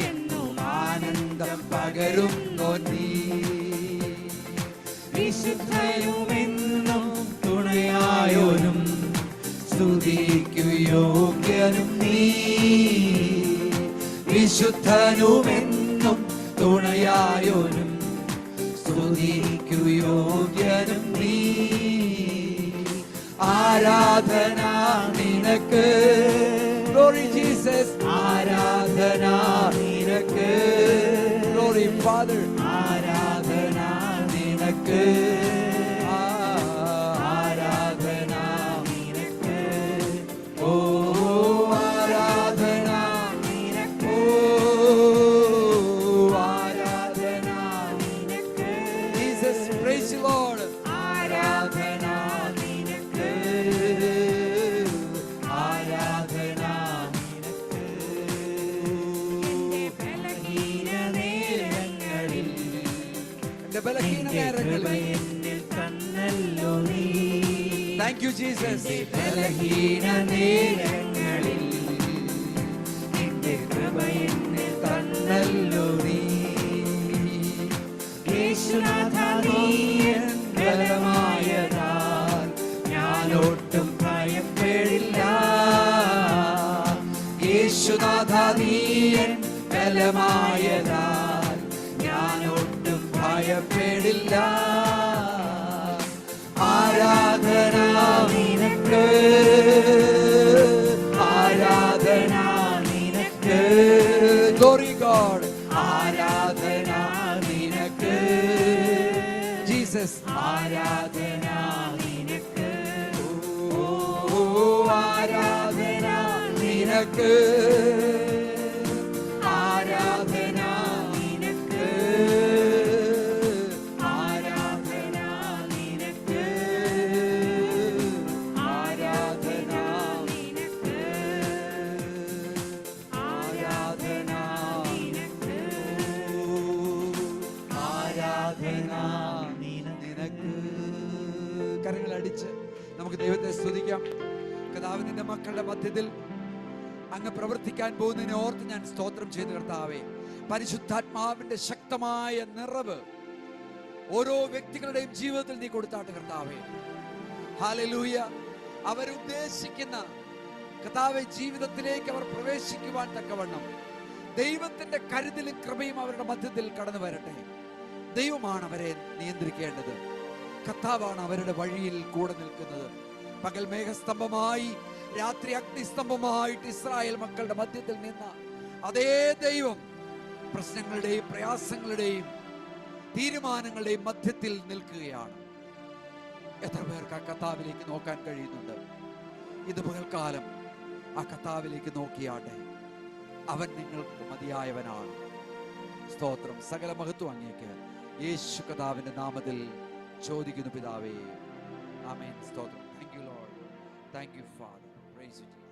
എന്നും ആനന്ദം പകരുന്നു നീ. വിശുദ്ധനുമെന്നും തുണയായോനും സ്തുതിക്കു യോഗ്യനും നീ. വിശുദ്ധനുമെന്നും തുണയായോനും സ്തുതിക്കു യോഗ്യനും നീ. ആരാധന നിനക്ക്, glory Jesus. ആരാധന നിനക്ക്, glory Father. ആരാധന നിനക്ക്, ആരാധന നിനക്ക്, ഓ ആരാധന നിനക്ക്, ആരാധന നിനക്ക്. Jesus, praise you Lord. ആരാധന നിനക്ക്, ആരാധന നിനക്ക്. എന്റെ ബലഹീന നേരങ്ങളിൽ തന്നല്ലോ നീ. Thank you Jesus. ബലഹീന നേരങ്ങളിൽ നിന്റെ കൃപ എന്നെ തന്നല്ലോ നീ. യേശുനാഥ നീ ബലമായതാൽ ഞാനൊട്ടും ഭയപ്പെടില്ല. യേശുനാഥ നീ ബലമായതാൽ ഞാനൊട്ടും ഭയപ്പെടില്ല. ആരാധന നിനക്ക്, ആരാധന നിനക്ക്, glory God. ആരാധന നിനക്ക് Jesus. ആരാധന നിനക്ക്, ഓ ആരാധന നിനക്ക്, ആരാധന നിനക്ക്, ആരാധന നിനക്ക്, ആരാധന നിനക്ക്, ആരാധന നിനക്ക്, ആരാധന നിനക്ക്. കരങ്ങളടിച്ച് നമുക്ക് ദൈവത്തെ സ്തുതിക്കാം. കർത്താവ്, നിന്റെ മക്കളുടെ മധ്യത്തിൽ അങ്ങ് പ്രവർത്തിക്കാൻ പോകുന്നതിനെ ഓർത്ത് ഞാൻ സ്തോത്രം ചെയ്തു. കർത്താവേ, പരിശുദ്ധാത്മാവിന്റെ ശക്തമായ നിറവ് ഓരോ വ്യക്തികളുടെയും ജീവിതത്തിൽ നീ കൊടുത്താട്ട് കർത്താവേ. ഹല്ലേലൂയ. അവരുദ്ദേശിക്കുന്ന കർത്താവേ ജീവിതത്തിലേക്ക് അവർ പ്രവേശിക്കുവാൻ തക്കവണ്ണം ദൈവത്തിന്റെ കരുതലും കൃപയും അവരുടെ മധ്യത്തിൽ കടന്നു വരട്ടെ. ദൈവമാണ് അവരെ നിയന്ത്രിക്കേണ്ടത്. കർത്താവാണ് അവരുടെ വഴിയിൽ കൂടെ നിൽക്കുന്നത്. പകൽ മേഘസ്തംഭമായി, രാത്രി അഗ്നിസ്തംഭമായിട്ട് ഇസ്രായേൽ മക്കളുടെ മധ്യത്തിൽ നിന്ന അതേ ദൈവം പ്രശ്നങ്ങളുടെയും പ്രയാസങ്ങളുടെയും തീരുമാനങ്ങളുടെയും മധ്യത്തിൽ നിൽക്കുകയാണ്. എത്ര പേർക്ക് ആ കർത്താവിലേക്ക് നോക്കാൻ കഴിയുന്നുണ്ട്? ഇത് പകൽക്കാലം ആ കർത്താവിലേക്ക് നോക്കിയാട്ടെ. അവൻ നിങ്ങൾക്ക് മതിയായവനാണ്. സ്തോത്രം. സകല മഹത്വം അങ്ങേക്ക് യേശു കർത്താവിന്റെ നാമത്തിൽ ചോദിക്കുന്നു പിതാവേ. ആമേൻ. സ്തോത്രം. Thank you, Lord. Thank you, Father. Praise you.